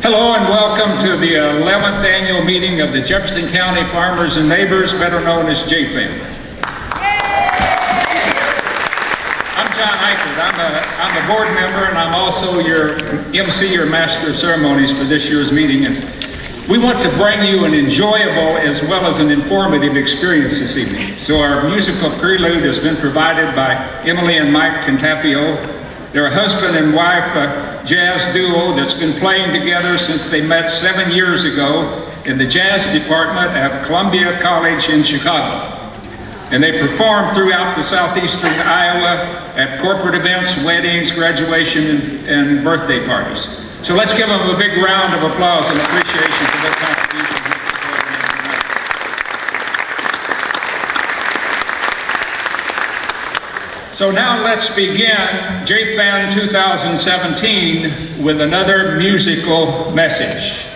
Hello and welcome to the 11th annual meeting of the Jefferson County Farmers and Neighbors, better known as JFAN. I'm John Ikerd. I'm a board member and I'm also your MC or Master of Ceremonies for this year's meeting. And we want to bring you an enjoyable as well as an informative experience this evening. So our musical prelude has been provided by Emily and Mike Cantafio. They're a husband and wife jazz duo that's been playing together since they met 7 years ago in the jazz department at Columbia College in Chicago. And they perform throughout the southeastern Iowa at corporate events, weddings, graduation, and birthday parties. So let's give them a big round of applause and appreciation for their contribution. So now let's begin JFAN 2017 with another musical message.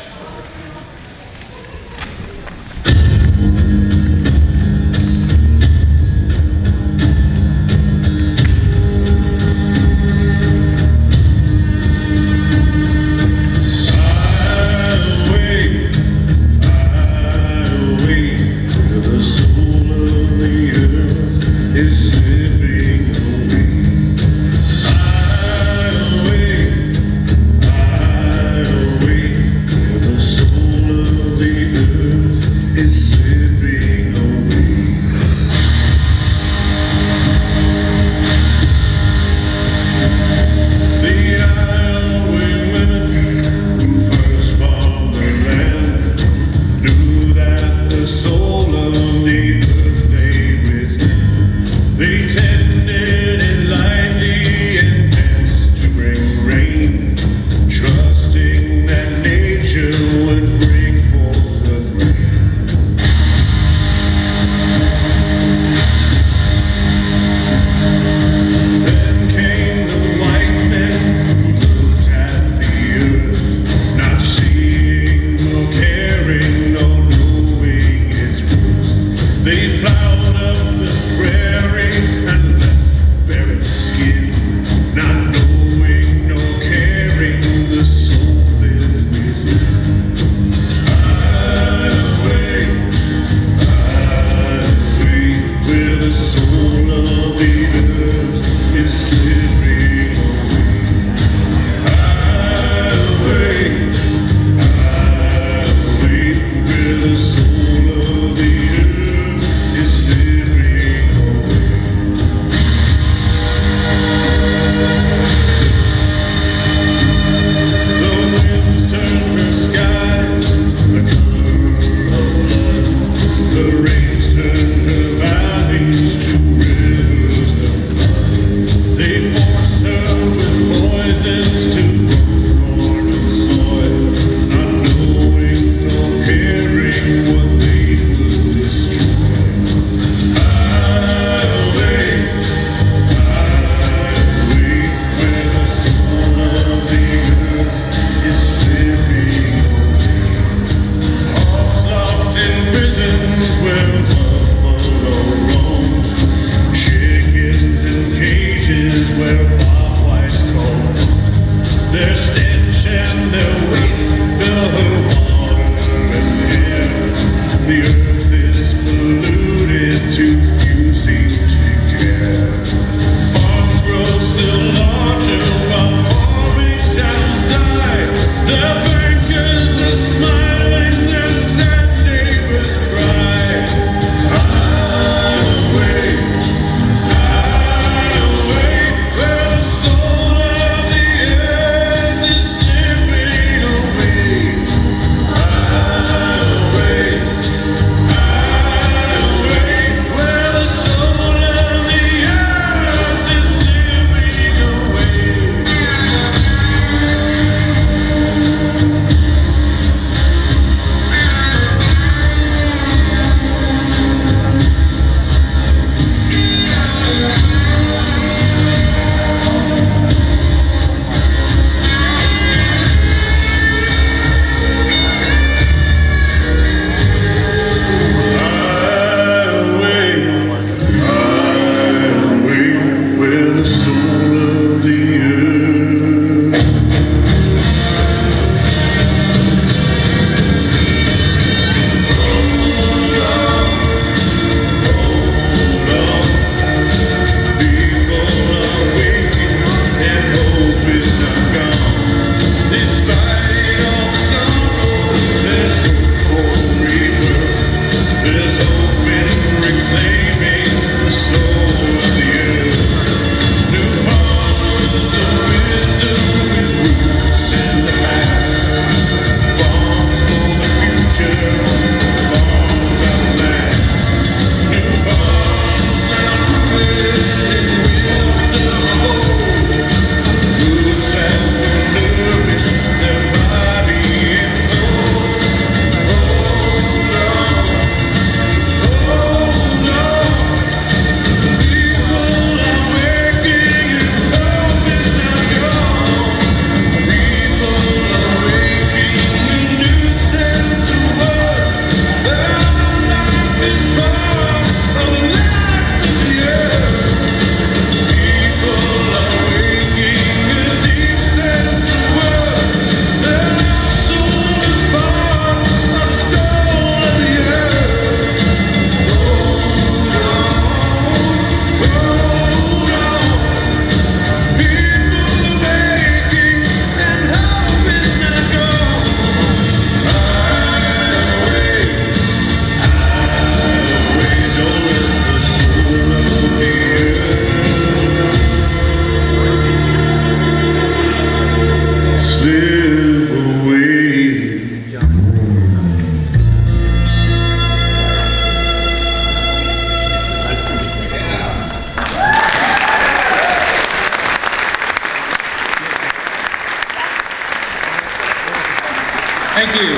Thank you.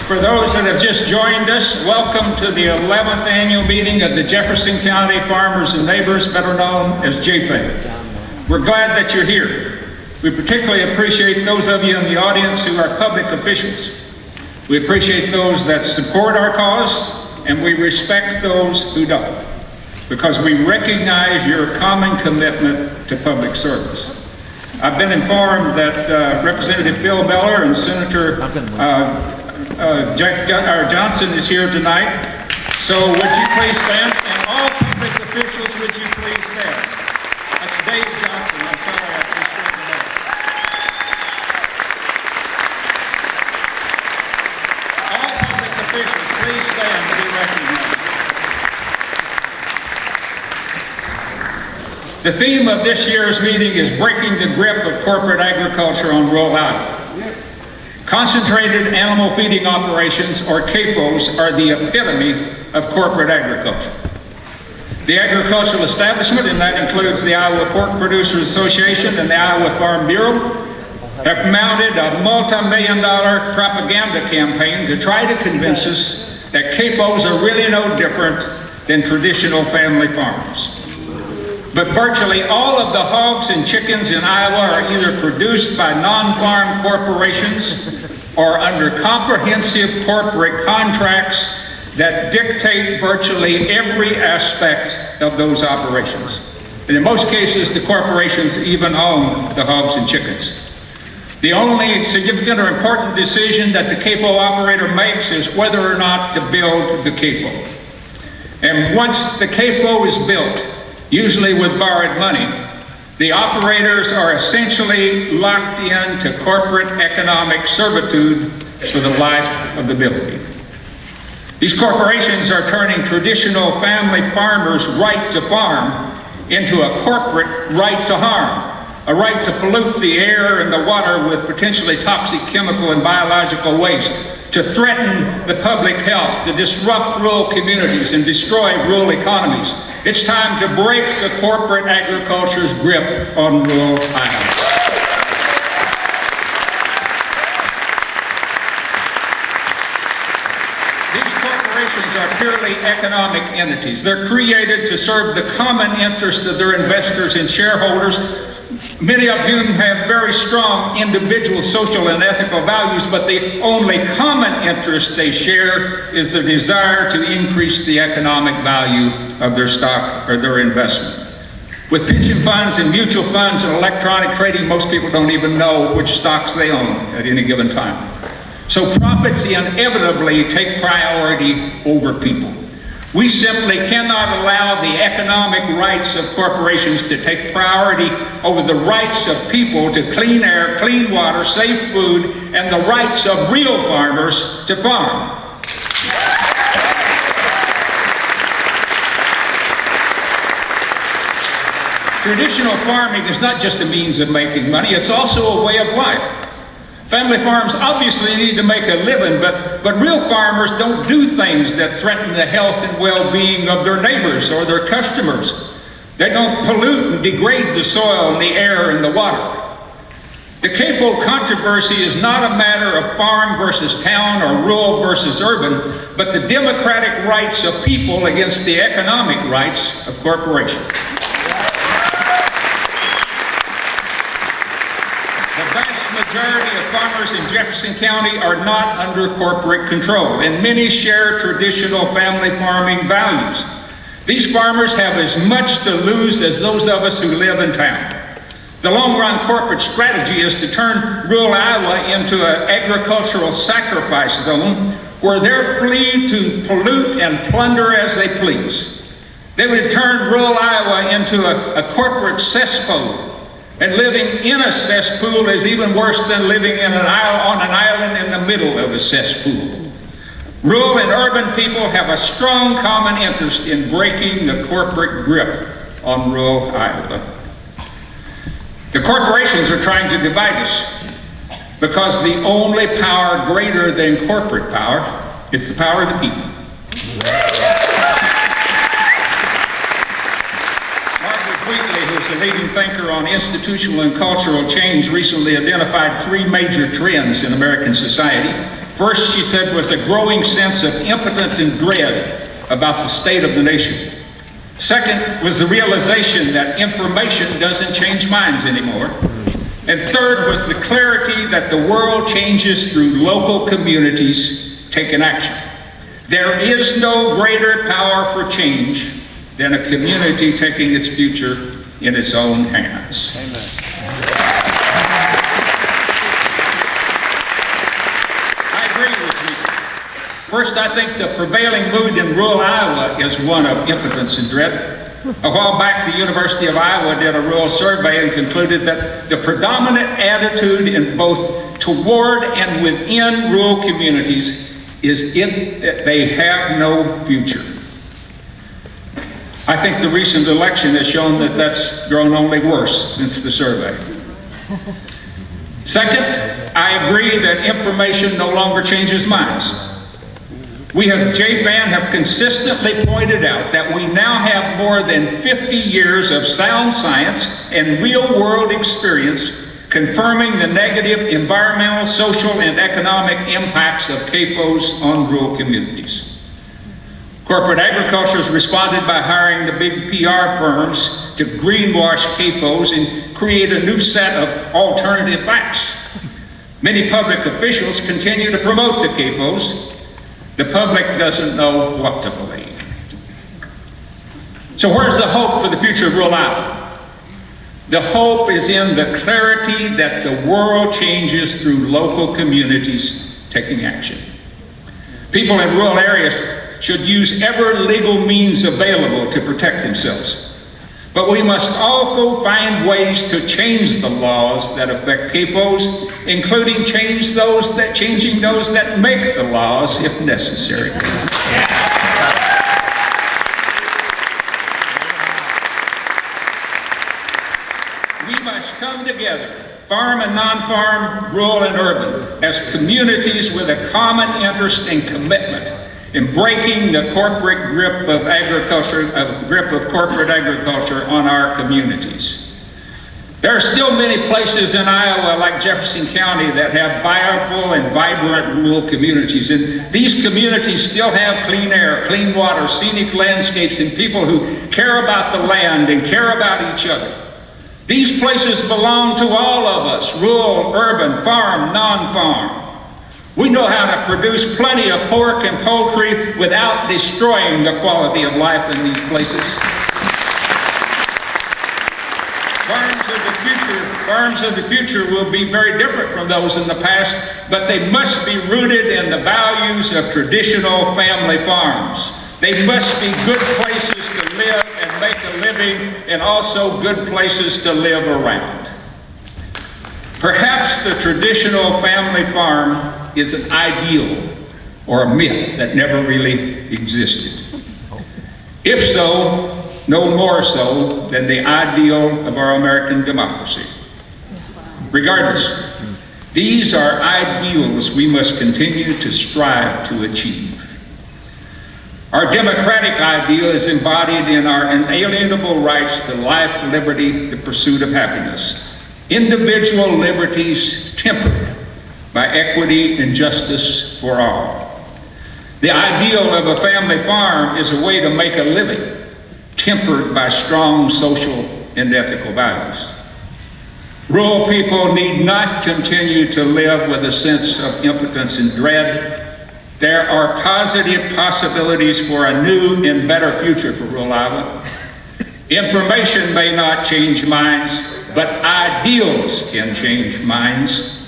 For those that have just joined us, welcome to the 11th annual meeting of the Jefferson County Farmers and Neighbors, better known as JFAN. We're glad that you're here. We particularly appreciate those of you in the audience who are public officials. We appreciate those that support our cause, and we respect those who don't, because we recognize your common commitment to public service. I've been informed that Representative Phil Miller and Senator Johnson is here tonight. So would you please stand? And all public officials, would you please stand? That's Dave Johnson. I'm sorry, I just struck him up. All public officials, please stand to be recognized. The theme of this year's meeting is breaking the grip of corporate agriculture on rural Iowa. Concentrated animal feeding operations, or CAFOs, are the epitome of corporate agriculture. The agricultural establishment, and that includes the Iowa Pork Producers Association and the Iowa Farm Bureau, have mounted a multi-million-dollar propaganda campaign to try to convince us that CAFOs are really no different than traditional family farms. But virtually all of the hogs and chickens in Iowa are either produced by non-farm corporations or under comprehensive corporate contracts that dictate virtually every aspect of those operations. And in most cases, the corporations even own the hogs and chickens. The only significant or important decision that the CAFO operator makes is whether or not to build the CAFO. And once the CAFO is built, usually with borrowed money, the operators are essentially locked into corporate economic servitude for the life of the building. These corporations are turning traditional family farmers' right to farm into a corporate right to harm, a right to pollute the air and the water with potentially toxic chemical and biological waste, to threaten the public health, to disrupt rural communities and destroy rural economies. It's time to break the corporate agriculture's grip on rural Iowa. These corporations are purely economic entities. They're created to serve the common interest of their investors and shareholders, many of whom have very strong individual social and ethical values, but the only common interest they share is the desire to increase the economic value of their stock or their investment. With pension funds and mutual funds and electronic trading, most people don't even know which stocks they own at any given time. So profits inevitably take priority over people. We simply cannot allow the economic rights of corporations to take priority over the rights of people to clean air, clean water, safe food, and the rights of real farmers to farm. Traditional farming is not just a means of making money, it's also a way of life. Family farms obviously need to make a living, but real farmers don't do things that threaten the health and well-being of their neighbors or their customers. They don't pollute and degrade the soil and the air and the water. The CAFO controversy is not a matter of farm versus town or rural versus urban, but the democratic rights of people against the economic rights of corporations. The majority of farmers in Jefferson County are not under corporate control, and many share traditional family farming values. These farmers have as much to lose as those of us who live in town. The long-run corporate strategy is to turn rural Iowa into an agricultural sacrifice zone where they're free to pollute and plunder as they please. They would turn rural Iowa into a corporate cesspool. And living in a cesspool is even worse than living on an island in the middle of a cesspool. Rural and urban people have a strong common interest in breaking the corporate grip on rural Iowa. The corporations are trying to divide us because the only power greater than corporate power is the power of the people. Margaret Wheatley, who's a leading thinker on institutional and cultural change, recently identified 3 major trends in American society. First, she said, was a growing sense of impotence and dread about the state of the nation. Second was the realization that information doesn't change minds anymore. And third was the clarity that the world changes through local communities taking action. There is no greater power for change than a community taking its future in its own hands. Amen. I agree with you. First, I think the prevailing mood in rural Iowa is one of impotence and dread. A while back, the University of Iowa did a rural survey and concluded that the predominant attitude in both toward and within rural communities is that they have no future. I think the recent election has shown that that's grown only worse since the survey. Second, I agree that information no longer changes minds. We JFAN have consistently pointed out that we now have more than 50 years of sound science and real-world experience confirming the negative environmental, social, and economic impacts of CAFOs on rural communities. Corporate agriculture has responded by hiring the big PR firms to greenwash CAFOs and create a new set of alternative facts. Many public officials continue to promote the CAFOs. The public doesn't know what to believe. So where's the hope for the future of rural Iowa? The hope is in the clarity that the world changes through local communities taking action. People in rural areas should use every legal means available to protect themselves. But we must also find ways to change the laws that affect CAFOs, including changing those that make the laws if necessary. We must come together, farm and non-farm, rural and urban, as communities with a common interest and commitment in breaking the corporate grip of corporate agriculture on our communities. There are still many places in Iowa, like Jefferson County, that have viable and vibrant rural communities. And these communities still have clean air, clean water, scenic landscapes, and people who care about the land and care about each other. These places belong to all of us, rural, urban, farm, non-farm. We know how to produce plenty of pork and poultry without destroying the quality of life in these places. Farms of the future will be very different from those in the past, but they must be rooted in the values of traditional family farms. They must be good places to live and make a living, and also good places to live around. Perhaps the traditional family farm is an ideal or a myth that never really existed. If so, no more so than the ideal of our American democracy. Regardless, these are ideals we must continue to strive to achieve. Our democratic ideal is embodied in our inalienable rights to life, liberty, the pursuit of happiness. Individual liberties tempered by equity and justice for all. The ideal of a family farm is a way to make a living, tempered by strong social and ethical values. Rural people need not continue to live with a sense of impotence and dread. There are positive possibilities for a new and better future for rural Iowa. Information may not change minds, but ideals can change minds.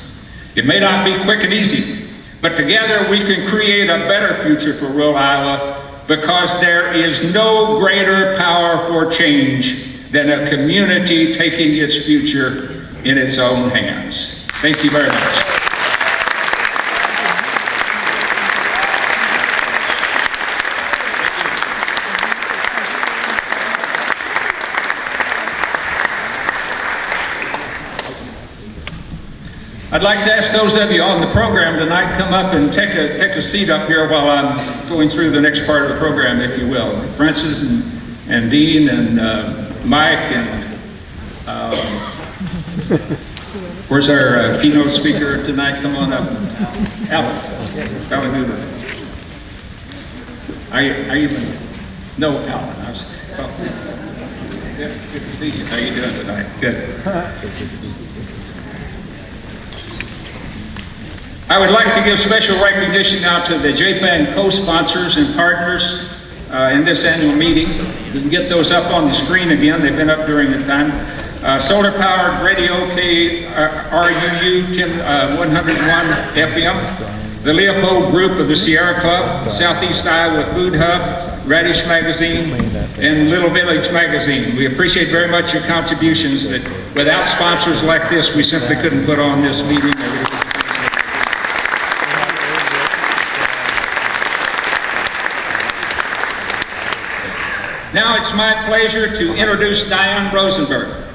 It may not be quick and easy, but together we can create a better future for rural Iowa, because there is no greater power for change than a community taking its future in its own hands. Thank you very much. I'd like to ask those of you on the program tonight, come up and take a seat up here while I'm going through the next part of the program, if you will. Francis and Dean and Mike and Where's our keynote speaker tonight? Come on up. Alan. Alan Guebert. Are you even? No, Alan. I was talking. Yeah, good to see you. How are you doing tonight? Good. I would like to give special recognition now to the JFAN co-sponsors and partners in this annual meeting. You can get those up on the screen again. They've been up during the time. Solar Powered Radio KRUU 101 FM, the Leopold Group of the Sierra Club, Southeast Iowa Food Hub, Radish Magazine, and Little Village Magazine. We appreciate very much your contributions. That without sponsors like this, we simply couldn't put on this meeting. Now it's my pleasure to introduce Diane Rosenberg.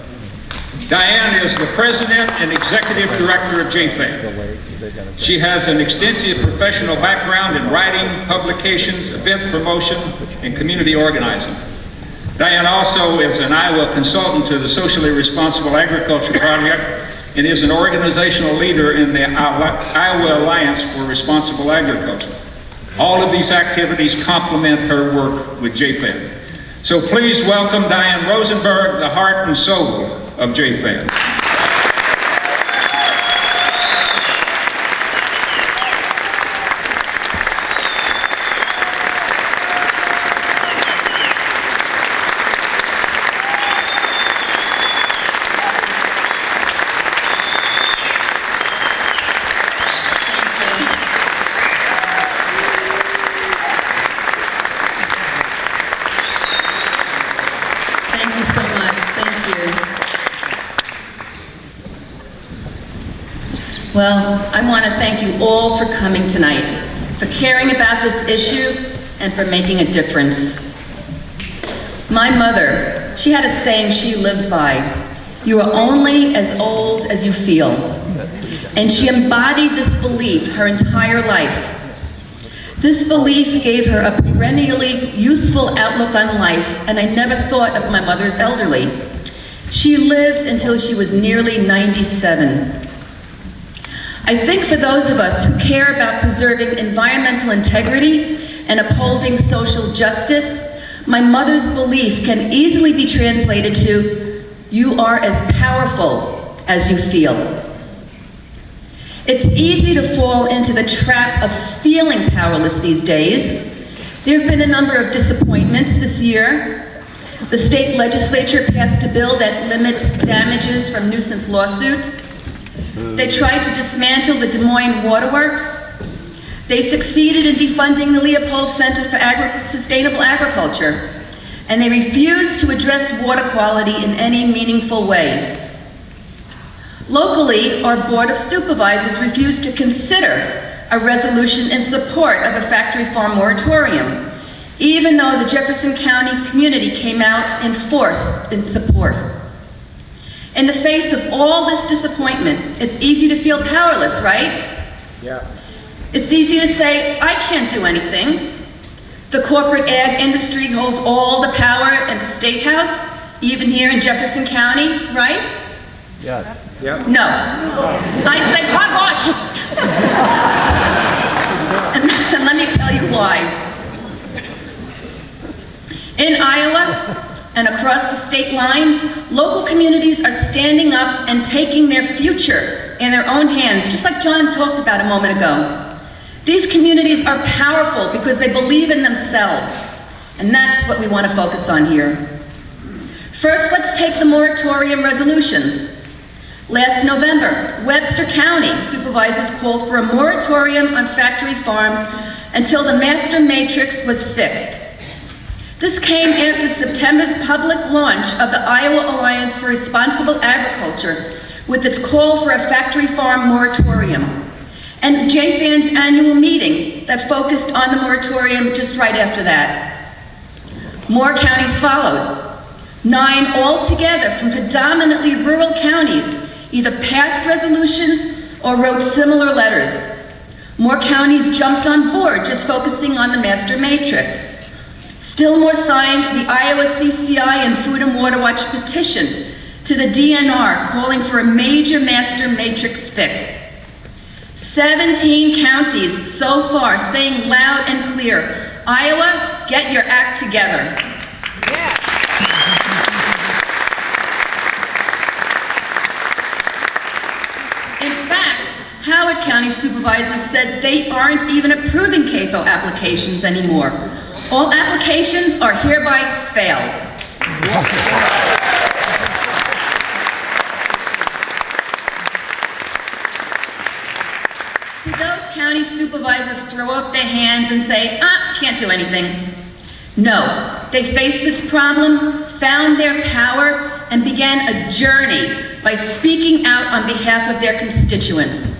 Diane is the President and Executive Director of JFAN. She has an extensive professional background in writing, publications, event promotion, and community organizing. Diane also is an Iowa consultant to the Socially Responsible Agriculture Project and is an organizational leader in the Iowa Alliance for Responsible Agriculture. All of these activities complement her work with JFAN. So please welcome Diane Rosenberg, the heart and soul of JFAN. Well, I want to thank you all for coming tonight, for caring about this issue, and for making a difference. My mother, she had a saying she lived by: you are only as old as you feel. And she embodied this belief her entire life. This belief gave her a perennially youthful outlook on life, and I never thought of my mother as elderly. She lived until she was nearly 97. I think for those of us who care about preserving environmental integrity and upholding social justice, my mother's belief can easily be translated to, you are as powerful as you feel. It's easy to fall into the trap of feeling powerless these days. There have been a number of disappointments this year. The state legislature passed a bill that limits damages from nuisance lawsuits. They tried to dismantle the Des Moines Waterworks. They succeeded in defunding the Leopold Center for Sustainable Agriculture, and they refused to address water quality in any meaningful way. Locally, our Board of Supervisors refused to consider a resolution in support of a factory farm moratorium, even though the Jefferson County community came out in force in support. In the face of all this disappointment, it's easy to feel powerless, right? Yeah. It's easy to say, I can't do anything. The corporate ag industry holds all the power at the State House, even here in Jefferson County, right? Yes. Yep. No. I say, hogwash! And let me tell you why. In Iowa, and across the state lines, local communities are standing up and taking their future in their own hands, just like John talked about a moment ago. These communities are powerful because they believe in themselves, and that's what we want to focus on here. First, let's take the moratorium resolutions. Last November, Webster County supervisors called for a moratorium on factory farms until the master matrix was fixed. This came after September's public launch of the Iowa Alliance for Responsible Agriculture with its call for a factory farm moratorium, and JFAN's annual meeting that focused on the moratorium just right after that. More counties followed. 9 altogether from predominantly rural counties either passed resolutions or wrote similar letters. More counties jumped on board, just focusing on the master matrix. Still more signed the Iowa CCI and Food and Water Watch petition to the DNR calling for a major master matrix fix. 17 counties so far saying loud and clear, Iowa, get your act together. In fact, Howard County supervisors said they aren't even approving CAFO applications anymore. All applications are hereby failed. Did those county supervisors throw up their hands and say, can't do anything? No, they faced this problem, found their power, and began a journey by speaking out on behalf of their constituents.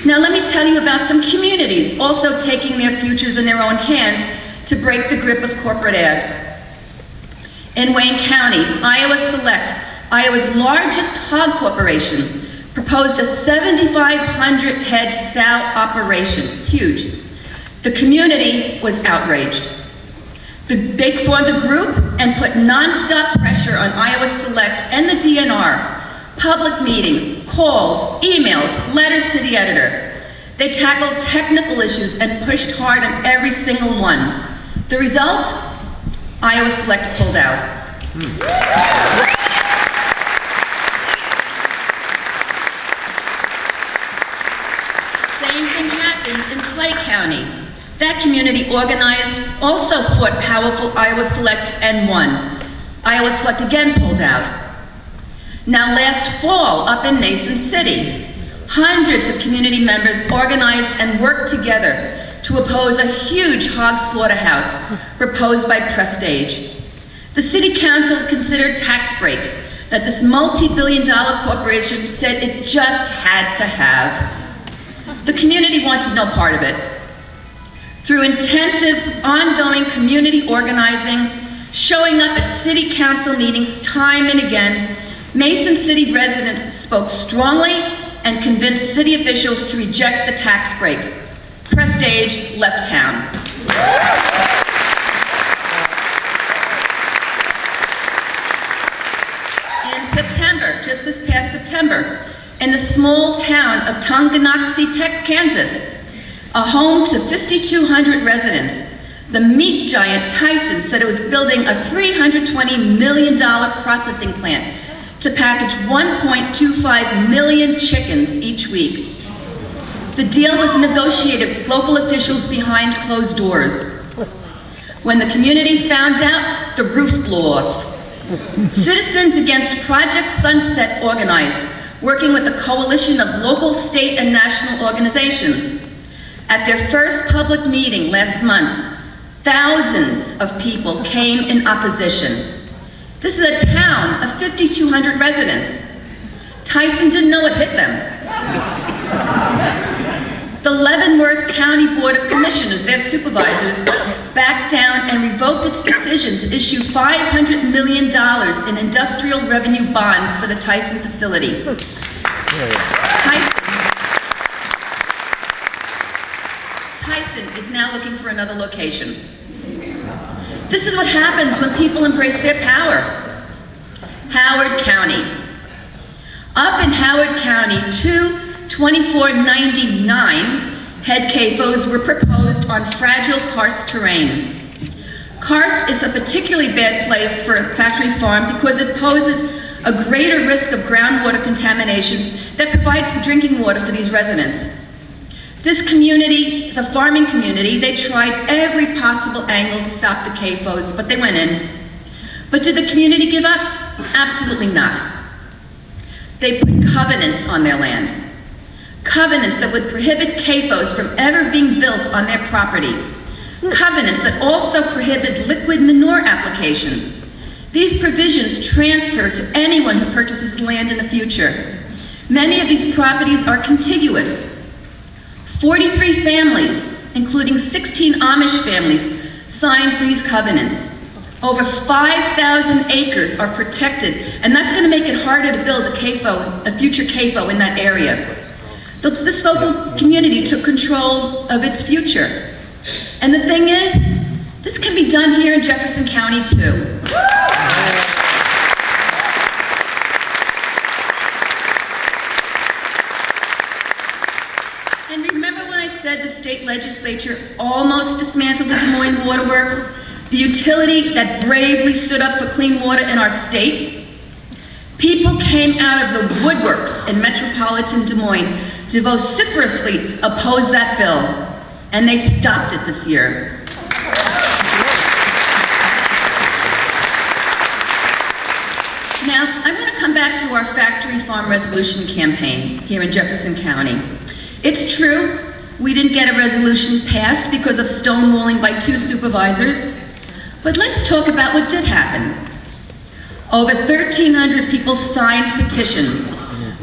Now let me tell you about some communities also taking their futures in their own hands to break the grip of corporate ag. In Wayne County, Iowa Select, Iowa's largest hog corporation, proposed a 7,500 head sow operation. It's huge. The community was outraged. They formed a group and put nonstop pressure on Iowa Select and the DNR. Public meetings, calls, emails, letters to the editor. They tackled technical issues and pushed hard on every single one. The result? Iowa Select pulled out. Same thing happened in Clay County. That community organized, also fought powerful Iowa Select and won. Iowa Select again pulled out. Now last fall, up in Mason City, hundreds of community members organized and worked together to oppose a huge hog slaughterhouse proposed by Prestige. The city council considered tax breaks that this multi-billion-dollar corporation said it just had to have. The community wanted no part of it. Through intensive, ongoing community organizing, showing up at city council meetings time and again, Mason City residents spoke strongly and convinced city officials to reject the tax breaks. Prestige left town. In September, just this past September, in the small town of Tonganoxie, Kansas, a home to 5,200 residents, the meat giant Tyson said it was building a $320 million processing plant to package 1.25 million chickens each week. The deal was negotiated with local officials behind closed doors. When the community found out, the roof blew off. Citizens Against Project Sunset organized, working with a coalition of local, state, and national organizations. At their first public meeting last month, thousands of people came in opposition. This is a town of 5,200 residents. Tyson didn't know it hit them. The Leavenworth County Board of Commissioners, their supervisors, backed down and revoked its decision to issue $500 million in industrial revenue bonds for the Tyson facility. Tyson is now looking for another location. This is what happens when people embrace their power. Howard County. Up in Howard County, two 2499 head CAFOs were proposed on fragile karst terrain. Karst is a particularly bad place for a factory farm because it poses a greater risk of groundwater contamination that provides the drinking water for these residents. This community is a farming community. They tried every possible angle to stop the CAFOs, but they went in. But did the community give up? Absolutely not. They put covenants on their land. Covenants that would prohibit CAFOs from ever being built on their property. Covenants that also prohibit liquid manure application. These provisions transfer to anyone who purchases land in the future. Many of these properties are contiguous. 43 families, including 16 Amish families, signed these covenants. Over 5,000 acres are protected, and that's going to make it harder to build a CAFO, a future CAFO in that area. This local community took control of its future. And the thing is, this can be done here in Jefferson County too. said the state legislature almost dismantled the Des Moines Waterworks, the utility that bravely stood up for clean water in our state? People came out of the woodworks in metropolitan Des Moines to vociferously oppose that bill, and they stopped it this year. Now, I want to come back to our factory farm resolution campaign here in Jefferson County. It's true, we didn't get a resolution passed because of stonewalling by 2 supervisors, but let's talk about what did happen. Over 1,300 people signed petitions.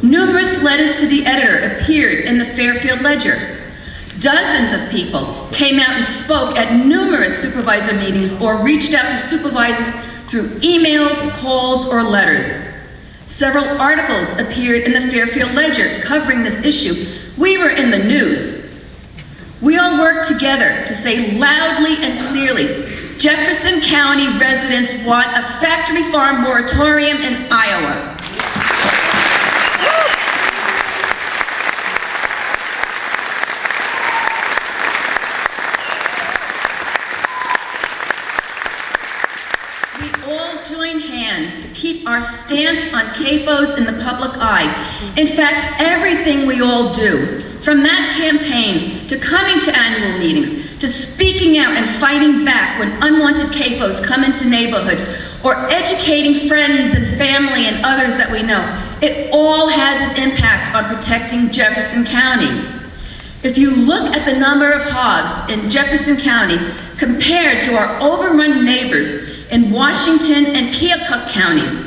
Numerous letters to the editor appeared in the Fairfield Ledger. Dozens of people came out and spoke at numerous supervisor meetings or reached out to supervisors through emails, calls, or letters. Several articles appeared in the Fairfield Ledger covering this issue. We were in the news. We all worked together to say loudly and clearly, Jefferson County residents want a factory farm moratorium in Iowa. Join hands to keep our stance on CAFOs in the public eye. In fact, everything we all do, from that campaign to coming to annual meetings, to speaking out and fighting back when unwanted CAFOs come into neighborhoods, or educating friends and family and others that we know, it all has an impact on protecting Jefferson County. If you look at the number of hogs in Jefferson County compared to our overrun neighbors in Washington and Keokuk counties,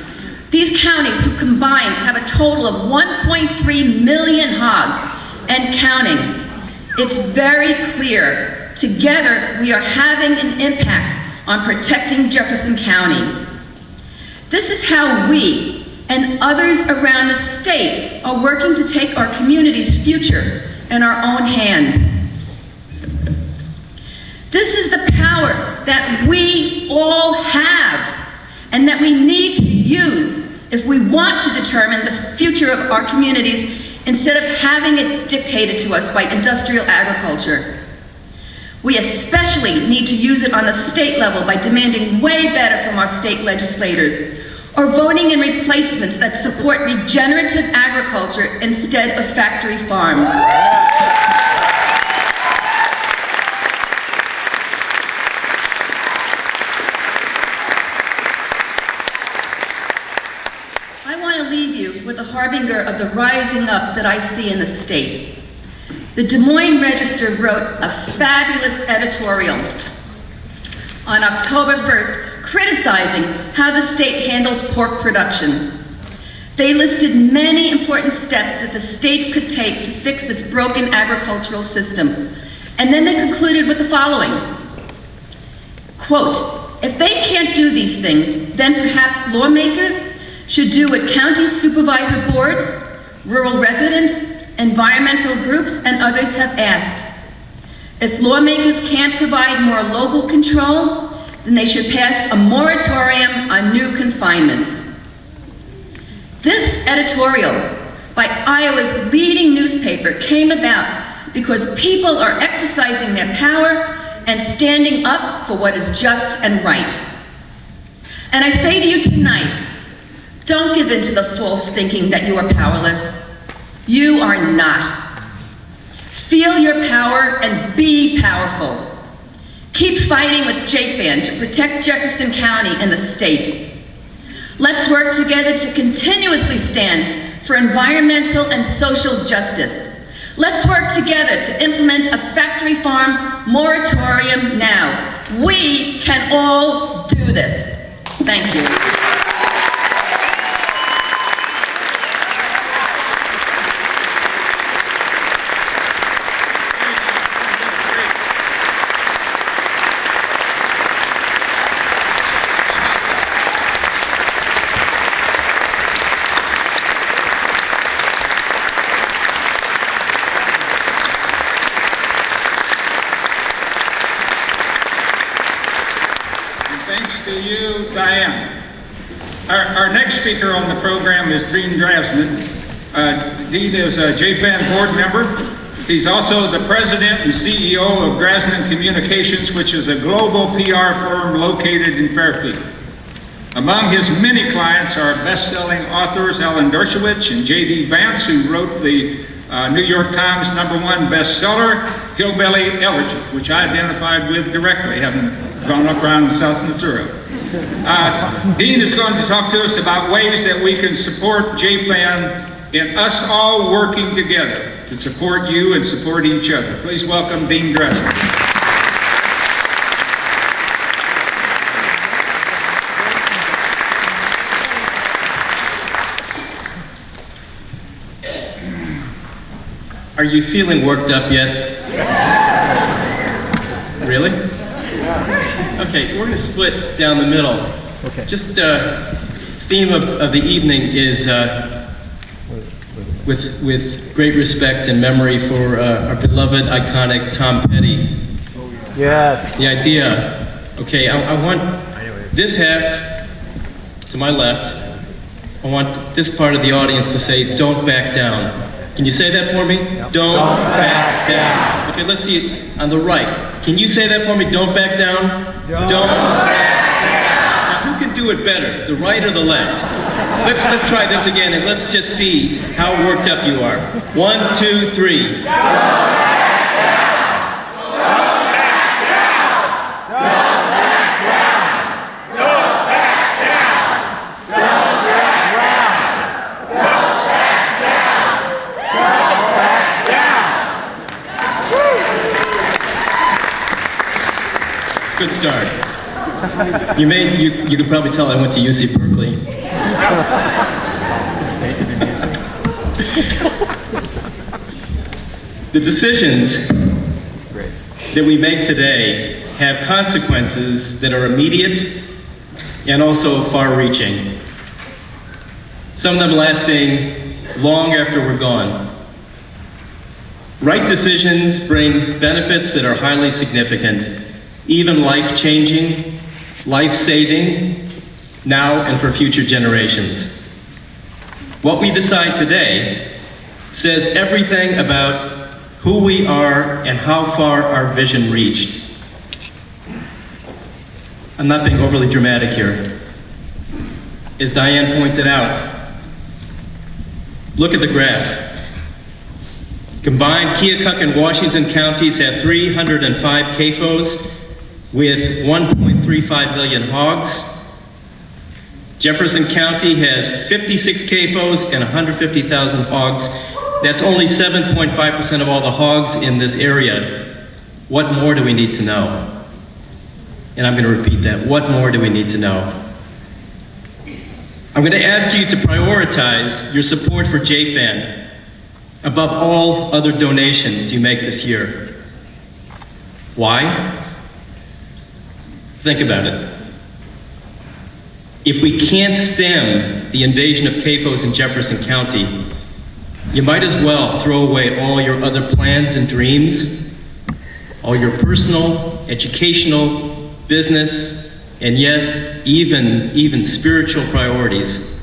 these counties who combined have a total of 1.3 million hogs and counting. It's very clear, together we are having an impact on protecting Jefferson County. This is how we and others around the state are working to take our community's future in our own hands. This is the power that we all have and that we need to use if we want to determine the future of our communities instead of having it dictated to us by industrial agriculture. We especially need to use it on the state level by demanding way better from our state legislators, or voting in replacements that support regenerative agriculture instead of factory farms. I want to leave you with a harbinger of the rising up that I see in the state. The Des Moines Register wrote a fabulous editorial on October 1st criticizing how the state handles pork production. They listed many important steps that the state could take to fix this broken agricultural system. And then they concluded with the following, quote, if they can't do these things, then perhaps lawmakers should do what county supervisor boards, rural residents, environmental groups, and others have asked. If lawmakers can't provide more local control, then they should pass a moratorium on new confinements. This editorial by Iowa's leading newspaper came about because people are exercising their power and standing up for what is just and right. And I say to you tonight, don't give in to the false thinking that you are powerless. You are not. Feel your power and be powerful. Keep fighting with JFAN to protect Jefferson County and the state. Let's work together to continuously stand for environmental and social justice. Let's work together to implement a factory farm moratorium now. We can all do this. Thank you. To you, Diane. Our next speaker on the program is Draznin. Dean is a JFAN board member. He's also the president and CEO of Draznin Communications, which is a global PR firm located in Fairfield. Among his many clients are best-selling authors Alan Dershowitz and J.D. Vance, who wrote the New York Times #1 bestseller, Hillbilly Elegy, which I identified with directly, having gone up around South Missouri. Dean is going to talk to us about ways that we can support JFAN in us all working together to support you and support each other. Please welcome Dean Draznin. Are you feeling worked up yet? Really? Okay, we're going to split down the middle. Okay. Just theme of the evening is with great respect and memory for our beloved, iconic Tom Petty. Yes. The idea, okay, I want this half to my left. I want this part of the audience to say, "Don't back down." Can you say that for me? Yep. Don't back down. Okay, let's see it on the right. Can you say that for me? Don't back down. Don't back down. Now, who can do it better, the right or the left? Let's try this again, and let's just see how worked up you are. 1, 2, 3. Don't back down. Don't back down. Don't back down. Don't back down. Don't back down. Good start. You could probably tell I went to UC Berkeley. The decisions that we make today have consequences that are immediate and also far-reaching. Some of them lasting long after we're gone. Right decisions bring benefits that are highly significant, even life-changing, life-saving, now and for future generations. What we decide today says everything about who we are and how far our vision reached. I'm not being overly dramatic here. As Diane pointed out, look at the graph. Combined, Keokuk and Washington counties have 305 CAFOs with 1.35 million hogs. Jefferson County has 56 CAFOs and 150,000 hogs. That's only 7.5% of all the hogs in this area. What more do we need to know? And I'm going to repeat that. What more do we need to know? I'm going to ask you to prioritize your support for JFAN above all other donations you make this year. Why? Think about it. If we can't stem the invasion of CAFOs in Jefferson County, you might as well throw away all your other plans and dreams, all your personal, educational, business, and yes, even spiritual priorities.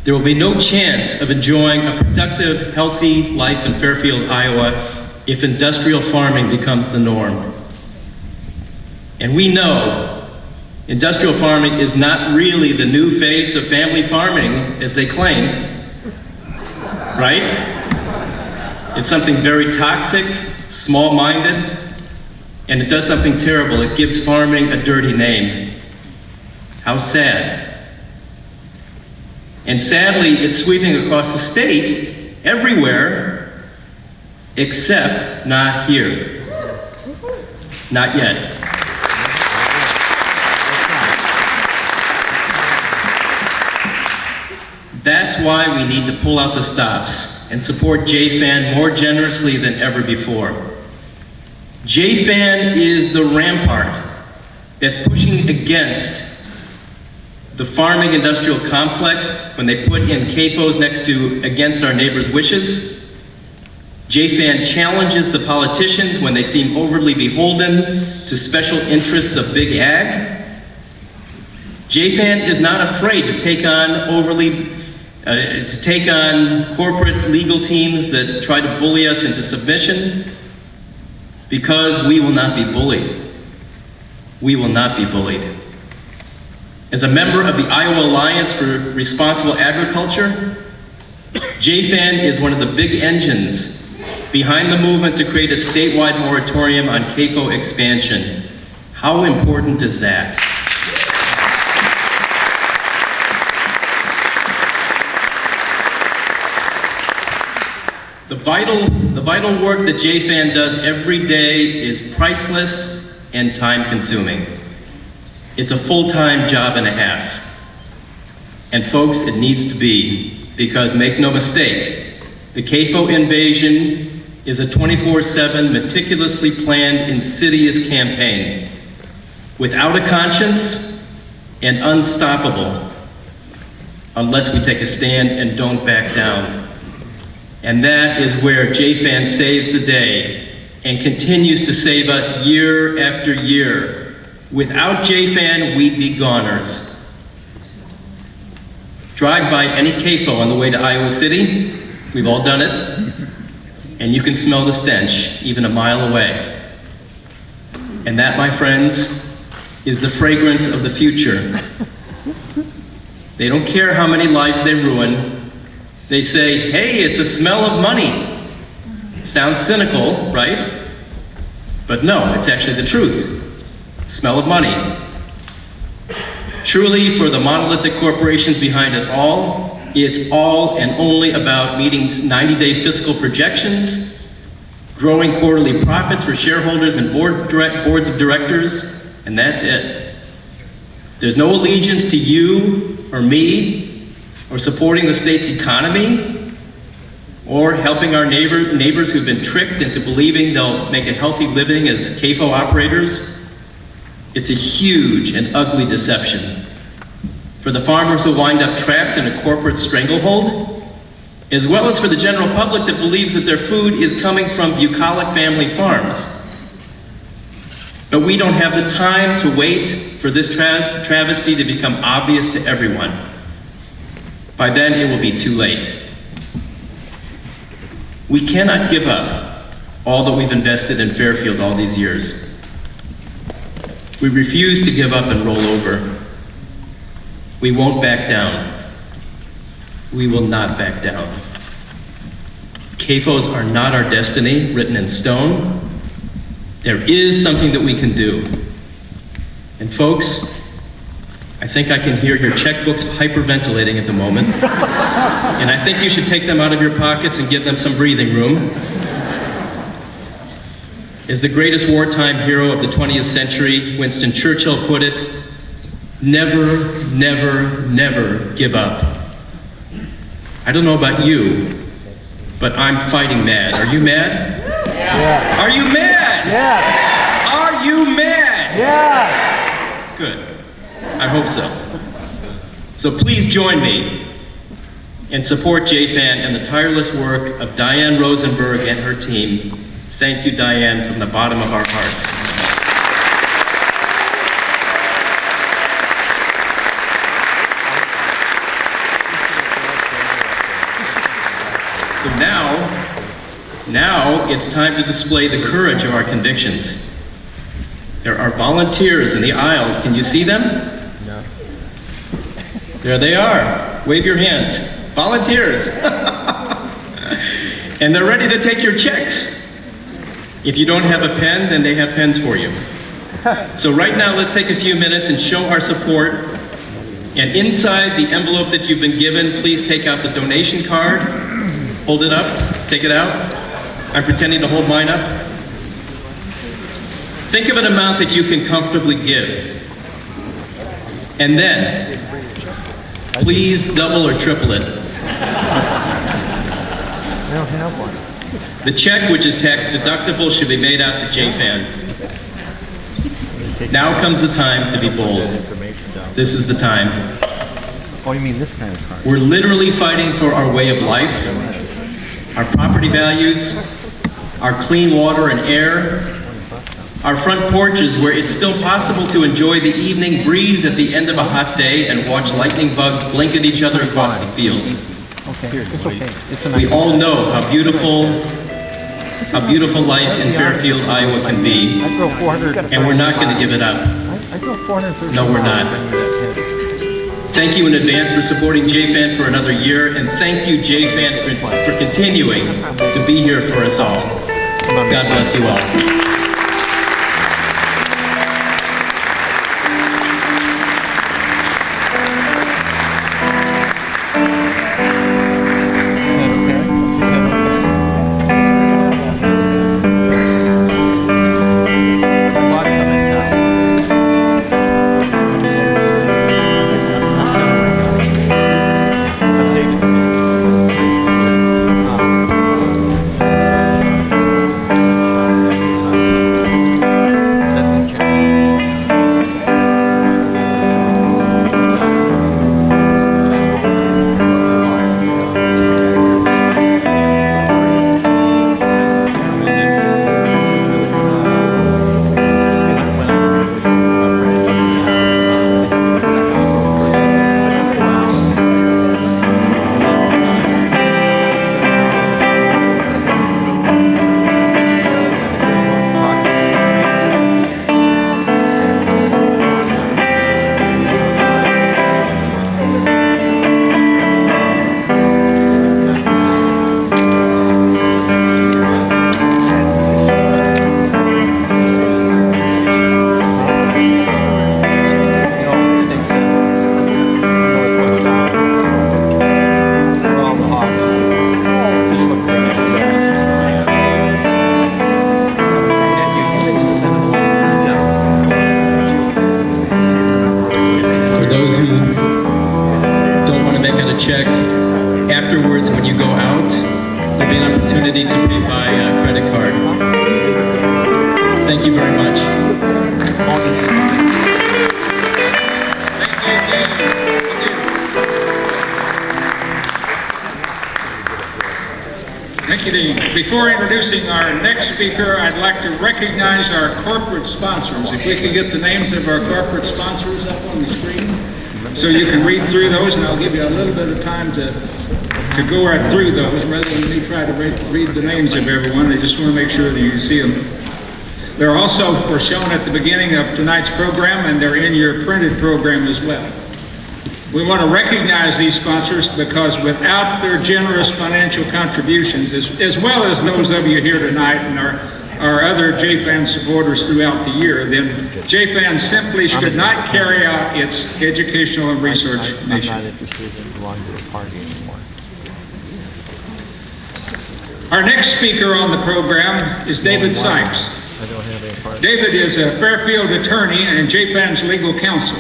There will be no chance of enjoying a productive, healthy life in Fairfield, Iowa, if industrial farming becomes the norm. And we know industrial farming is not really the new face of family farming, as they claim, right? It's something very toxic, small-minded, and it does something terrible. It gives farming a dirty name. How sad. And sadly, it's sweeping across the state, everywhere, except not here. Not yet. That's why we need to pull out the stops and support JFAN more generously than ever before. JFAN is the rampart that's pushing against the farming industrial complex when they put in CAFOs against our neighbors' wishes. JFAN challenges the politicians when they seem overly beholden to special interests of big ag. JFAN is not afraid to take on overly to take on corporate legal teams that try to bully us into submission, because we will not be bullied. We will not be bullied. As a member of the Iowa Alliance for Responsible Agriculture, JFAN is one of the big engines behind the movement to create a statewide moratorium on CAFO expansion. How important is that? The vital work that JFAN does every day is priceless and time-consuming. It's a full-time job and a half. And folks, it needs to be, because make no mistake, the CAFO Invasion is a 24/7, meticulously planned, insidious campaign, without a conscience and unstoppable, unless we take a stand and don't back down. And that is where JFAN saves the day and continues to save us year after year. Without JFAN, we'd be goners. Drive by any CAFO on the way to Iowa City. We've all done it. And you can smell the stench even a mile away. And that, my friends, is the fragrance of the future. They don't care how many lives they ruin. They say, hey, it's a smell of money. Sounds cynical, right? But no, it's actually the truth. Smell of money. Truly, for the monolithic corporations behind it all, it's all and only about meeting 90-day fiscal projections, growing quarterly profits for shareholders and boards of directors, and that's it. There's no allegiance to you or me, or supporting the state's economy, or helping our neighbors who've been tricked into believing they'll make a healthy living as CAFO operators. It's a huge and ugly deception. For the farmers who wind up trapped in a corporate stranglehold, as well as for the general public that believes that their food is coming from bucolic family farms. But we don't have the time to wait for this travesty to become obvious to everyone. By then, it will be too late. We cannot give up all that we've invested in Fairfield all these years. We refuse to give up and roll over. We won't back down. We will not back down. CAFOs are not our destiny, written in stone. There is something that we can do. And folks, I think I can hear your checkbooks hyperventilating at the moment. And I think you should take them out of your pockets and give them some breathing room. As the greatest wartime hero of the 20th century, Winston Churchill, put it, never, never, never give up. I don't know about you, but I'm fighting mad. Are you mad? Yeah. Are you mad? Yes. Are you mad? Yes. Good. I hope so. So please join me and support JFAN and the tireless work of Diane Rosenberg and her team. Thank you, Diane, from the bottom of our hearts. So now it's time to display the courage of our convictions. There are volunteers in the aisles. Can you see them? No. There they are. Wave your hands. Volunteers. And they're ready to take your checks. If you don't have a pen, then they have pens for you. So right now, let's take a few minutes and show our support. And inside the envelope that you've been given, please take out the donation card. Hold it up. Take it out. I'm pretending to hold mine up. Think of an amount that you can comfortably give. And then, please double or triple it. I don't have one. The check, which is tax deductible, should be made out to JFAN. Now comes the time to be bold. This is the time. Oh, you mean this kind of card? We're literally fighting for our way of life, our property values, our clean water and air, Our front porches where it's still possible to enjoy the evening breeze at the end of a hot day and watch lightning bugs blink at each other across the field. Okay, it's okay. It's a We nice all know how beautiful life in Fairfield, Iowa can be, I drove 400. and we're not going to give it up. I drove 430. No, we're not. Thank you in advance for supporting JFAN for another year, and thank you, JFAN, for continuing to be here for us all. God bless you all. check afterwards when you go out. There'll be an opportunity to pay by credit card. Thank you very much. Thank you, Dean. Before introducing our next speaker, I'd like to recognize our corporate sponsors. If we could get the names of our corporate sponsors up on the screen, so you can read through those, and I'll give you a little bit of time to go right through those, rather than me try to read the names of everyone. I just want to make sure that you see them. They're also were shown at the beginning of tonight's program, and they're in your printed program as well. We want to recognize these sponsors because without their generous financial contributions, as well as those of you here tonight and our other JFAN supporters throughout the year, then JFAN simply should not carry out its educational and research mission. I'm not interested in belonging to a party anymore. Our next speaker on the program is David Syke. I don't have a party. David is a Fairfield attorney and JFAN's legal counsel.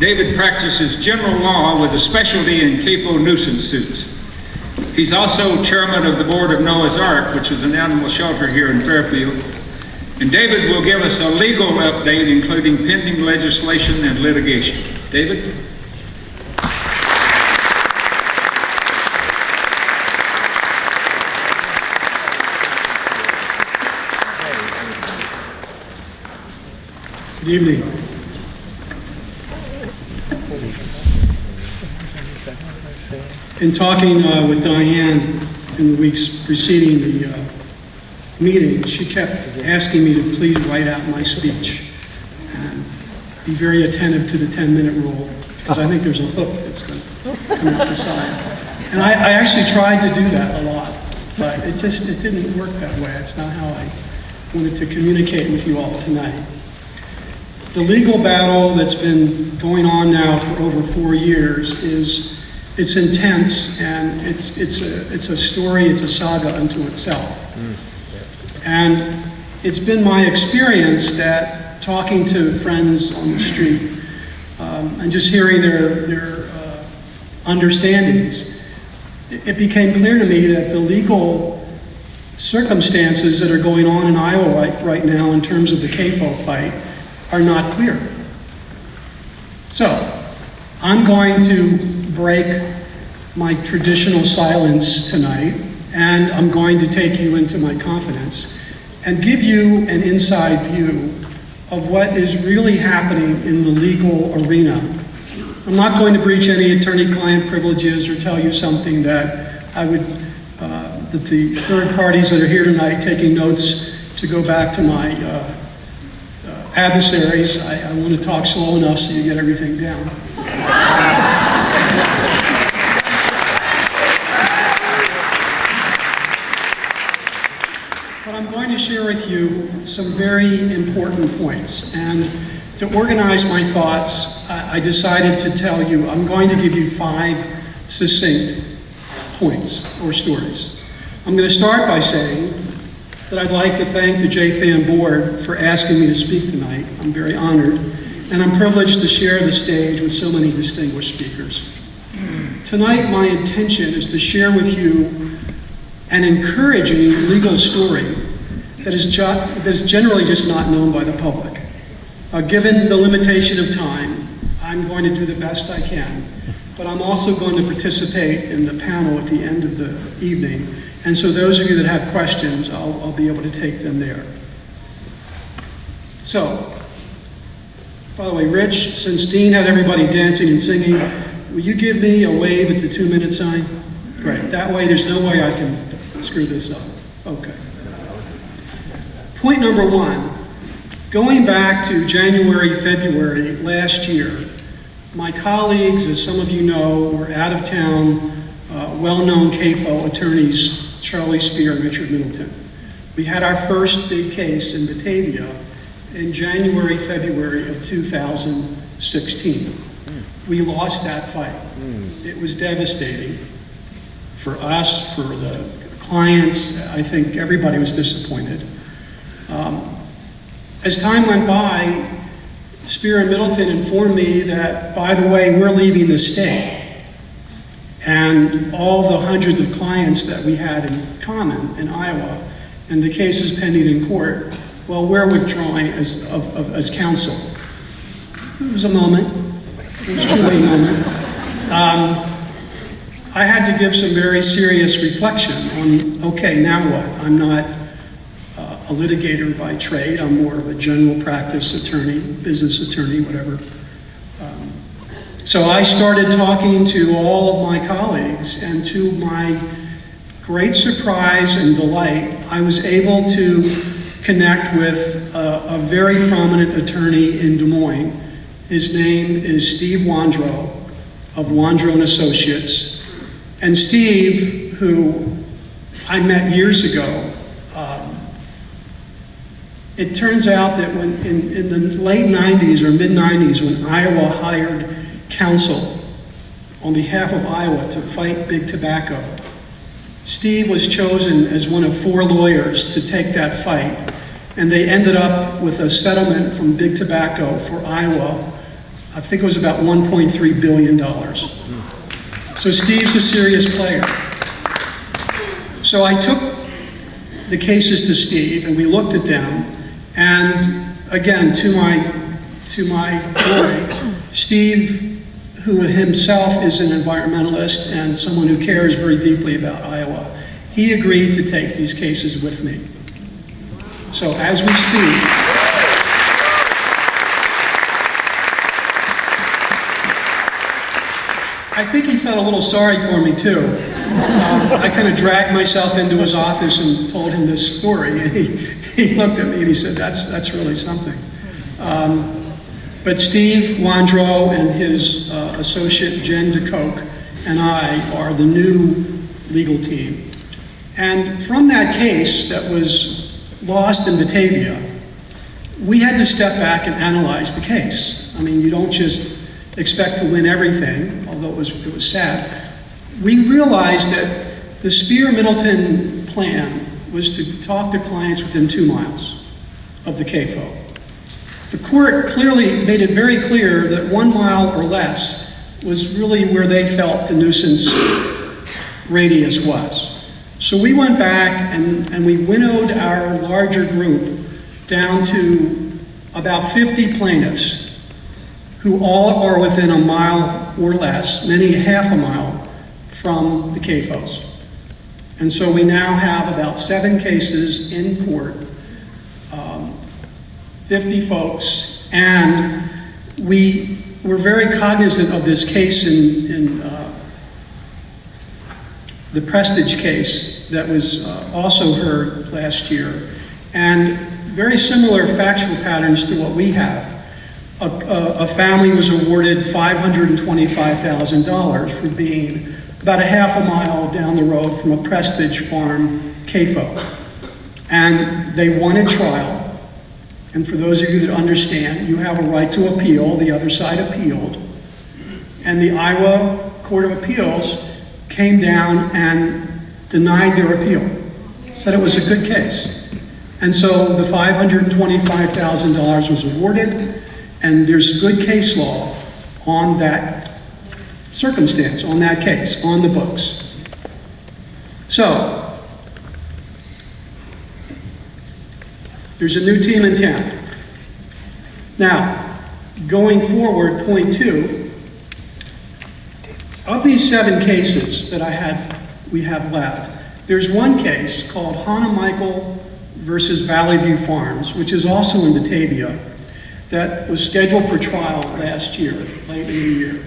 David practices general law with a specialty in CAFO nuisance suits. He's also chairman of the board of Noah's Ark, which is an animal shelter here in Fairfield. And David will give us a legal update, including pending legislation and litigation. David? Good evening. In talking with Diane in the weeks preceding the meeting, she kept asking me to please write out my speech and be very attentive to the 10-minute rule, because I think there's a hook that's going to come out the side. And I actually tried to do that a lot, but it didn't work that way. It's not how I wanted to communicate with you all tonight. The legal battle that's been going on now for over 4 years it's intense, and it's a story, it's a saga unto itself. And it's been my experience that talking to friends on the street and just hearing their understandings, it became clear to me that the legal circumstances that are going on in Iowa right now in terms of the CAFO fight are not clear. So I'm going to break my traditional silence tonight, and I'm going to take you into my confidence and give you an inside view of what is really happening in the legal arena. I'm not going to breach any attorney-client privileges or tell you something that I would, that the third parties that are here tonight taking notes to go back to my adversaries. I want to talk slow enough so you get everything down. But I'm going to share with you some very important points. And to organize my thoughts, I decided to tell you, I'm going to give you 5 succinct points or stories. I'm going to start by saying that I'd like to thank the JFAN board for asking me to speak tonight. I'm very honored, and I'm privileged to share the stage with so many distinguished speakers. Tonight, my intention is to share with you an encouraging legal story that is generally just not known by the public. Given the limitation of time, I'm going to do the best I can, but I'm also going to participate in the panel at the end of the evening. And so those of you that have questions, I'll be able to take them there. So, by the way, Rich, since Dean had everybody dancing and singing, will you give me a wave at the 2-minute sign? Great, that way there's no way I can screw this up. Okay. Point number 1, going back to January, February last year, my colleagues, as some of you know, were out of town, well-known CAFO attorneys, Charlie Spear and Richard Middleton. We had our first big case in Batavia in January, February of 2016. We lost that fight. It was devastating for us, for the clients. I think everybody was disappointed. As time went by, Spear and Middleton informed me that, by the way, we're leaving the state. And all the hundreds of clients that we had in common in Iowa, and the cases pending in court, well, we're withdrawing as counsel. It was a moment. It was truly a moment. I had to give some very serious reflection on, okay, now what? I'm not a litigator by trade. I'm more of a general practice attorney, business attorney, whatever. So I started talking to all of my colleagues, and to my great surprise and delight, I was able to connect with a very prominent attorney in Des Moines. His name is Steve Wandro of Wandro & Associates. And Steve, who I met years ago, it turns out that when in the late 90s or mid-90s, when Iowa hired counsel on behalf of Iowa to fight big tobacco, Steve was chosen as one of 4 lawyers to take that fight, and they ended up with a settlement from big tobacco for Iowa. I think it was about $1.3 billion. So Steve's a serious player. So I took the cases to Steve, and we looked at them, and again, to my glory, Steve, who himself is an environmentalist and someone who cares very deeply about Iowa, he agreed to take these cases with me. So as we speak, I think he felt a little sorry for me too. I kind of dragged myself into his office and told him this story, and he looked at me and he said, that's really something. But Steve Wandro and his associate Jen DeCoke and I are the new legal team. And from that case that was lost in Batavia, we had to step back and analyze the case. I mean, you don't just expect to win everything, although it was sad. We realized that the Spear-Middleton plan was to talk to clients within 2 miles of the CAFO. The court clearly made it very clear that 1 mile or less was really where they felt the nuisance radius was. So we went back and we winnowed our larger group down to about 50 plaintiffs who all are within 1 mile or less, many half a mile, from the CAFOs. And so we now have about 7 cases in court 50 folks, and we were very cognizant of this case in the Prestige case that was also heard last year, and very similar factual patterns to what we have. A family was awarded $525,000 for being about a half a mile down the road from a Prestige farm, CAFO. And they won a trial. And for those of you that understand, you have a right to appeal. The other side appealed. And the Iowa Court of Appeals came down and denied their appeal. Said it was a good case. And so the $525,000 was awarded. And there's good case law on that circumstance, on that case, on the books. So, there's a new team in town. Now, going forward, point 2, of these 7 cases that we have left, there's one case called Hannah Michael versus Valley View Farms, which is also in Batavia, that was scheduled for trial last year, late in the year.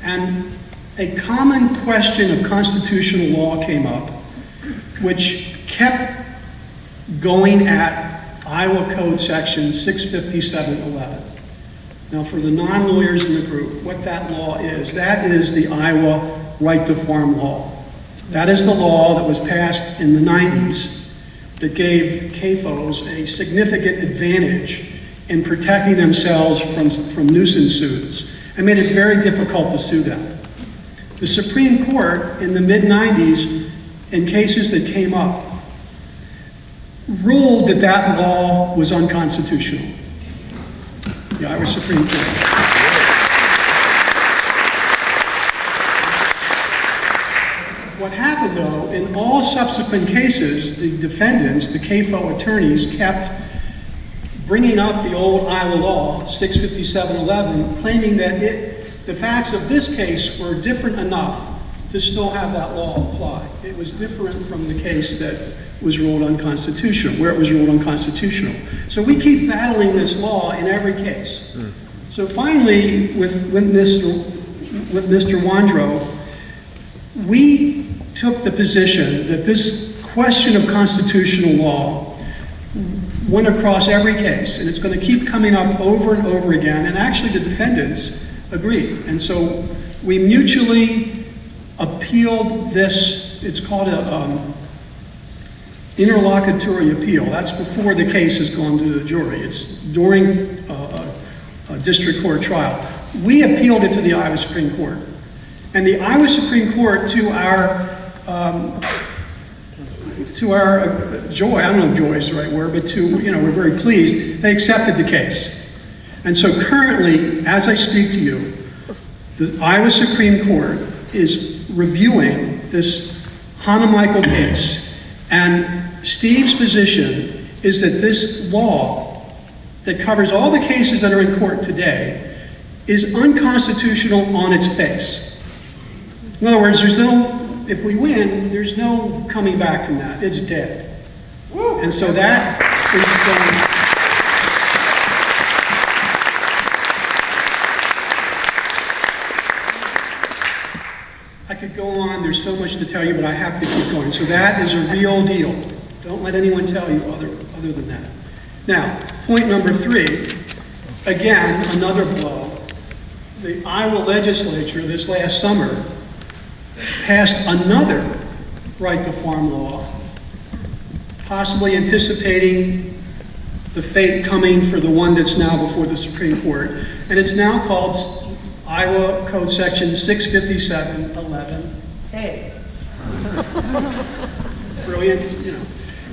And a common question of constitutional law came up, which kept going at Iowa Code Section 65711. Now, for the non-lawyers in the group, what that law is, that is the Iowa Right to Farm law. That is the law that was passed in the 90s that gave CAFOs a significant advantage in protecting themselves from nuisance suits and made it very difficult to sue them. The Supreme Court in the mid-90s, in cases that came up, ruled that that law was unconstitutional. The Iowa Supreme Court. What happened though, in all subsequent cases, the defendants, the CAFO attorneys, kept bringing up the old Iowa law, 65711, claiming that the facts of this case were different enough to still have that law apply. It was different from the case that was ruled unconstitutional, where it was ruled unconstitutional. So we keep battling this law in every case. So finally, with Mr. Wandro, we took the position that this question of constitutional law went across every case, and it's going to keep coming up over and over again, and actually the defendants agreed. And so we mutually appealed this. It's called a interlocutory appeal. That's before the case has gone to the jury. It's during a district court trial. We appealed it to the Iowa Supreme Court. And the Iowa Supreme Court, to our joy, I don't know if joy is the right word, but we're very pleased, they accepted the case. And so currently, as I speak to you, the Iowa Supreme Court is reviewing this Hannah Michael case, and Steve's position is that this law that covers all the cases that are in court today is unconstitutional on its face. In other words, if we win, there's no coming back from that. It's dead. And so that is I could go on, there's so much to tell you, but I have to keep going. So that is a real deal. Don't let anyone tell you other than that. Now, point number 3, again, another blow. The Iowa legislature this last summer passed another right to farm law, possibly anticipating the fate coming for the one that's now before the Supreme Court. And it's now called Iowa Code Section 65711A. Brilliant,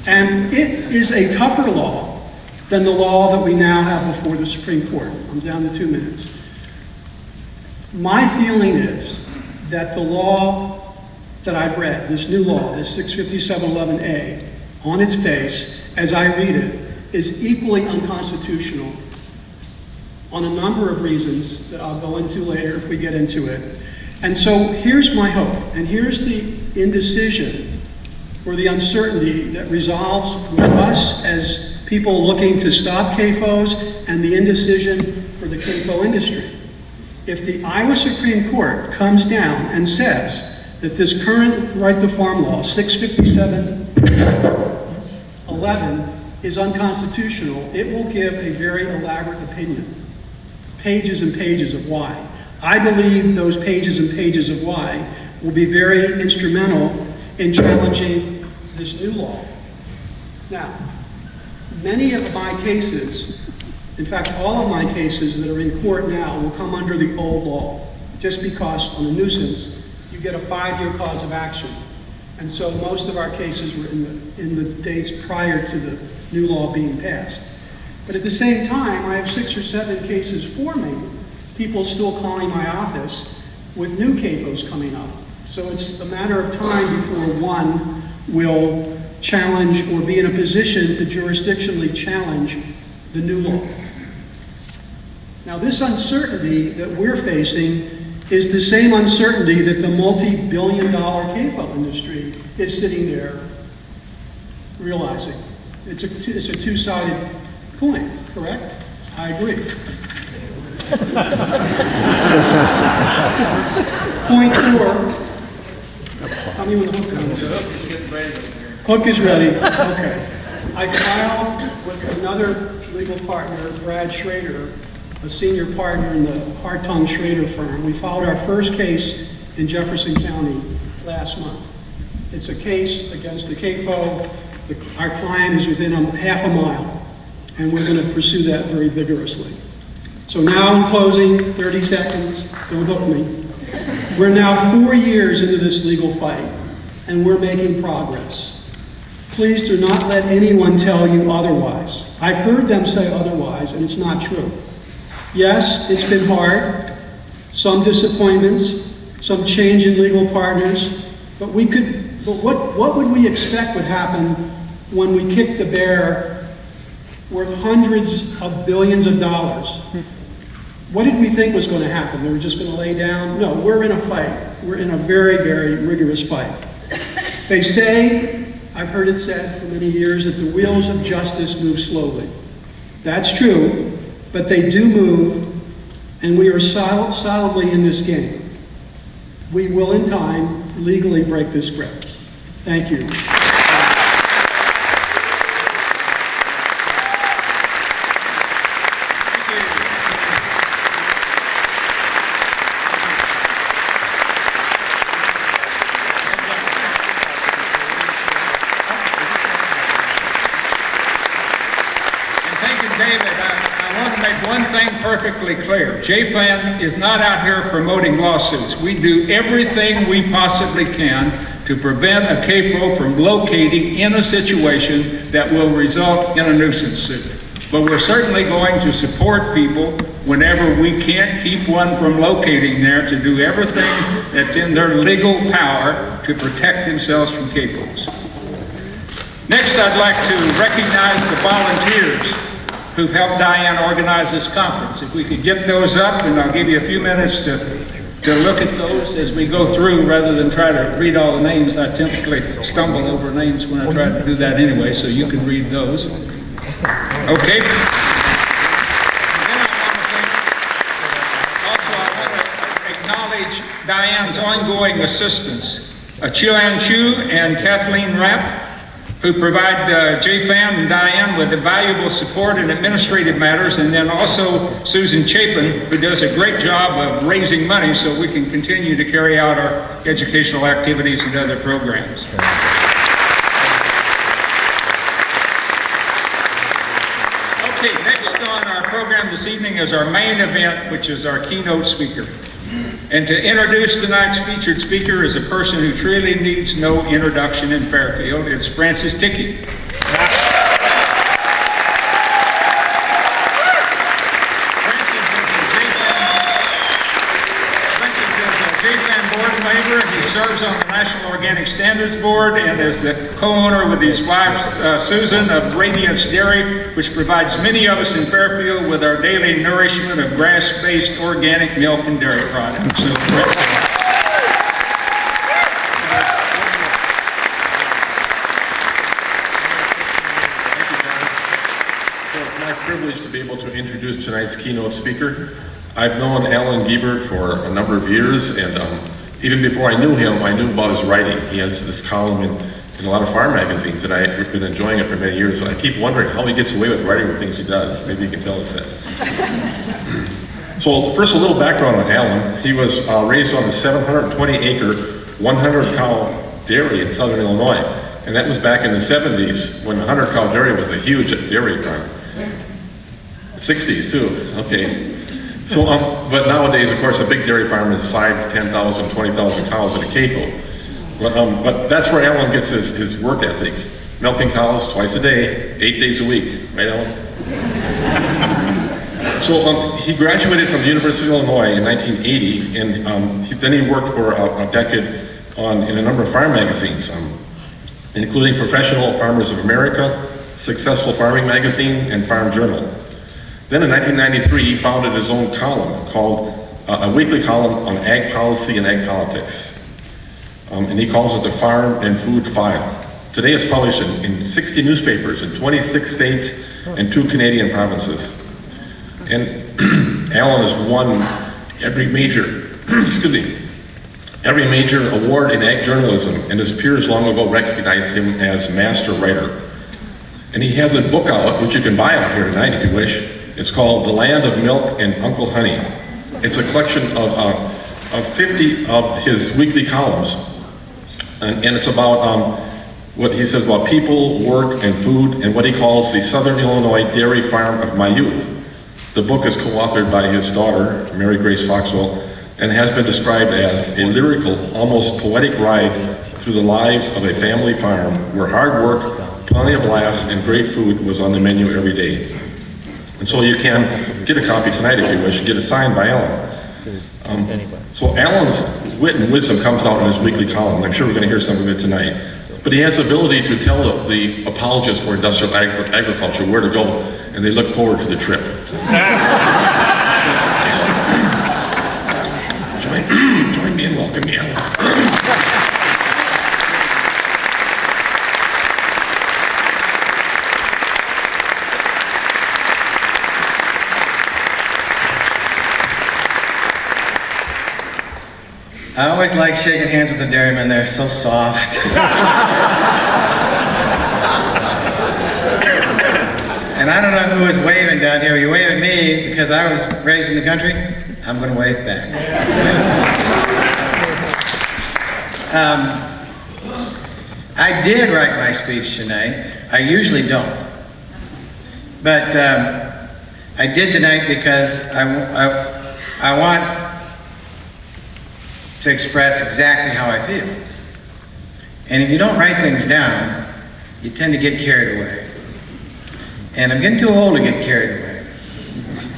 And it is a tougher law than the law that we now have before the Supreme Court. I'm down to 2 minutes. My feeling is that the law that I've read, this new law, this 65711A, on its face, as I read it, is equally unconstitutional on a number of reasons that I'll go into later if we get into it. And so here's my hope, and here's the indecision or the uncertainty that resolves with us as people looking to stop CAFOs and the indecision for the CAFO industry. If the Iowa Supreme Court comes down and says that this current right to farm law, 657-11, is unconstitutional, it will give a very elaborate opinion. Pages and pages of why. I believe those pages and pages of why will be very instrumental in challenging this new law. Now, many of my cases, in fact, all of my cases that are in court now will come under the old law, just because on a nuisance, you get a 5-year cause of action. And so most of our cases were in the dates prior to the new law being passed. But at the same time, I have 6 or 7 cases for me, people still calling my office with new CAFOs coming up. So it's a matter of time before one will challenge or be in a position to jurisdictionally challenge the new law. Now, this uncertainty that we're facing is the same uncertainty that the multi-billion-dollar CAFO industry is sitting there realizing. It's a two-sided coin, correct? I agree. Point 4. Tell me when the hook comes. Hook is ready. Okay. I filed with another legal partner, Brad Schrader, a senior partner in the Hartung Schrader firm. We filed our first case in Jefferson County last month. It's a case against the CAFO. Our client is within half a mile, and we're going to pursue that very vigorously. So now in closing, 30 seconds, don't hook me. We're now 4 years into this legal fight, and we're making progress. Please do not let anyone tell you otherwise. I've heard them say otherwise, and it's not true. Yes, it's been hard, some disappointments, some change in legal partners, but what would we expect would happen when we kicked a bear worth hundreds of billions of dollars? What did we think was going to happen? They were just going to lay down? No, we're in a fight. We're in a very, very rigorous fight. They say, I've heard it said for many years, that the wheels of justice move slowly. That's true, but they do move, and we are solidly in this game. We will, in time, legally break this grip. Thank you. Perfectly clear. JFAN is not out here promoting lawsuits. We do everything we possibly can to prevent a CAFO from locating in a situation that will result in a nuisance suit. But we're certainly going to support people whenever we can't keep one from locating there, to do everything that's in their legal power to protect themselves from CAFOs. Next, I'd like to recognize the volunteers who've helped Diane organize this conference. If we could get those up, and I'll give you a few minutes to look at those as we go through, rather than try to read all the names. I typically stumble over names when I try to do that anyway, so you can read those. Okay. I want to acknowledge Diane's ongoing assistants, Chilan Chu and Kathleen Rapp, who provide JFAN and Diane with valuable support in administrative matters, and then also Susan Chapin, who does a great job of raising money so we can continue to carry out our educational activities and other programs. Okay, next on our program this evening is our main event, which is our keynote speaker. And to introduce tonight's featured speaker is a person who truly needs no introduction in Fairfield. It's Francis Tickey. Francis is a JFAN board member. He serves on the National Organic Standards Board and is the co-owner with his wife, Susan, of Radiance Dairy, which provides many of us in Fairfield with our daily nourishment of grass-based organic milk and dairy products. So, it's my privilege to be able to introduce tonight's keynote speaker. I've known Alan Guebert for a number of years, and even before I knew him, I knew about his writing. He has this column in a lot of farm magazines, and I've been enjoying it for many years. And I keep wondering how he gets away with writing the things he does. Maybe you can tell us that. So first, a little background on Alan. He was raised on a 720-acre, 100-cow dairy in southern Illinois. And that was back in the 70s when 100-cow dairy was a huge dairy farm. 60s too, okay. So, but nowadays, of course, a big dairy farm is 5, 10,000, 20,000 cows at a CAFO. But that's where Alan gets his work ethic. Milking cows twice a day, 8 days a week, right, Alan? So he graduated from the University of Illinois in 1980, and then he worked for a decade in a number of farm magazines, including Professional Farmers of America, Successful Farming Magazine, and Farm Journal. Then in 1993, he founded his own column called a weekly column on ag policy and ag politics. And he calls it the Farm and Food File. Today it's published in 60 newspapers in 26 states and 2 Canadian provinces. And Alan has won every major, every major award in ag journalism, and his peers long ago recognized him as master writer. And he has a book out, which you can buy out here tonight if you wish. It's called The Land of Milk and Uncle Honey. It's a collection of 50 of his weekly columns. And it's about what he says about people, work, and food, and what he calls the Southern Illinois Dairy Farm of my youth. The book is co-authored by his daughter, Mary Grace Foxwell, and has been described as a lyrical, almost poetic ride through the lives of a family farm where hard work, plenty of laughs, and great food was on the menu every day. And so you can get a copy tonight if you wish, and get it signed by Alan. So Alan's wit and wisdom comes out in his weekly column. I'm sure we're going to hear some of it tonight. But he has the ability to tell the apologists for industrial agriculture where to go, and they look forward to the trip. Join me in welcoming Alan. I always like shaking hands with the dairymen. They're so soft. And I don't know who was waving down here. Are you waving me because I was raised in the country? I'm going to wave back. I did write my speech tonight. I usually don't. But I did tonight because I want to express exactly how I feel. And if you don't write things down, you tend to get carried away. And I'm getting too old to get carried away.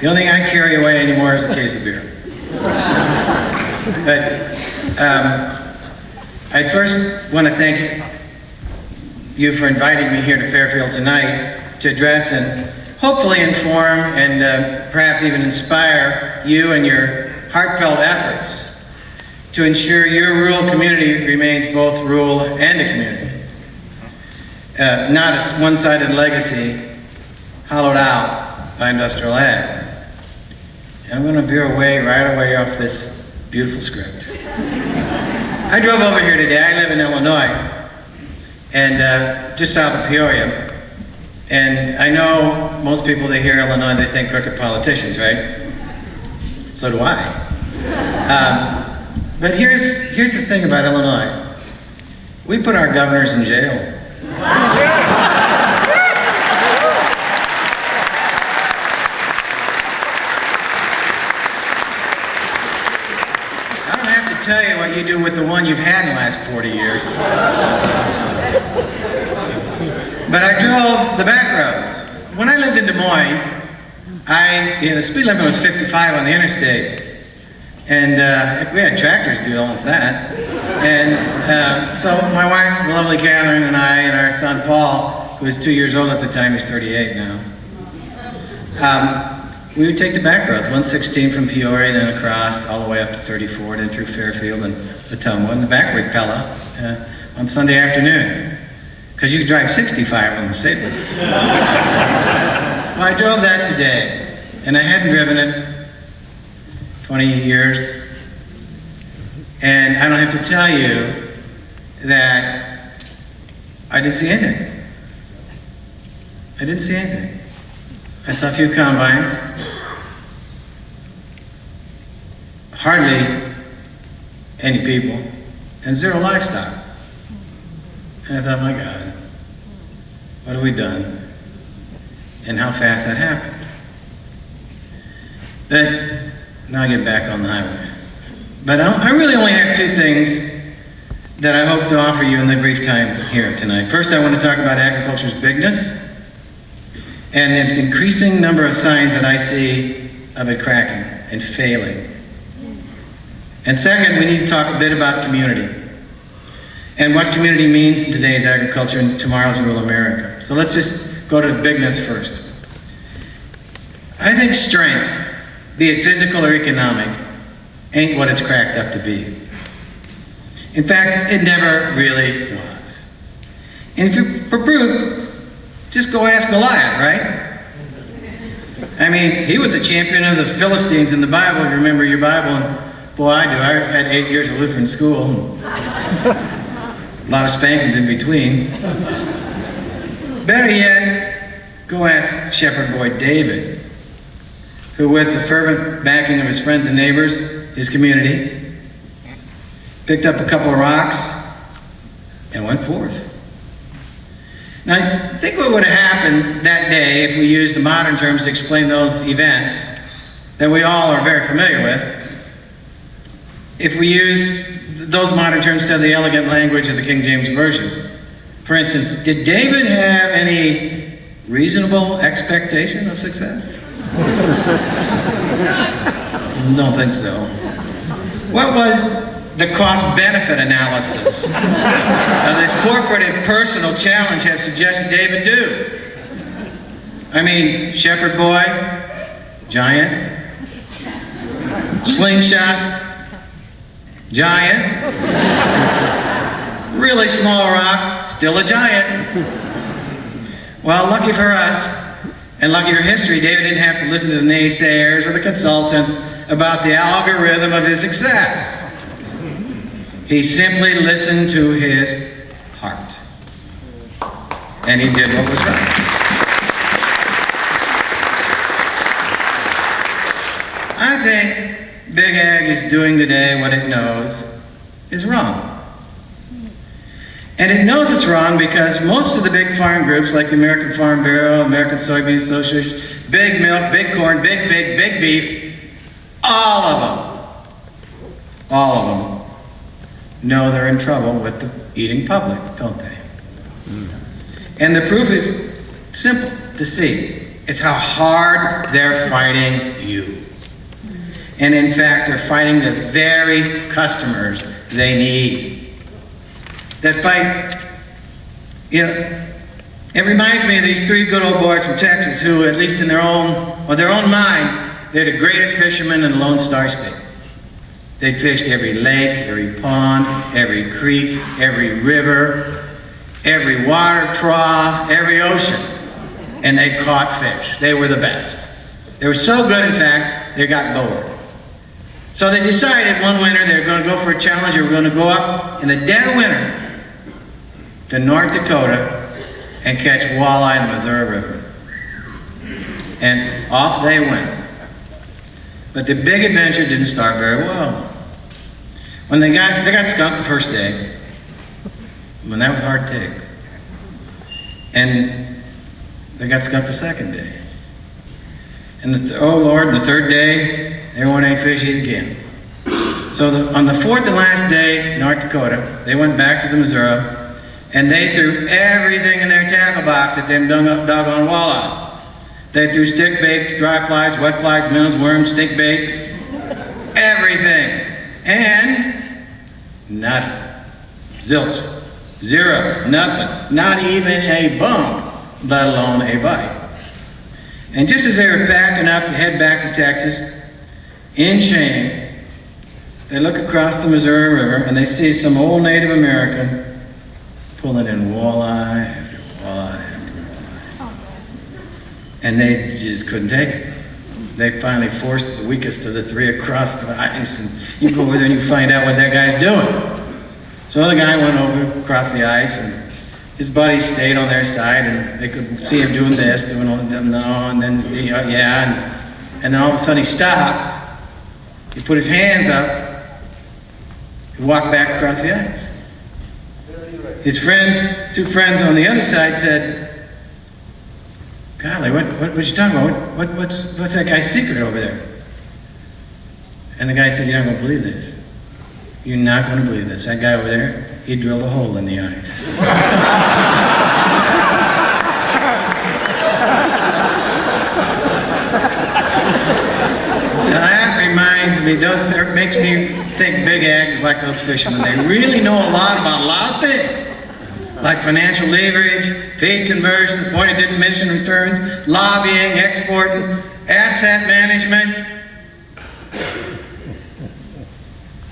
The only thing I carry away anymore is a case of beer. But I first want to thank you for inviting me here to Fairfield tonight to address and hopefully inform and perhaps even inspire you and your heartfelt efforts to ensure your rural community remains both rural and a community. Not a one-sided legacy hollowed out by industrial ag. And I'm going to veer away right away off this beautiful script. I drove over here today. I live in Illinois, and just south of Peoria. And I know most people that hear Illinois, they think crooked politicians, right? So do I. But here's the thing about Illinois. We put our governors in jail. I don't have to tell you what you do with the one you've had in the last 40 years. But I drove the back roads. When I lived in Des Moines, the speed limit was 55 on the interstate. And we had tractors do almost that. And so my wife, the lovely Catherine, and I, and our son Paul, who was 2 years old at the time, he's 38 now, we would take the back roads, 116 from Peoria, then across, all the way up to 34, then through Fairfield and Potomac, and the back way Pella, on Sunday afternoons. Because you could drive 65 on the state limits. Well, I drove that today, and I hadn't driven it 20 years. And I don't have to tell you that I didn't see anything. I didn't see anything. I saw a few combines, hardly any people, and zero livestock. And I thought, my God, what have we done? And how fast that happened. But now I get back on the highway. But I really only have two things that I hope to offer you in the brief time here tonight. First, I want to talk about agriculture's bigness and its increasing number of signs that I see of it cracking and failing. And second, we need to talk a bit about community and what community means in today's agriculture and tomorrow's rural America. So let's just go to the bigness first. I think strength, be it physical or economic, ain't what it's cracked up to be. In fact, it never really was. And if you're for proof, just go ask Goliath, right? I mean, he was a champion of the Philistines in the Bible, if you remember your Bible. And boy, I do. I had 8 years of Lutheran school. A lot of spankings in between. Better yet, go ask shepherd boy David, who with the fervent backing of his friends and neighbors, his community, picked up a couple of rocks and went forth. Now, I think what would have happened that day if we used the modern terms to explain those events that we all are very familiar with, if we use those modern terms instead of the elegant language of the King James Version. For instance, did David have any reasonable expectation of success? Don't think so. What was the cost-benefit analysis of this corporate and personal challenge have suggested David do? I mean, shepherd boy, giant, slingshot, giant, really small rock, still a giant. Well, lucky for us, and lucky for history, David didn't have to listen to the naysayers or the consultants about the algorithm of his success. He simply listened to his heart. And he did what was right. I think Big Ag is doing today what it knows is wrong. And it knows it's wrong because most of the big farm groups like the American Farm Bureau, American Soybean Association, Big Milk, Big Corn, Big Pig, Big Beef, all of them know they're in trouble with the eating public, don't they? And the proof is simple to see. It's how hard they're fighting you. And in fact, they're fighting the very customers they need. That fight, you know, it reminds me of these three good old boys from Texas who, at least in their own mind, they're the greatest fishermen in the Lone Star State. They'd fished every lake, every pond, every creek, every river, every water trough, every ocean, and they caught fish. They were the best. They were so good, in fact, they got bored. So they decided one winter they were going to go for a challenge. They were going to go up in the dead of winter to North Dakota and catch walleye in the Missouri River. And off they went. But the big adventure didn't start very well. When they got skunked the first day, when that was hard to take. And they got skunked the second day. And oh Lord, the third day, everyone ate fish again. So on the fourth and last day, North Dakota, they went back to the Missouri, and they threw everything in their tackle box at them doggone walleye. They threw stick bait, dry flies, wet flies, minnows, worms, stink bait, everything. And nada. Zilch. Zero. Nothing. Not even a bump, let alone a bite. And just as they were packing up to head back to Texas, in shame, they look across the Missouri River and they see some old Native American pulling in walleye after walleye after walleye. And they just couldn't take it. They finally forced the weakest of the three across the ice, and you go over there and you find out what that guy's doing. So the guy went over across the ice, and his buddies stayed on their side, and they could see him doing this, doing all the no, and then and then all of a sudden he stopped. He put his hands up. He walked back across the ice. His friends, two friends on the other side, said, "Golly, what you talking about? What's that guy's secret over there?" And the guy said, "You're not going to believe this. You're not going to believe this. That guy over there, he drilled a hole in the ice." Now that reminds me, that makes me think big ag is like those fishermen. They really know a lot about a lot of things. Like financial leverage, feed conversion, the point I didn't mention, returns, lobbying, exporting, asset management.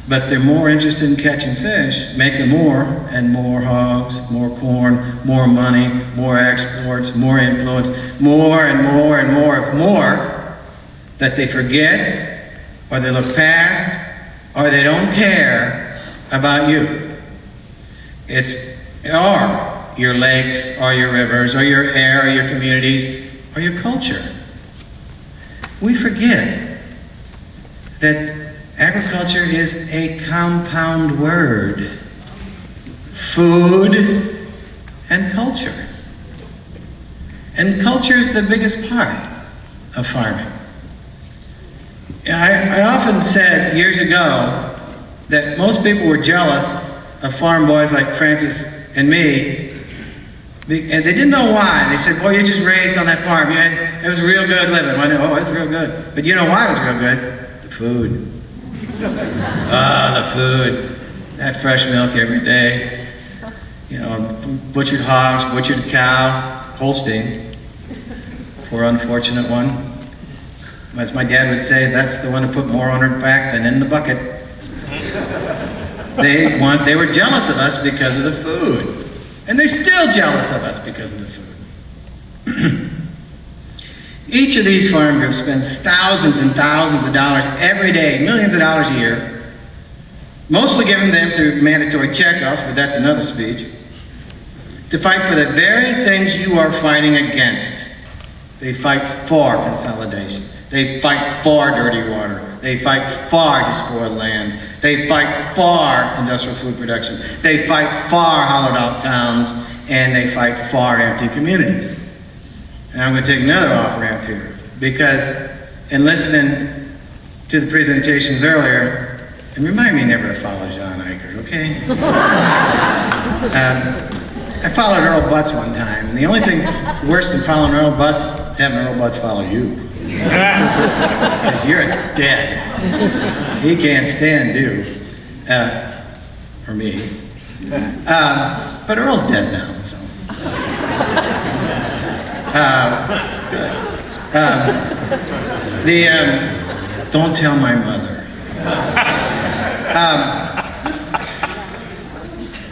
But they're more interested in catching fish, making more and more hogs, more corn, more money, more exports, more influence, more and more and more of more, that they forget, or they look past, or they don't care about you. It's or your lakes, or your rivers, or your air, or your communities, or your culture. We forget that agriculture is a compound word. Food and culture. And culture is the biggest part of farming. I often said years ago that most people were jealous of farm boys like Francis and me, and they didn't know why. They said, "Boy, you're just raised on that farm. It was real good living." I know, "Oh, it's real good." But you know why it was real good? The food. The food. That fresh milk every day. You know, butchered hogs, butchered cow, Holstein. Poor unfortunate one. As my dad would say, that's the one who put more on her back than in the bucket. They were jealous of us because of the food. And they're still jealous of us because of the food. Each of these farm groups spends thousands and thousands of dollars every day, millions of dollars a year, mostly given them through mandatory checkoffs, but that's another speech, to fight for the very things you are fighting against. They fight for consolidation. They fight for dirty water. They fight for despoiled land. They fight for industrial food production. They fight for hollowed out towns, and they fight for empty communities. And I'm going to take another off ramp here, because in listening to the presentations earlier, and remind me never to follow John Ikerd, okay? I followed Earl Butz one time, and the only thing worse than following Earl Butz is having Earl Butz follow you. Because you're dead. He can't stand you. Or me. But Earl's dead now, so. Good. Don't tell my mother.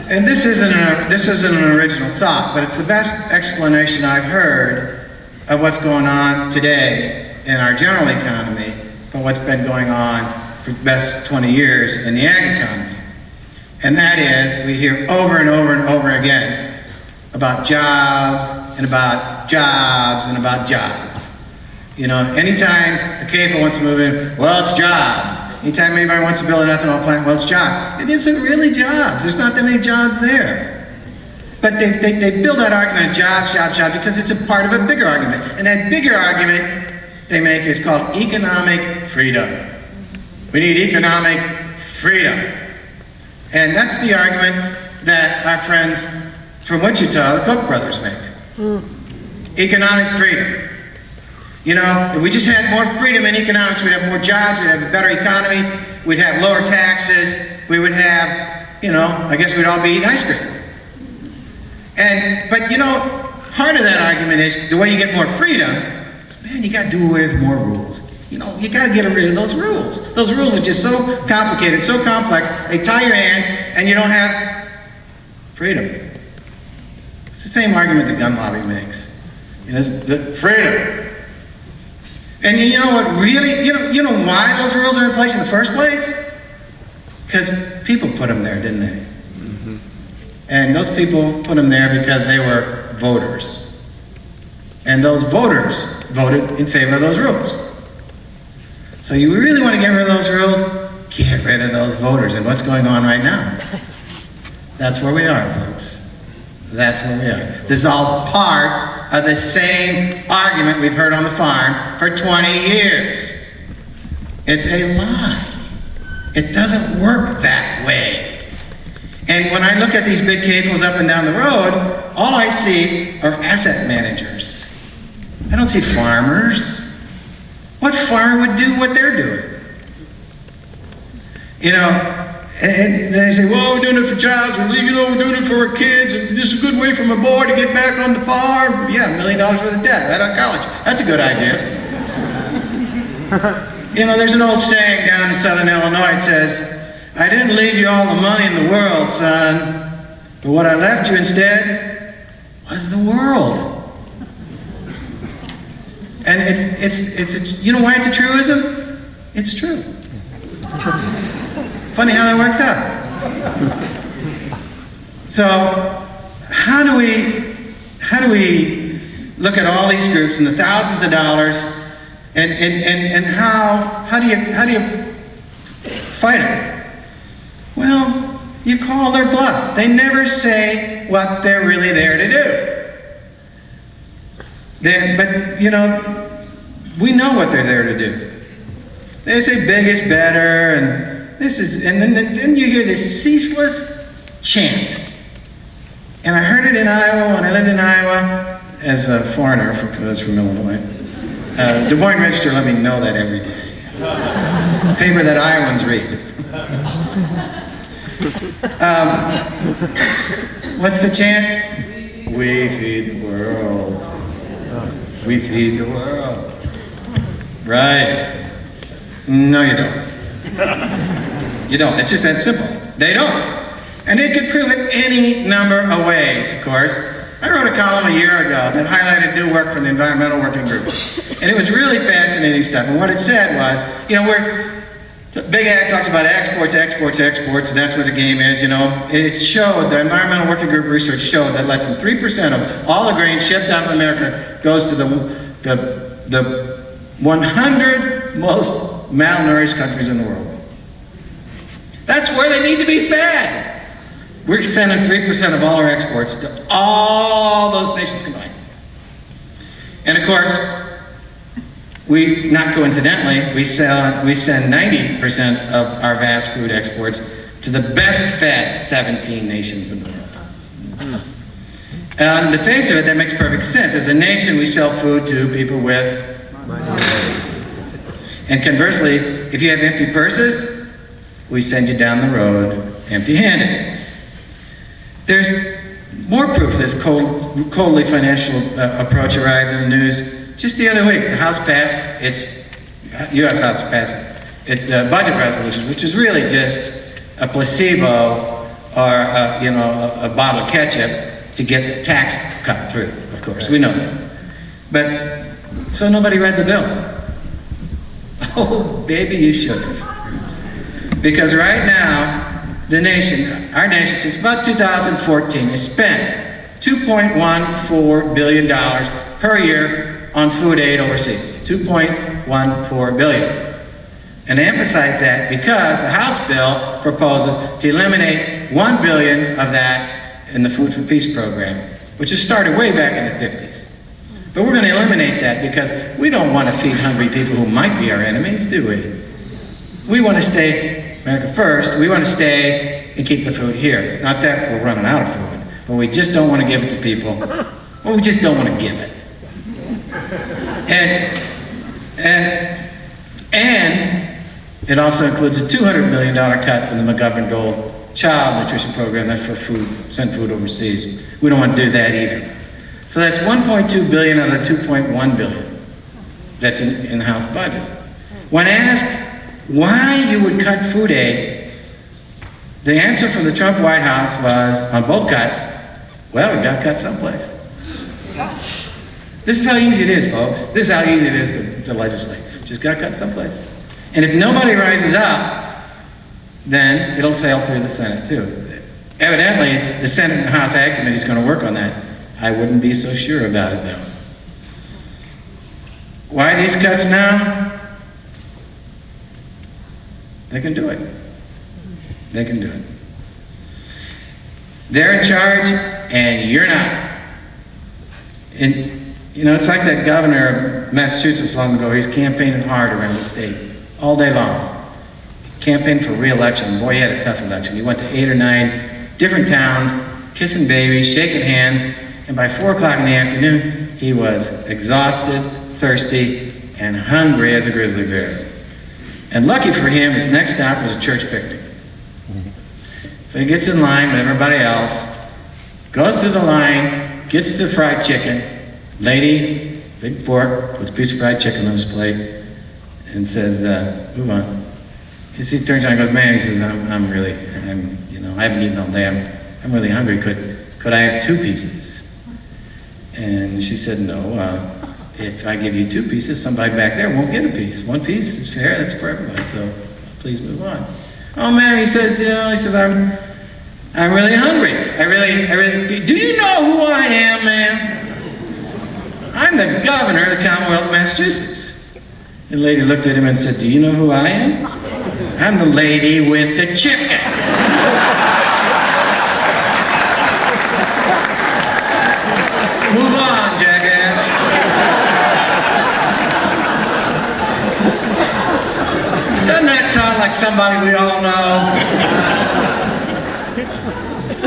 And this isn't an original thought, but it's the best explanation I've heard of what's going on today in our general economy, but what's been going on for the best 20 years in the ag economy. And that is, we hear over and over and over again about jobs and about jobs and about jobs. You know, anytime the CAFO wants to move in, well, it's jobs. Anytime anybody wants to build an ethanol plant, well, it's jobs. It isn't really jobs. There's not that many jobs there. But they build that argument of jobs, jobs, jobs, because it's a part of a bigger argument. And that bigger argument they make is called economic freedom. We need economic freedom. And that's the argument that our friends from Wichita, the Koch brothers, make. Economic freedom. You know, if we just had more freedom in economics, we'd have more jobs, we'd have a better economy, we'd have lower taxes, we would have, you know, I guess we'd all be eating ice cream. But you know, part of that argument is the way you get more freedom, man, you gotta do away with more rules. You know, you gotta get rid of those rules. Those rules are just so complicated, so complex, they tie your hands and you don't have freedom. It's the same argument the gun lobby makes. You know, freedom. And you know what really, you know why those rules are in place in the first place? Because people put them there, didn't they? And those people put them there because they were voters. And those voters voted in favor of those rules. So you really want to get rid of those rules? Get rid of those voters. And what's going on right now? That's where we are, folks. That's where we are. This is all part of the same argument we've heard on the farm for 20 years. It's a lie. It doesn't work that way. And when I look at these big CAFOs up and down the road, all I see are asset managers. I don't see farmers. What farmer would do what they're doing? You know, and they say, well, we're doing it for jobs, or you know, we're doing it for our kids, and this is a good way for my boy to get back on the farm. Yeah, $1 million worth of debt right out of college. That's a good idea. You know, there's an old saying down in Southern Illinois. It says, I didn't leave you all the money in the world, son, but what I left you instead was the world. And you know why it's a truism? It's true. Funny how that works out. So, how do we look at all these groups and the thousands of dollars, and how do you fight them? Well, you call their bluff. They never say what they're really there to do. But you know, we know what they're there to do. They say big is better, and this is, and then you hear this ceaseless chant. And I heard it in Iowa when I lived in Iowa as a foreigner, because I was from Illinois. Des Moines Register let me know that every day. A paper that Iowans read. What's the chant? We feed the world. We feed the world. Right. No, you don't. You don't. It's just that simple. They don't. And they could prove it any number of ways, of course. I wrote a column a year ago that highlighted new work from the Environmental Working Group. And it was really fascinating stuff. And what it said was, you know, Big Ag talks about exports, exports, exports, and that's where the game is, you know. It showed, the Environmental Working Group research showed that less than 3% of all the grain shipped out of America goes to the 100 most malnourished countries in the world. That's where they need to be fed. We're sending 3% of all our exports to all those nations combined. And of course, we, not coincidentally, we send 90% of our vast food exports to the best fed 17 nations in the world. On the face of it, that makes perfect sense. As a nation, we sell food to people with money. And conversely, if you have empty purses, we send you down the road empty-handed. There's more proof of this coldly financial approach arrived in the news just the other week. The House passed U.S. House passed its budget resolution, which is really just a placebo or a bottle of ketchup to get a tax cut through, of course. We know that. But, so nobody read the bill. Oh, baby, you should have. Because right now, our nation, since about 2014, has spent $2.14 billion per year on food aid overseas. $2.14 billion. And I emphasize that because the House bill proposes to eliminate $1 billion of that in the Food for Peace program, which has started way back in the 50s. But we're going to eliminate that because we don't want to feed hungry people who might be our enemies, do we? We want to stay America first. We want to stay and keep the food here. Not that we're running out of food, but we just don't want to give it to people. Well, we just don't want to give it. And it also includes a $200 million cut from the McGovern Gold Child Nutrition Program. That's for food, send food overseas. We don't want to do that either. So that's $1.2 billion out of the $2.1 billion that's in the House budget. When asked why you would cut food aid, the answer from the Trump White House was, on both cuts, well, we got to cut someplace. This is how easy it is, folks. This is how easy it is to legislate. Just gotta cut someplace. And if nobody rises up, then it'll sail through the Senate too. Evidently, the Senate and House Ag Committee is gonna work on that. I wouldn't be so sure about it though. Why these cuts now? They can do it. They can do it. They're in charge and you're not. And you know, it's like that governor of Massachusetts long ago. He's campaigning hard around the state all day long. Campaigned for re-election. Boy, he had a tough election. He went to 8 or 9 different towns, kissing babies, shaking hands, and by 4 o'clock in the afternoon, he was exhausted, thirsty, and hungry as a grizzly bear. And lucky for him, his next stop was a church picnic. So he gets in line with everybody else, goes through the line, gets to the fried chicken. Lady, big fork, puts a piece of fried chicken on his plate, and says, move on. He turns around and goes, man, he says, I haven't eaten all day, I'm really hungry, could I have 2 pieces? And she said, no, if I give you 2 pieces, somebody back there won't get a piece. 1 piece is fair, that's for everybody, so please move on. Oh, ma'am, he says, I'm really hungry. I really, do you know who I am, ma'am? I'm the governor of the Commonwealth of Massachusetts. The lady looked at him and said, do you know who I am? I'm the lady with the chicken. Move on, jackass. Doesn't that sound like somebody we all know?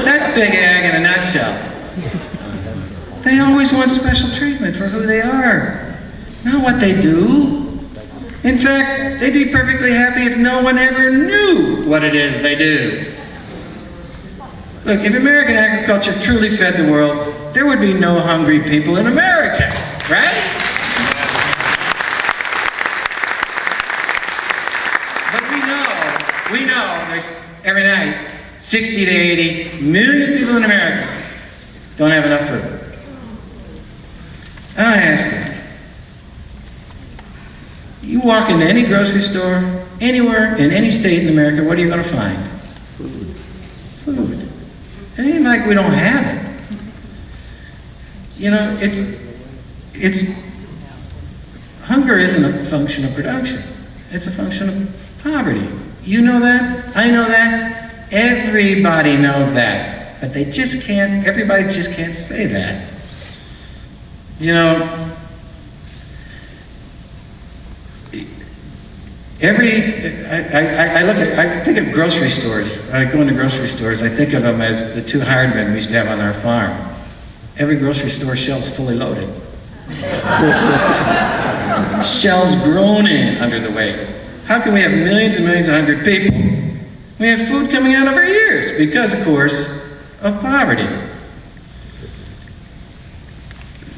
That's Big Ag in a nutshell. They always want special treatment for who they are, not what they do. In fact, they'd be perfectly happy if no one ever knew what it is they do. Look, if American agriculture truly fed the world, there would be no hungry people in America, right? But we know there's every night 60 to 80 million people in America don't have enough food. I ask you walk into any grocery store, anywhere, in any state in America, what are you going to find? Food. It ain't like we don't have it. You know, hunger isn't a function of production. It's a function of poverty. You know that, I know that, everybody knows that, but everybody just can't say that. You know, I think of grocery stores. I go into grocery stores, I think of them as the 2 hired men we used to have on our farm. Every grocery store shelf's fully loaded. Shelves groaning under the weight. How can we have millions and millions of hungry people? We have food coming out of our ears because, of course, of poverty.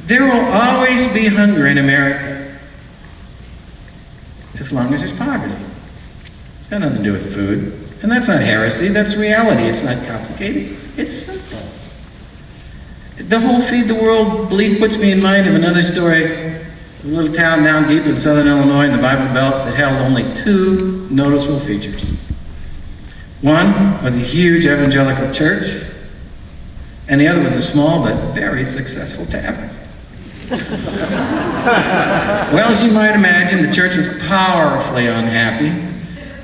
There will always be hunger in America as long as there's poverty. It's got nothing to do with food. And that's not heresy, that's reality. It's not complicated, it's simple. The whole feed the world belief puts me in mind of another story. A little town down deep in southern Illinois in the Bible Belt that held only 2 noticeable features. One was a huge evangelical church, and the other was a small but very successful tavern. Well, as you might imagine, the church was powerfully unhappy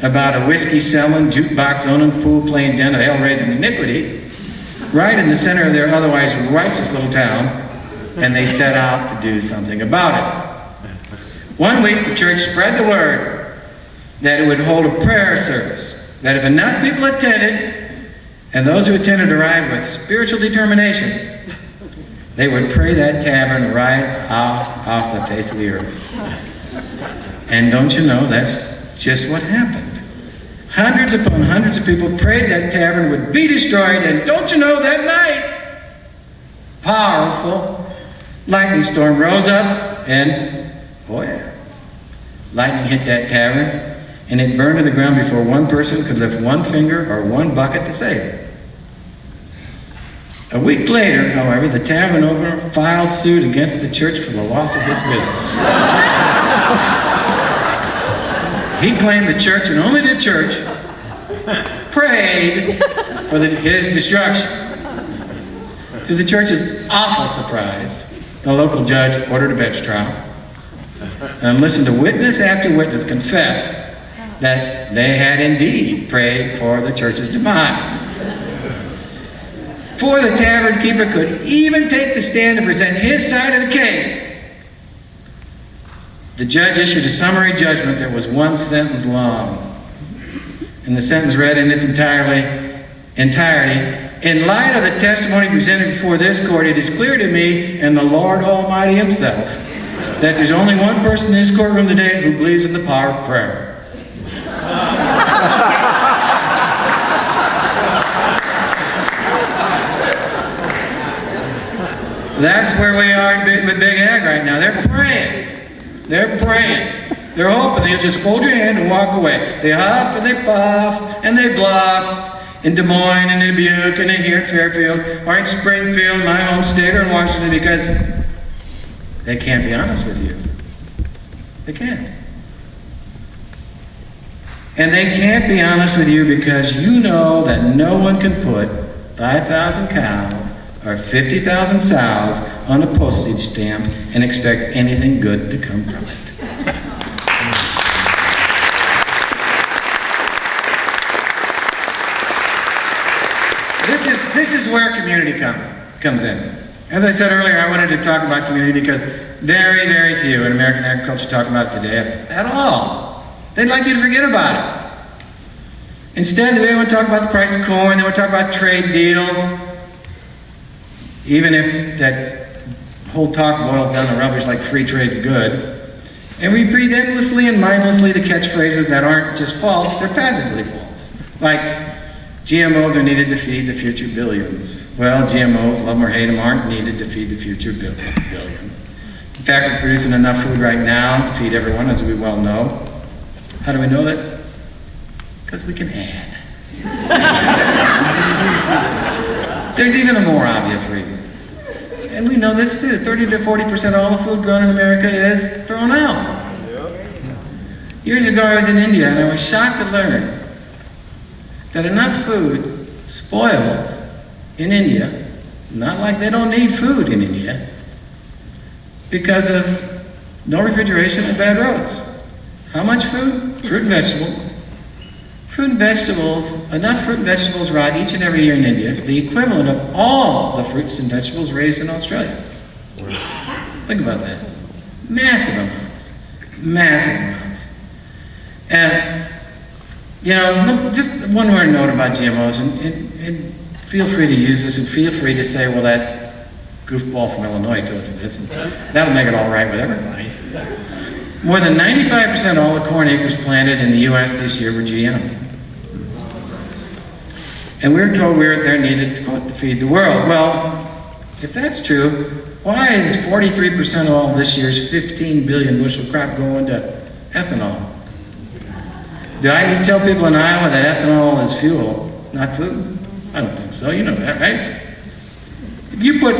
about a whiskey-selling, jukebox-owning, pool-playing den of hell-raising iniquity right in the center of their otherwise righteous little town, and they set out to do something about it. One week, the church spread the word that it would hold a prayer service, that if enough people attended, and those who attended arrived with spiritual determination, they would pray that tavern right off the face of the earth. And don't you know, that's just what happened. Hundreds upon hundreds of people prayed that tavern would be destroyed, and don't you know, that night, powerful lightning storm rose up, and, oh yeah, lightning hit that tavern, and it burned to the ground before one person could lift one finger or one bucket to save it. A week later, however, the tavern owner filed suit against the church for the loss of his business. He claimed the church, and only the church, prayed for his destruction. To the church's awful surprise, the local judge ordered a bench trial and listened to witness after witness confess that they had indeed prayed for the church's demise. Before the tavern keeper could even take the stand to present his side of the case, the judge issued a summary judgment that was one sentence long. And the sentence read in its entirety, "In light of the testimony presented before this court, it is clear to me and the Lord Almighty himself that there's only one person in this courtroom today who believes in the power of prayer." That's where we are with Big Ag right now. They're praying. They're praying. They're hoping they'll just fold your hand and walk away. They huff and they puff and they bluff in Des Moines and in Dubuque and in here in Fairfield or in Springfield, my home state, or in Washington, because they can't be honest with you. They can't. And they can't be honest with you because you know that no one can put 5,000 cows or 50,000 sows on a postage stamp and expect anything good to come from it. This is where community comes in. As I said earlier, I wanted to talk about community because very, very few in American agriculture talk about it today at all. They'd like you to forget about it. Instead, they want to talk about the price of corn, they want to talk about trade deals, even if that whole talk boils down to rubbish like free trade's good. And we repeat endlessly and mindlessly the catchphrases that aren't just false, they're patently false. Like, GMOs are needed to feed the future billions. Well, GMOs, love them or hate them, aren't needed to feed the future billions. In fact, we're producing enough food right now to feed everyone, as we well know. How do we know this? Because we can add. There's even a more obvious reason. And we know this too. 30 to 40% of all the food grown in America is thrown out. Years ago, I was in India, and I was shocked to learn that enough food spoils in India, not like they don't need food in India, because of no refrigeration and bad roads. How much food? Fruit and vegetables. Fruit and vegetables, enough fruit and vegetables rot each and every year in India, the equivalent of all the fruits and vegetables raised in Australia. Think about that. Massive amounts. Massive amounts. And, you know, just one more note about GMOs, and feel free to use this, and feel free to say, well, that goofball from Illinois told you this, and that'll make it all right with everybody. More than 95% of all the corn acres planted in the U.S. this year were GM. And we're told they're needed to feed the world. Well, if that's true, why is 43% of all this year's 15 billion bushel crop going to ethanol? Do I need to tell people in Iowa that ethanol is fuel, not food? I don't think so. You know that, right? If you put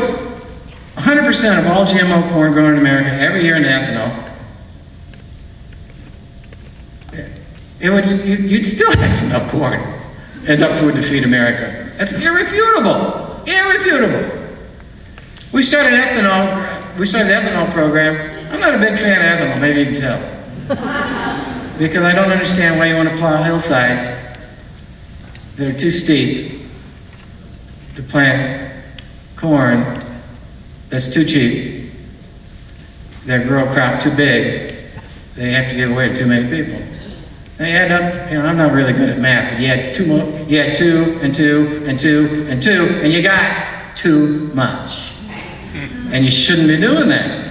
100% of all GMO corn grown in America every year into ethanol, you'd still have enough corn, enough food to feed America. That's irrefutable. Irrefutable. We started the ethanol program. I'm not a big fan of ethanol, maybe you can tell. Because I don't understand why you want to plow hillsides that are too steep to plant corn that's too cheap, that grow a crop too big, they have to give away to too many people. Now you add up, you know, I'm not really good at math, but you had two and two and two and two, and you got too much. And you shouldn't be doing that.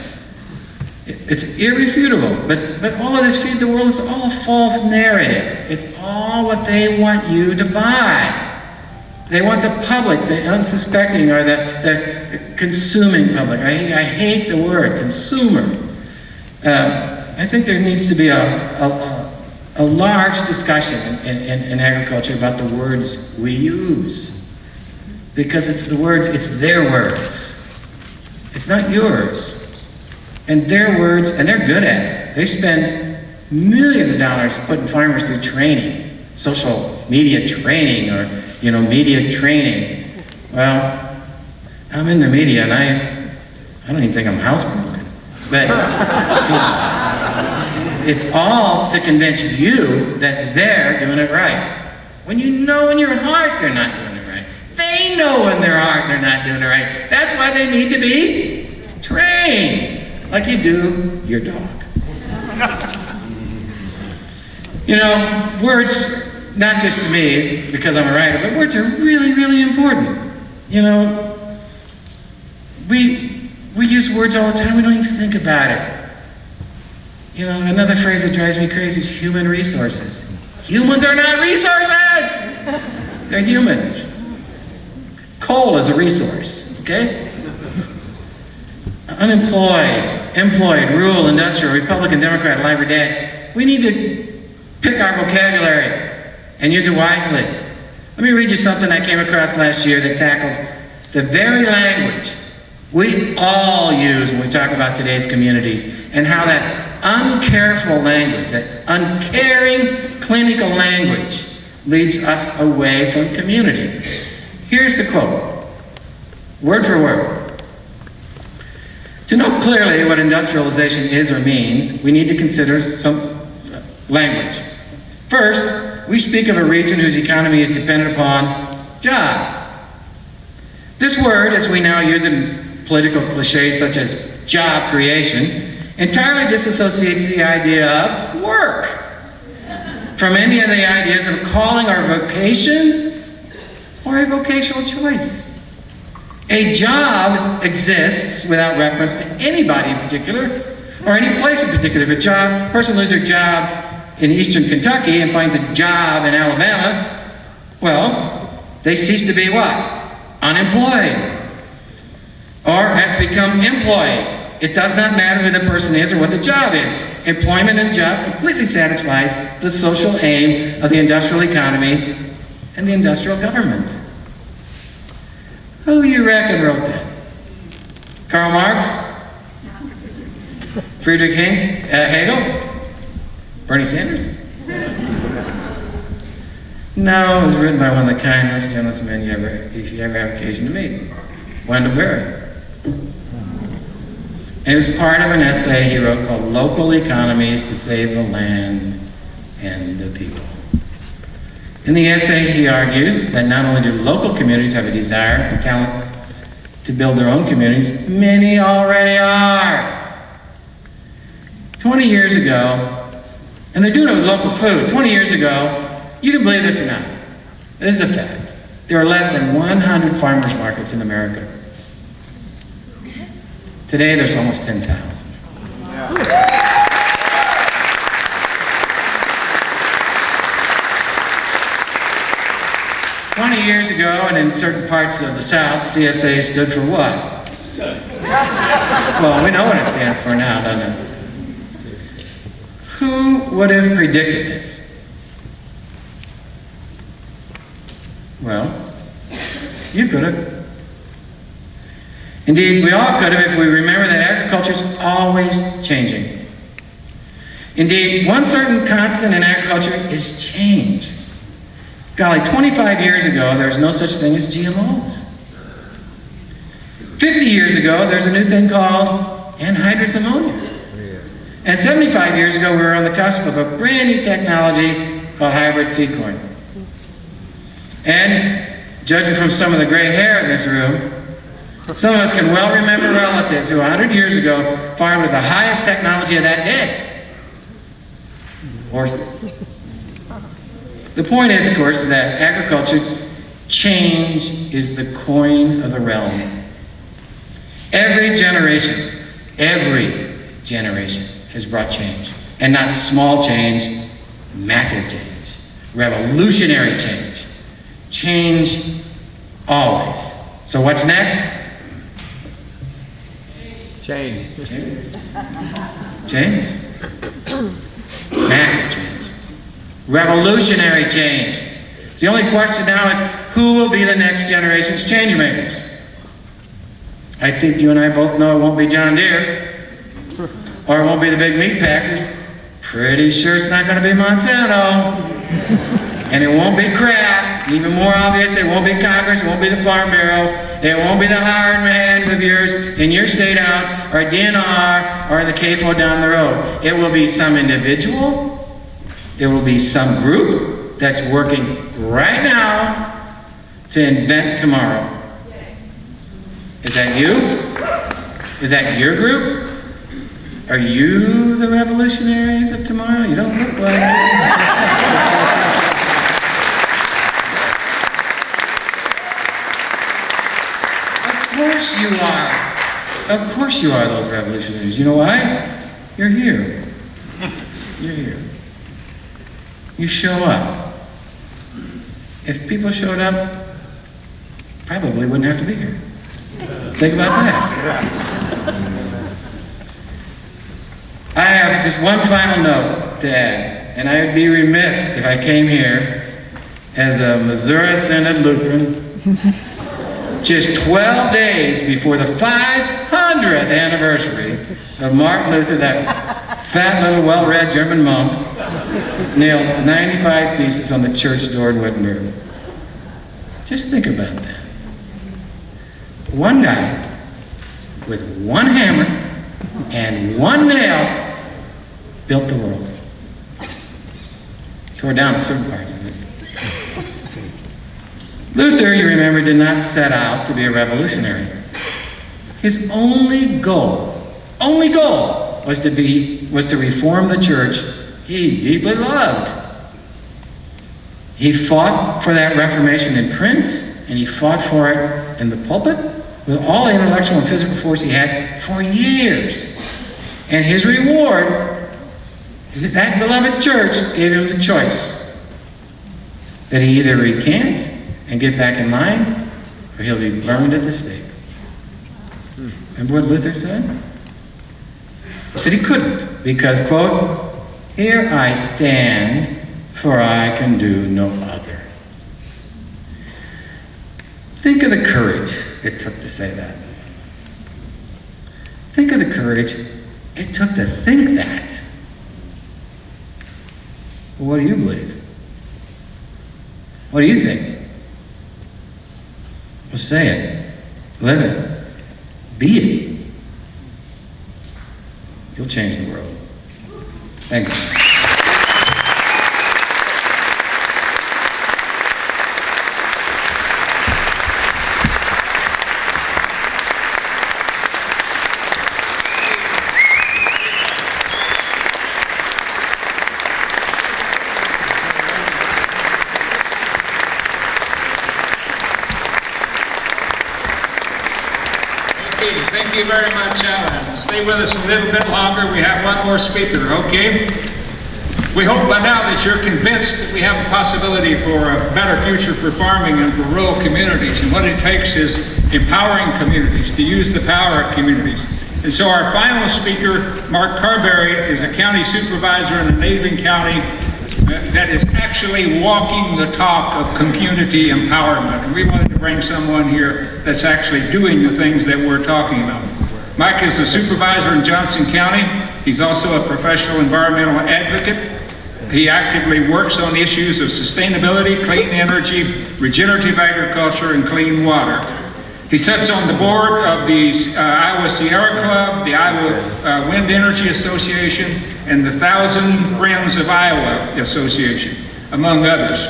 It's irrefutable, but all of this feed the world is all a false narrative. It's all what they want you to buy. They want the public, the unsuspecting, or the consuming public. I hate the word consumer. I think there needs to be a large discussion in agriculture about the words we use. because it's the words, it's their words. It's not yours. And their words, and they're good at it. They spend millions of dollars putting farmers through training, social media training, or media training. Well, I'm in the media, and I don't even think I'm housebroken. But it's all to convince you that they're doing it right. When you know in your heart they're not doing it right. They know in their heart they're not doing it right. That's why they need to be trained, like you do your dog. Words, not just to me, because I'm a writer, but words are really, really important. We use words all the time, we don't even think about it. Another phrase that drives me crazy is human resources. Humans are not resources! They're humans. Coal is a resource, okay? Unemployed, employed, rural, industrial, Republican, Democrat, alive or dead. We need to pick our vocabulary and use it wisely. Let me read you something I came across last year that tackles the very language we all use when we talk about today's communities, and how that uncareful language, that uncaring clinical language, leads us away from community. Here's the quote, word for word. To know clearly what industrialization is or means, we need to consider some language. First, we speak of a region whose economy is dependent upon jobs. This word, as we now use it in political cliches such as job creation, entirely disassociates the idea of work from any of the ideas of calling or vocation or a vocational choice. A job exists without reference to anybody in particular or any place in particular. If a person loses their job in eastern Kentucky and finds a job in Alabama, well, they cease to be what? Unemployed. Or have to become employed. It does not matter who the person is or what the job is. Employment and job completely satisfies the social aim of the industrial economy and the industrial government. Who you reckon wrote that? Karl Marx? Friedrich Hegel? Bernie Sanders? No, it was written by one of the kindest, gentlest men if you ever have occasion to meet. Wendell Berry. And it was part of an essay he wrote called Local Economies to Save the Land and the People. In the essay, he argues that not only do local communities have a desire and talent to build their own communities, many already are. 20 years ago, and they're doing it with local food. 20 years ago, you can believe this or not, this is a fact, there were less than 100 farmers markets in America. Today, there's almost 10,000. Yeah. 20 years ago, and in certain parts of the South, CSA stood for what? Well, we know what it stands for now, don't we? Who would have predicted this? Well, you could have. Indeed, we all could have if we remember that agriculture is always changing. Indeed, one certain constant in agriculture is change. Golly, 25 years ago, there was no such thing as GMOs. 50 years ago, there's a new thing called anhydrous ammonia. And 75 years ago, we were on the cusp of a brand new technology called hybrid seed corn. And judging from some of the gray hair in this room, some of us can well remember relatives who 100 years ago farmed with the highest technology of that day. Horses. The point is, of course, that agriculture, change is the coin of the realm. Every generation has brought change. And not small change, massive change. Revolutionary change. Change always. So what's next? Change. Change? Massive change. Revolutionary change. So the only question now is, who will be the next generation's change makers? I think you and I both know it won't be John Deere, or it won't be the big meat packers. Pretty sure it's not going to be Monsanto, and it won't be Kraft. Even more obvious, it won't be Congress, it won't be the Farm Bureau, it won't be the hired hands of yours in your state house, or DNR, or the CAFO down the road. It will be some individual, it will be some group that's working right now to invent tomorrow. Is that you? Is that your group? Are you the revolutionaries of tomorrow? You don't look like it. Of course you are. Of course you are those revolutionaries. You know why? You're here. You're here. You show up. If people showed up, probably wouldn't have to be here. Think about that. I have just one final note to add, and I would be remiss if I came here as a Missouri Synod Lutheran just 12 days before the 500th anniversary of Martin Luther, that fat little well-read German monk, nailed 95 theses on the church door in Wittenberg. Just think about that. One guy with one hammer and one nail built the world. Tore down certain parts of it. Luther, you remember, did not set out to be a revolutionary. His only goal was to reform the church he deeply loved. He fought for that reformation in print, and he fought for it in the pulpit with all the intellectual and physical force he had for years. And his reward, that beloved church gave him the choice that he either recant and get back in line, or he'll be burned at the stake. Remember what Luther said? He said he couldn't, because, quote, "Here I stand, for I can do no other." Think of the courage it took to say that. Think of the courage it took to think that. Well, what do you believe? What do you think? Well, say it. Live it. Be it. You'll change the world. Thank you. Thank you very much, Alan. Stay with us a little bit longer. We have one more speaker, okay? We hope by now that you're convinced that we have a possibility for a better future for farming and for rural communities. And what it takes is empowering communities, to use the power of communities. And so our final speaker, Mark Carberry, is a county supervisor in Navin County that is actually walking the talk of community empowerment. And we wanted to bring someone here that's actually doing the things that we're talking about. Mike is a supervisor in Johnson County. He's also a professional environmental advocate. He actively works on issues of sustainability, clean energy, regenerative agriculture, and clean water. He sits on the board of the Iowa Sierra Club, the Iowa Wind Energy Association, and the 1,000 Friends of Iowa Association, among others.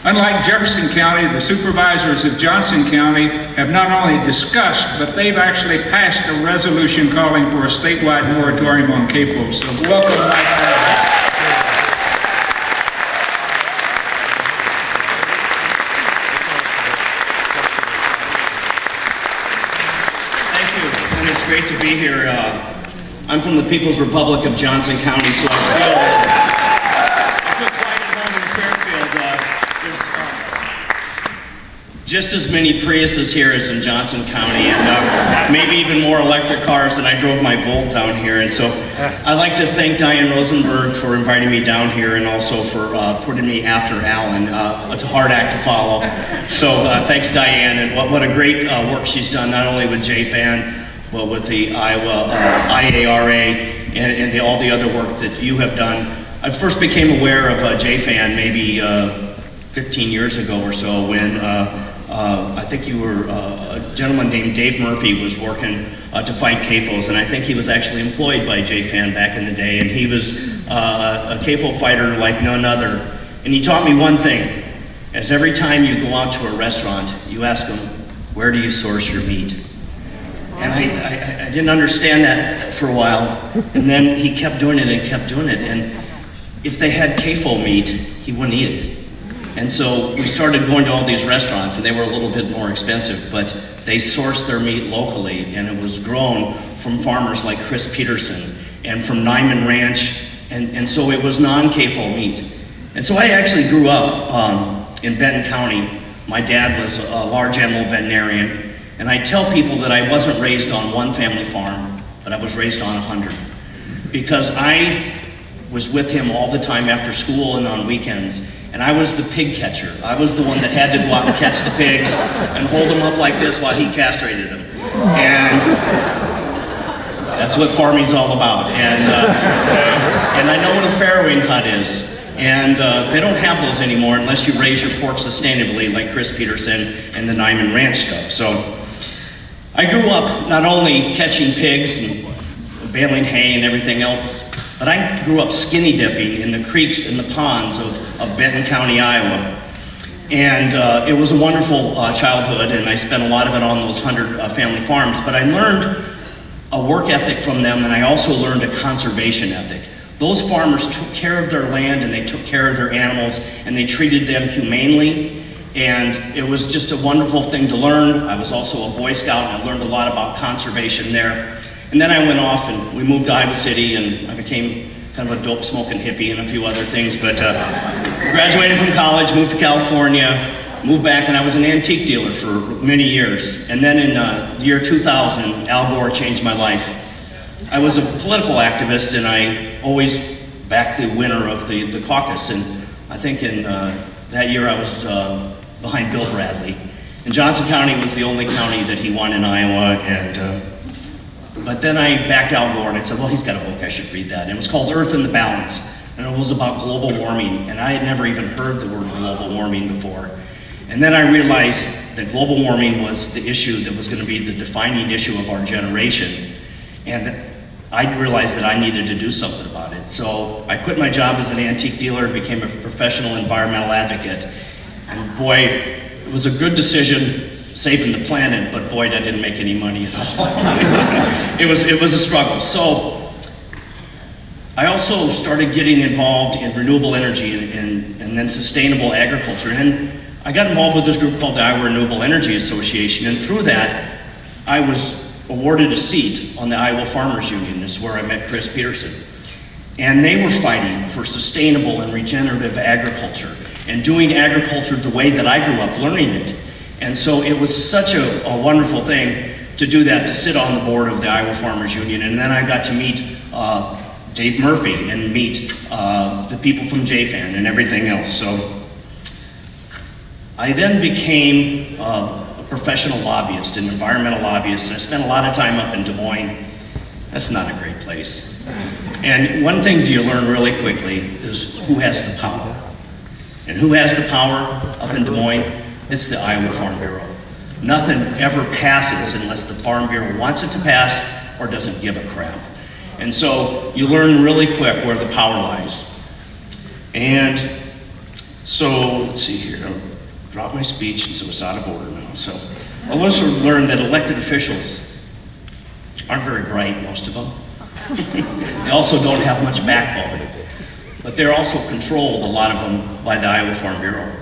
Unlike Jefferson County, the supervisors of Johnson County have not only discussed, but they've actually passed a resolution calling for a statewide moratorium on CAFO. So welcome, Mike. Great to be here. I'm from the People's Republic of Johnson County, so I feel quite at home in Fairfield. just as many Priuses here as in Johnson County, and maybe even more electric cars than I drove my Volt down here. And so I'd like to thank Diane Rosenberg for inviting me down here, and also for putting me after Alan. It's a hard act to follow. So thanks, Diane, and what a great work she's done, not only with JFAN, but with the Iowa IARA and all the other work that you have done. I first became aware of JFAN maybe 15 years ago or so, when I think you were, a gentleman named Dave Murphy was working to fight CAFOs, and I think he was actually employed by JFAN back in the day, and he was a CAFO fighter like none other. And he taught me one thing, as every time you go out to a restaurant, you ask them, where do you source your meat? And I didn't understand that for a while, and then he kept doing it and kept doing it, and if they had CAFO meat, he wouldn't eat it. And so we started going to all these restaurants, and they were a little bit more expensive, but they sourced their meat locally, and it was grown from farmers like Chris Peterson and from Nyman Ranch, and so it was non-CAFO meat. And so I actually grew up in Benton County. My dad was a large animal veterinarian, and I tell people that I wasn't raised on one family farm, but I was raised on 100. Because I was with him all the time after school and on weekends, and I was the pig catcher. I was the one that had to go out and catch the pigs and hold them up like this while he castrated them. And that's what farming's all about. And I know what a farrowing hut is. And they don't have those anymore unless you raise your pork sustainably, like Chris Peterson and the Nyman Ranch stuff. So I grew up not only catching pigs and baling hay and everything else, but I grew up skinny dipping in the creeks and the ponds of Benton County, Iowa. And it was a wonderful childhood, and I spent a lot of it on those 100 family farms. But I learned a work ethic from them, and I also learned a conservation ethic. Those farmers took care of their land, and they took care of their animals, and they treated them humanely. And it was just a wonderful thing to learn. I was also a Boy Scout, and I learned a lot about conservation there. And then I went off, and we moved to Iowa City, and I became kind of a dope-smoking hippie and a few other things, but graduated from college, moved to California, moved back, and I was an antique dealer for many years. And then in the year 2000, Al Gore changed my life. I was a political activist, and I always backed the winner of the caucus, and I think in that year I was behind Bill Bradley. And Johnson County was the only county that he won in Iowa, and but then I backed Al Gore, and I said, well, he's got a book, I should read that. And it was called Earth in the Balance, and it was about global warming, and I had never even heard the word global warming before. And then I realized that global warming was the issue that was going to be the defining issue of our generation, and I realized that I needed to do something about it. So I quit my job as an antique dealer and became a professional environmental advocate. And boy, it was a good decision, saving the planet, but boy, that didn't make any money at all. It was a struggle. So I also started getting involved in renewable energy and then sustainable agriculture. And I got involved with this group called the Iowa Renewable Energy Association, and through that, I was awarded a seat on the Iowa Farmers Union. This is where I met Chris Peterson. And they were fighting for sustainable and regenerative agriculture and doing agriculture the way that I grew up learning it. And so it was such a wonderful thing to do that, to sit on the board of the Iowa Farmers Union. And then I got to meet Dave Murphy and meet the people from JFAN and everything else. So I then became a professional lobbyist, an environmental lobbyist, and I spent a lot of time up in Des Moines. That's not a great place. And one thing you learn really quickly is who has the power. And who has the power up in Des Moines? It's the Iowa Farm Bureau. Nothing ever passes unless the Farm Bureau wants it to pass or doesn't give a crap. And so you learn really quick where the power lies. And so, let's see here, I'll drop my speech and so it's out of order now. So I also learned that elected officials aren't very bright, most of them. They also don't have much backbone. But they're also controlled, a lot of them, by the Iowa Farm Bureau.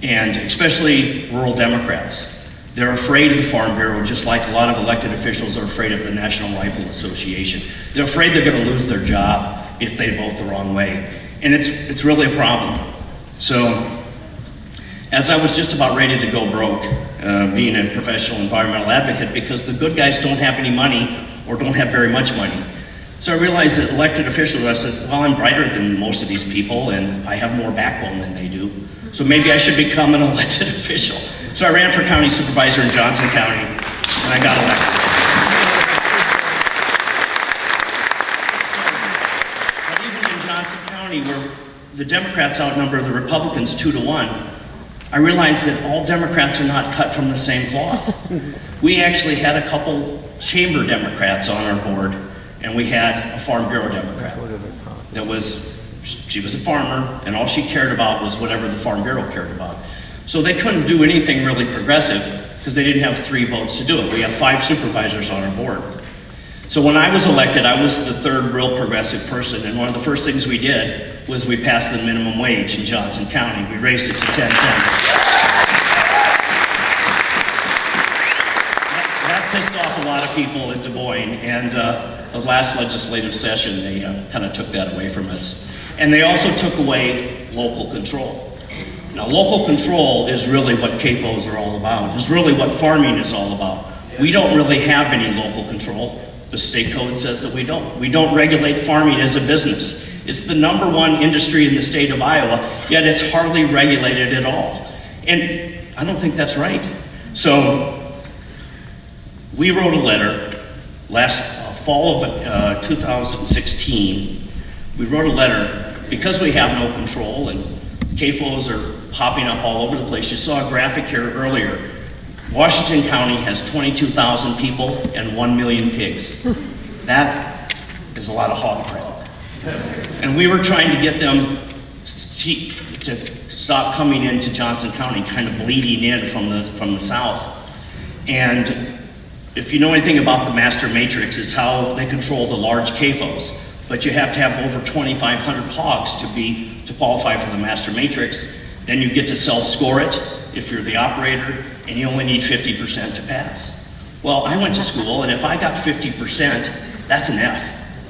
And especially rural Democrats. They're afraid of the Farm Bureau, just like a lot of elected officials are afraid of the National Rifle Association. They're afraid they're going to lose their job if they vote the wrong way. And it's really a problem. So as I was just about ready to go broke, being a professional environmental advocate, because the good guys don't have any money or don't have very much money. So I realized that elected officials, I said, well, I'm brighter than most of these people and I have more backbone than they do. So maybe I should become an elected official. So I ran for county supervisor in Johnson County and I got elected. But even in Johnson County, where the Democrats outnumber the Republicans 2-1, I realized that all Democrats are not cut from the same cloth. We actually had a couple chamber Democrats on our board, and we had a Farm Bureau Democrat. She was a farmer, and all she cared about was whatever the Farm Bureau cared about. So they couldn't do anything really progressive because they didn't have 3 votes to do it. We have 5 supervisors on our board. So when I was elected, I was the 3rd real progressive person, and one of the first things we did was we passed the minimum wage in Johnson County. We raised it to $10.10. That pissed off a lot of people in Des Moines, and the last legislative session, they kind of took that away from us. And they also took away local control. Now, local control is really what CAFOs are all about. It's really what farming is all about. We don't really have any local control. The state code says that we don't. We don't regulate farming as a business. It's the #1 industry in the state of Iowa, yet it's hardly regulated at all. And I don't think that's right. So we wrote a letter last fall of 2016. We wrote a letter because we have no control and CAFOs are popping up all over the place. You saw a graphic here earlier. Washington County has 22,000 people and 1 million pigs. That is a lot of hog crap. And we were trying to get them to stop coming into Johnson County, kind of bleeding in from the south. And if you know anything about the master matrix, it's how they control the large CAFOs. But you have to have over 2,500 hogs to qualify for the master matrix. Then you get to self-score it if you're the operator, and you only need 50% to pass. Well, I went to school, and if I got 50%, that's an F.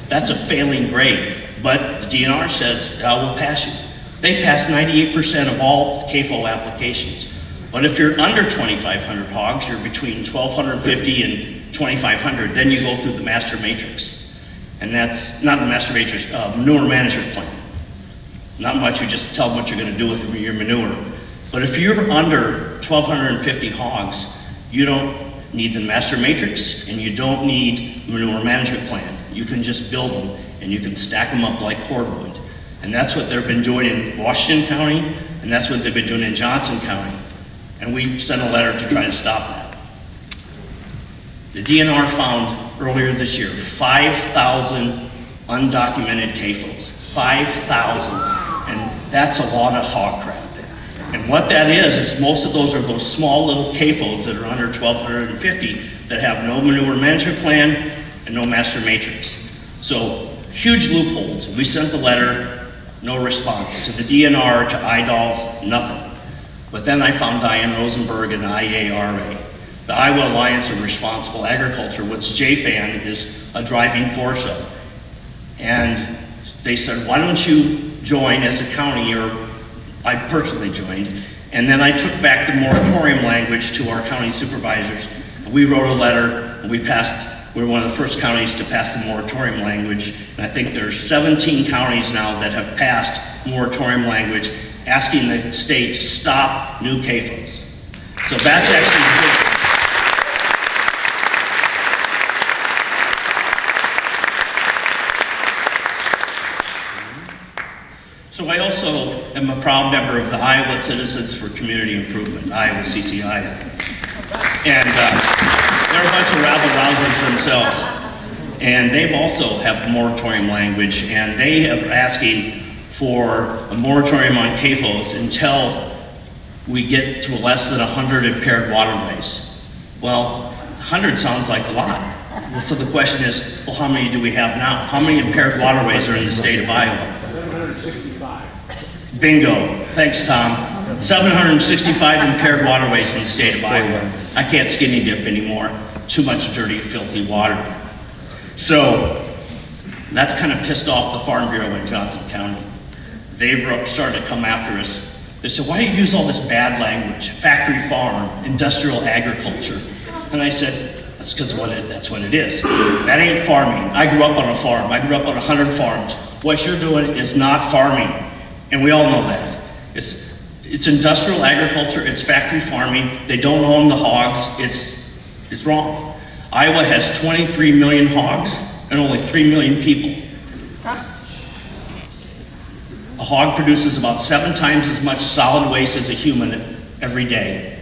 That's a failing grade. But the DNR says, we'll pass you. They pass 98% of all CAFO applications. But if you're under 2,500 hogs, you're between 1,250 and 2,500, then you go through the master matrix. And that's not the master matrix, manure management plan. Not much, you just tell them what you're gonna do with your manure. But if you're under 1,250 hogs, you don't need the master matrix and you don't need manure management plan. You can just build them and you can stack them up like cordwood. And that's what they've been doing in Washington County, and that's what they've been doing in Johnson County. And we sent a letter to try to stop that. The DNR found earlier this year 5,000 undocumented CAFOs. 5,000. And that's a lot of hog crap. And what that is most of those are those small little CAFOs that are under 1,250 that have no manure management plan and no master matrix. So huge loopholes. We sent the letter, no response. To the DNR, to IDALS, nothing. But then I found Diane Rosenberg and the IARA, the Iowa Alliance of Responsible Agriculture, which JFAN is a driving force of. And they said, why don't you join as a county, or I personally joined, and then I took back the moratorium language to our county supervisors. We wrote a letter, and we're one of the first counties to pass the moratorium language, and I think there's 17 counties now that have passed moratorium language asking the state to stop new CAFOs. So that's actually good. So I also am a proud member of the Iowa Citizens for Community Improvement, Iowa CCI. And they're a bunch of rabble-rousers themselves. And they've also have moratorium language, and they are asking for a moratorium on CAFOs until we get to less than 100 impaired waterways. Well, 100 sounds like a lot. Well, so the question is, well, how many do we have now? How many impaired waterways are in the state of Iowa? 765. Bingo. Thanks, Tom. 765 impaired waterways in the state of Iowa. I can't skinny dip anymore. Too much dirty, filthy water. So that kind of pissed off the Farm Bureau in Johnson County. They started to come after us. They said, why do you use all this bad language? Factory farm, industrial agriculture. And I said, that's because that's what it is. That ain't farming. I grew up on a farm. I grew up on 100 farms. What you're doing is not farming. And we all know that. It's industrial agriculture, it's factory farming. They don't own the hogs. It's wrong. Iowa has 23 million hogs and only 3 million people. A hog produces about 7 times as much solid waste as a human every day.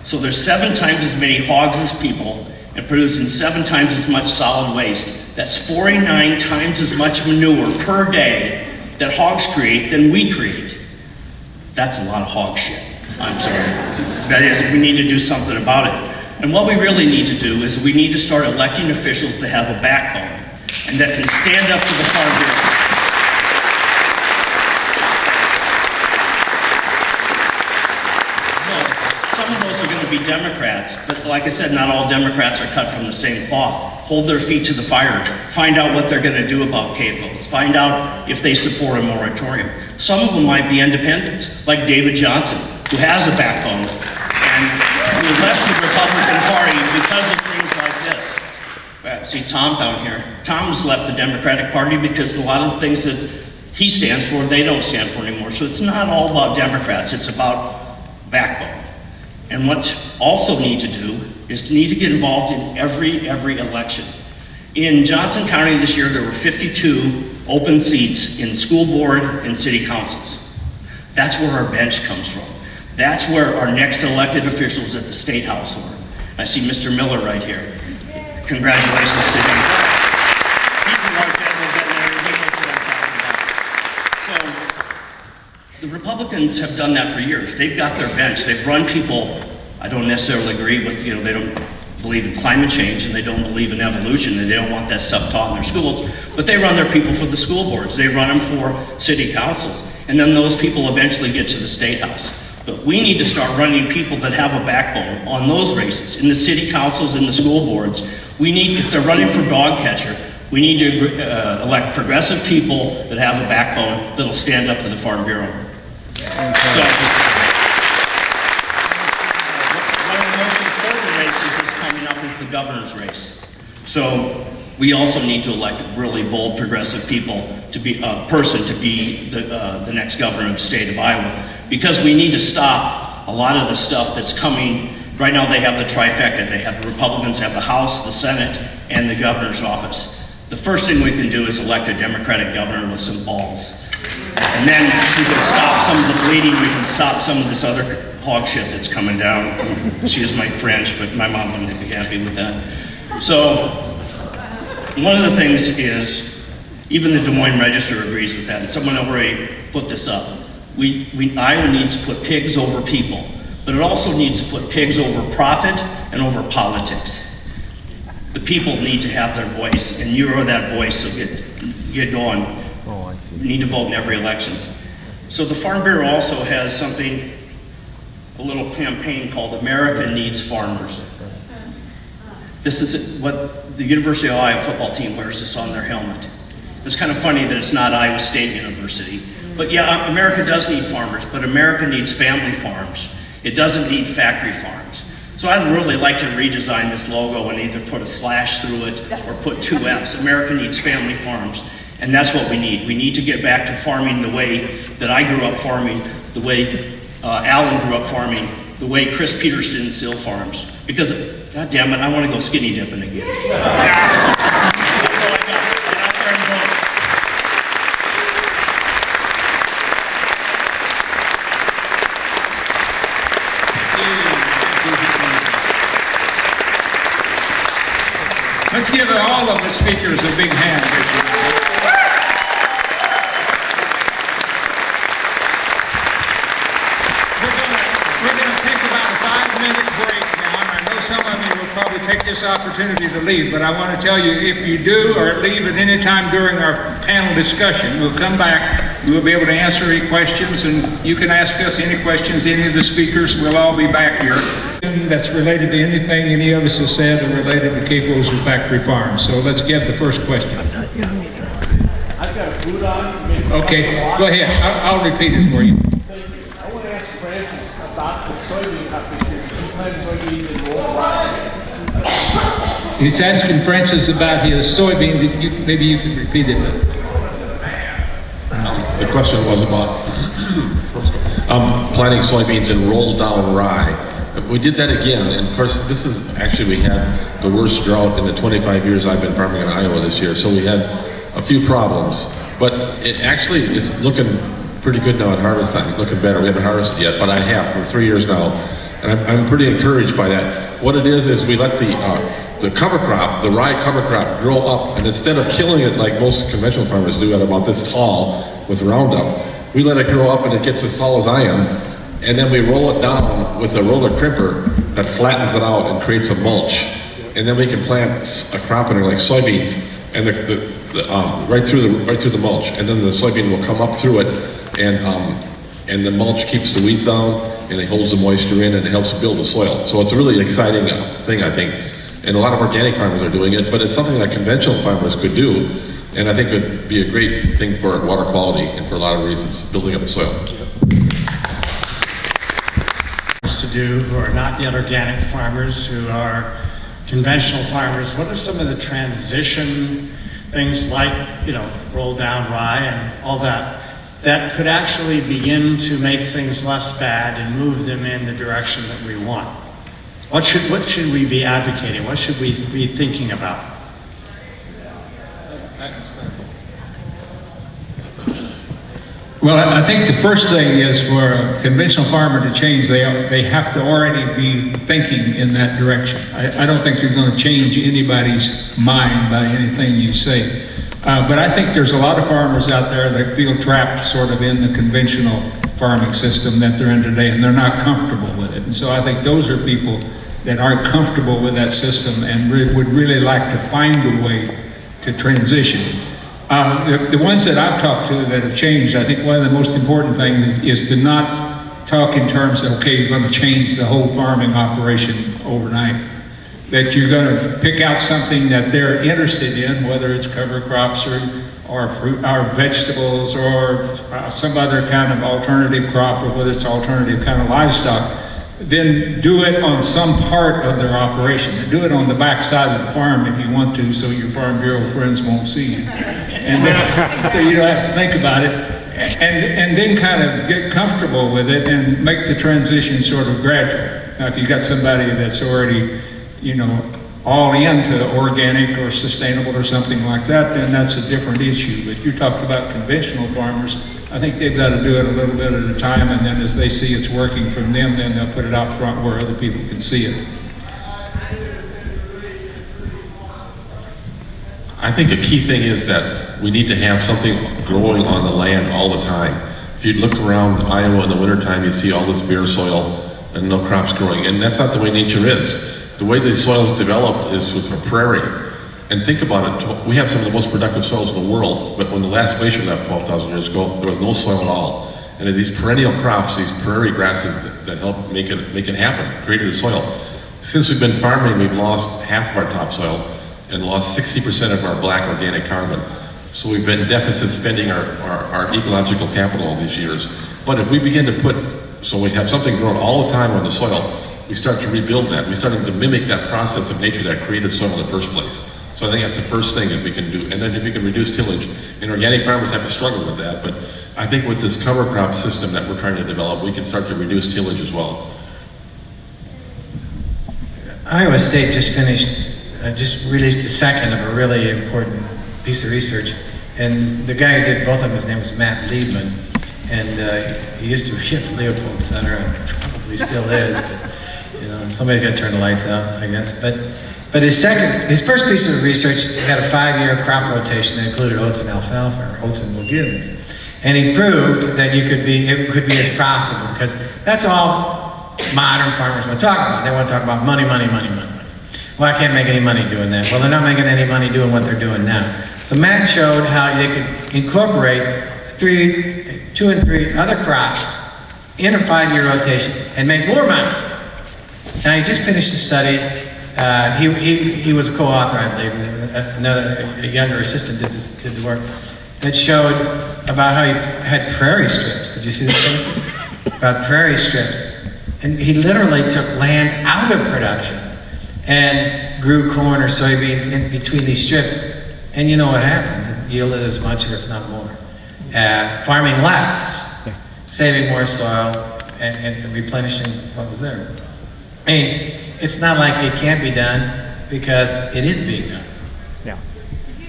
So there's 7 times as many hogs as people and producing 7 times as much solid waste. That's 49 times as much manure per day that hogs create than we create. That's a lot of hog shit. I'm sorry. That is, we need to do something about it. And what we really need to do is we need to start electing officials that have a backbone and that can stand up to the Farm Bureau. Some of those are going to be Democrats, but like I said, not all Democrats are cut from the same cloth. Hold their feet to the fire. Find out what they're going to do about CAFOs. Find out if they support a moratorium. Some of them might be independents, like David Johnson, who has a backbone, and who left the Republican Party because of things like this. See Tom down here. Tom's left the Democratic Party because a lot of the things that he stands for, they don't stand for anymore. So it's not all about Democrats, it's about backbone. And what also need to do is to need to get involved in every election. In Johnson County this year, there were 52 open seats in school board and city councils. That's where our bench comes from. That's where our next elected officials at the State House were. I see Mr. Miller right here. Congratulations to him. He's a large animal veterinarian, he knows what I'm talking about. So, the Republicans have done that for years. They've got their bench. They've run people, I don't necessarily agree with, they don't believe in climate change and they don't believe in evolution and they don't want that stuff taught in their schools, but they run their people for the school boards. They run them for city councils. And then those people eventually get to the State House. But we need to start running people that have a backbone on those races, in the city councils, in the school boards. We need, if they're running for dog catcher, we need to elect progressive people that have a backbone that'll stand up to the Farm Bureau. So, one of the most important races that's coming up is the governor's race. So we also need to elect really bold progressive people to be a person to be the next governor of the state of Iowa, because we need to stop a lot of the stuff that's coming. Right now they have the trifecta. They have the Republicans have the House, the Senate, and the governor's office. The first thing we can do is elect a Democratic governor with some balls. And then we can stop some of the bleeding, we can stop some of this other hog shit that's coming down. Excuse my French, but my mom wouldn't be happy with that. So, one of the things is, even the Des Moines Register agrees with that, and someone already put this up. Iowa needs to put pigs over people, but it also needs to put pigs over profit and over politics. The people need to have their voice, and you are that voice, so get going. Oh, I see. We need to vote in every election. So the Farm Bureau also has something, a little campaign called America Needs Farmers. This is what the University of Iowa football team wears this on their helmet. It's kind of funny that it's not Iowa State University. But yeah, America does need farmers, but America needs family farms. It doesn't need factory farms. So I'd really like to redesign this logo and either put a slash through it or put 2 F's. America needs family farms. And that's what we need. We need to get back to farming the way that I grew up farming, the way Alan grew up farming, the way Chris Peterson still farms. Because, God damn it, I want to go skinny dipping again. That's all I got. Get out there and vote. Let's give all of the speakers a big hand. We're going to take about a 5-minute break now, and I know some of you will probably take this opportunity to leave, but I want to tell you, if you do or leave at any time during our panel discussion, we'll come back, we will be able to answer any questions, and you can ask us any questions, any of the speakers, we'll all be back here. That's related to anything any of us have said or related to CAFOs and factory farms. So let's get the first question. I've got a boot on. Okay, go ahead. I'll repeat it for you. I want to ask He's asking Francis about his soybean. Maybe you can repeat it. The question was about planting soybeans and roll down rye. We did that again, and of course, this is actually, we had the worst drought in the 25 years I've been farming in Iowa this year, so we had a few problems. But it actually is looking pretty good now at harvest time, looking better. We haven't harvested yet, but I have for 3 years now, and I'm pretty encouraged by that. What it is we let the cover crop, the rye cover crop, grow up, and instead of killing it like most conventional farmers do at about this tall with Roundup, we let it grow up and it gets as tall as I am, and then we roll it down with a roller crimper that flattens it out and creates a mulch. And then we can plant a crop in there like soybeans, and right through the mulch, and then the soybean will come up through it, and the mulch keeps the weeds down, and it holds the moisture in, and it helps build the soil. So it's a really exciting thing, I think. And a lot of organic farmers are doing it, but it's something that conventional farmers could do, and I think it would be a great thing for water quality and for a lot of reasons, building up the soil. To do who are not yet organic farmers, who are conventional farmers, what are some of the transition things like, roll down rye and all that could actually begin to make things less bad and move them in the direction that we want? What should we be advocating? What should we be thinking about? Well, I think the first thing is for a conventional farmer to change, they have to already be thinking in that direction. I don't think you're going to change anybody's mind by anything you say. But I think there's a lot of farmers out there that feel trapped sort of in the conventional farming system that they're in today, and they're not comfortable with it. And so I think those are people that aren't comfortable with that system and would really like to find a way to transition. The ones that I've talked to that have changed, I think one of the most important things is to not talk in terms of, okay, you're going to change the whole farming operation overnight. That you're going to pick out something that they're interested in, whether it's cover crops or fruit or vegetables or some other kind of alternative crop, or whether it's alternative kind of livestock. Then do it on some part of their operation. Do it on the back side of the farm if you want to, so your Farm Bureau friends won't see you. And then, so you don't have to think about it. And then kind of get comfortable with it and make the transition sort of gradual. Now, if you've got somebody that's already, all into organic or sustainable or something like that, then that's a different issue. But you talked about conventional farmers. I think they've got to do it a little bit at a time, and then as they see it's working from them, then they'll put it out front where other people can see it. I think a key thing is that we need to have something growing on the land all the time. If you look around Iowa in the wintertime, you see all this bare soil and no crops growing, and that's not the way nature is. The way the soil is developed is with a prairie. And think about it, we have some of the most productive soils in the world, but when the last glacier left 12,000 years ago, there was no soil at all. And these perennial crops, these prairie grasses that help make it happen, created the soil. Since we've been farming, we've lost half of our topsoil and lost 60% of our black organic carbon. So we've been deficit spending our ecological capital all these years. But if we begin to so we have something growing all the time on the soil, we start to rebuild that. We start to mimic that process of nature that created soil in the first place. So I think that's the first thing that we can do. And then if we can reduce tillage, and organic farmers have to struggle with that, but I think with this cover crop system that we're trying to develop, we can start to reduce tillage as well. Iowa State just released the second of a really important piece of research. And the guy who did both of them, his name was Matt Liebman. And he used to be at the Leopold Center, and probably still is, but somebody's got to turn the lights out, I guess. But his first piece of research had a 5-year crop rotation that included oats and alfalfa, or oats and legumes. And he proved that it could be as profitable, because that's all modern farmers want to talk about. They want to talk about money, money, money, money, money. Well, I can't make any money doing that. Well, they're not making any money doing what they're doing now. So Matt showed how they could incorporate 2 and 3 other crops in a 5-year rotation and make more money. Now, he just finished a study. He was a co-author, I believe. A younger assistant did the work that showed about how he had prairie strips. Did you see the pictures? About prairie strips. And he literally took land out of production and grew corn or soybeans in between these strips. And you know what happened? It yielded as much or if not more. Farming less, saving more soil, and replenishing what was there. I mean, it's not like it can't be done, because it is being done.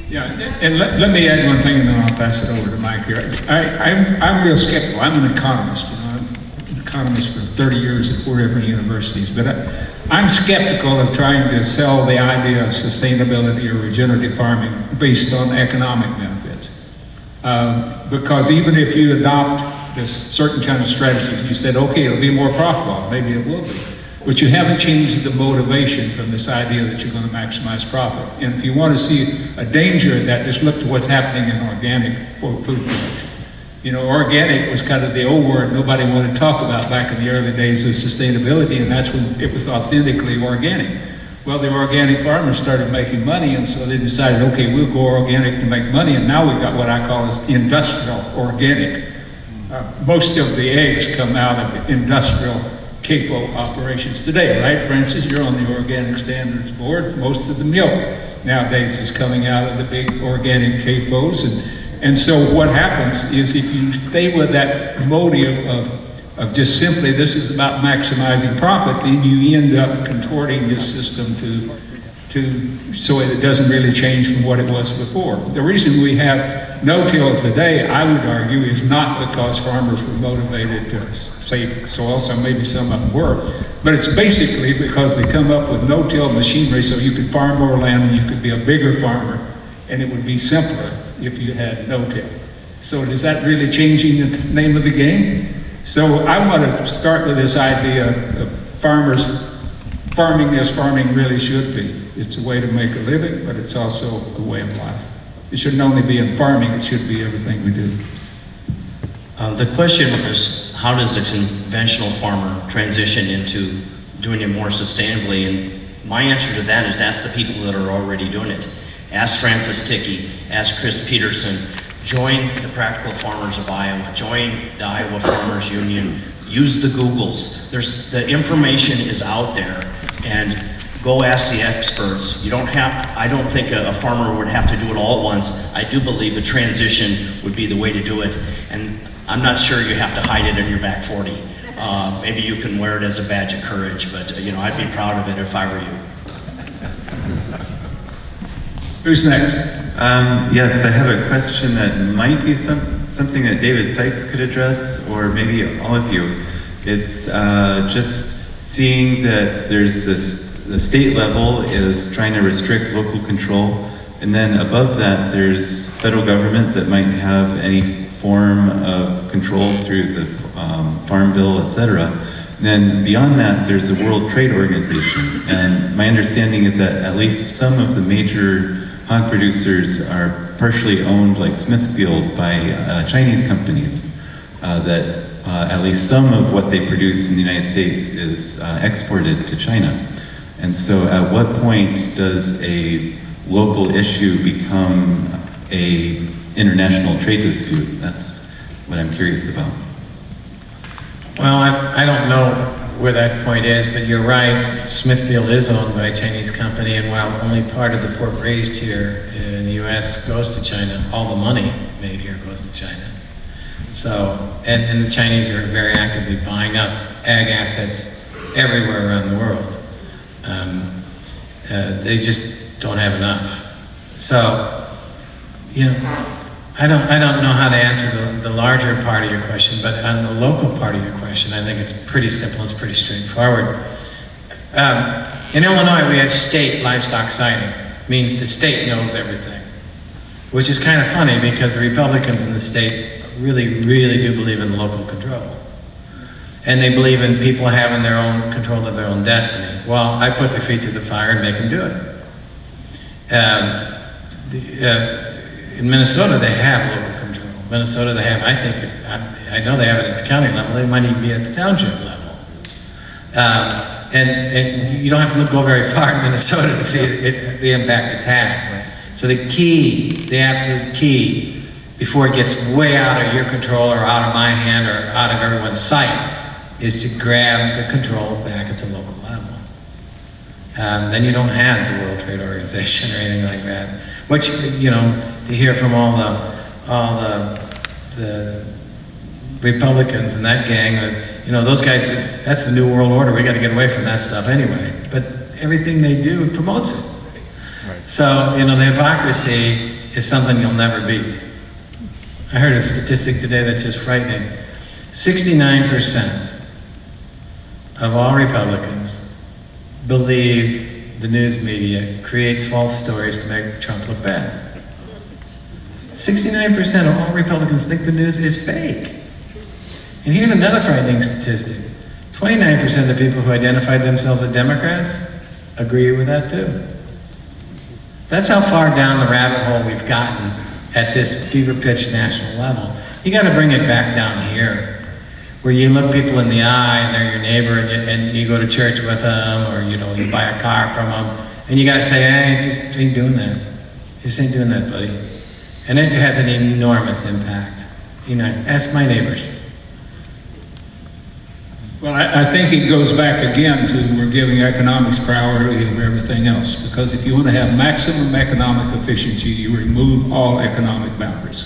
Yeah, and let me add one thing and then I'll pass it over to Mike here. I'm real skeptical. I'm an economist, you know, I'm an economist for 30 years at 4 different universities, but I'm skeptical of trying to sell the idea of sustainability or regenerative farming based on economic benefits. Because even if you adopt this certain kind of strategies, you said, okay, it'll be more profitable, maybe it will be. But you haven't changed the motivation from this idea that you're going to maximize profit. And if you want to see a danger of that, just look to what's happening in organic food production. You know, organic was kind of the old word nobody wanted to talk about back in the early days of sustainability, and that's when it was authentically organic. Well, the organic farmers started making money, and so they decided, okay, we'll go organic to make money, and now we've got what I call as industrial organic. Most of the eggs come out of industrial CAFO operations today, right? Francis, you're on the Organic Standards Board. Most of the milk nowadays is coming out of the big organic CAFOs. And so what happens is if you stay with that motive of just simply this is about maximizing profit, then you end up contorting your system so it doesn't really change from what it was before. The reason we have no-till today, I would argue, is not because farmers were motivated to save soil, so maybe some of them were, but it's basically because they come up with no-till machinery so you could farm more land and you could be a bigger farmer, and it would be simpler if you had no-till. So is that really changing the name of the game? So I want to start with this idea of farmers farming as farming really should be. It's a way to make a living, but it's also a way of life. It shouldn't only be in farming, it should be everything we do. The question is, how does a conventional farmer transition into doing it more sustainably? And my answer to that is ask the people that are already doing it. Ask Francis Tickey, ask Chris Peterson, join the Practical Farmers of Iowa, join the Iowa Farmers Union, use the Googles. The information is out there, and go ask the experts. I don't think a farmer would have to do it all at once. I do believe a transition would be the way to do it, and I'm not sure you have to hide it in your back 40. Maybe you can wear it as a badge of courage, but you know, I'd be proud of it if I were you. Who's next? Yes, I have a question that might be something that David Sykes could address, or maybe all of you. It's just seeing that there's the state level is trying to restrict local control, and then above that there's federal government that might have any form of control through the Farm Bill, etc. And then beyond that there's the World Trade Organization, and my understanding is that at least some of the major hog producers are partially owned, like Smithfield, by Chinese companies, that at least some of what they produce in the United States is exported to China. And so at what point does a local issue become a international trade dispute? That's what I'm curious about. Well, I don't know where that point is, but you're right. Smithfield is owned by a Chinese company, and while only part of the pork raised here in the U.S. goes to China, all the money made here goes to China. So, and the Chinese are very actively buying up ag assets everywhere around the world. They just don't have enough. So, you know, I don't know how to answer the larger part of your question, but on the local part of your question, I think it's pretty simple, it's pretty straightforward. In Illinois, we have state livestock siting. It means the state knows everything, which is kind of funny because the Republicans in the state really, really do believe in local control. And they believe in people having their own control of their own destiny. Well, I put their feet to the fire and make them do it. In Minnesota, they have local control. Minnesota, they have, I know they have it at the county level, they might even be at the township level. And you don't have to go very far in Minnesota to see the impact it's had. So the key, the absolute key, before it gets way out of your control or out of my hand or out of everyone's sight, is to grab the control back at the local level. then you don't have the World Trade Organization or anything like that. Which, to hear from all the Republicans and that gang, those guys, that's the New World Order. We got to get away from that stuff anyway. But everything they do promotes it. Right. So, the hypocrisy is something you'll never beat. I heard a statistic today that's just frightening. 69% of all Republicans believe the news media creates false stories to make Trump look bad. 69% of all Republicans think the news is fake. And here's another frightening statistic. 29% of the people who identified themselves as Democrats agree with that too. That's how far down the rabbit hole we've gotten at this fever pitch national level. You got to bring it back down here, where you look people in the eye and they're your neighbor and you go to church with them, or you buy a car from them, and you got to say, hey, just ain't doing that. Just ain't doing that, buddy. And it has an enormous impact. Ask my neighbors. Well, I think it goes back again to we're giving economics priority over everything else, because if you want to have maximum economic efficiency, you remove all economic boundaries.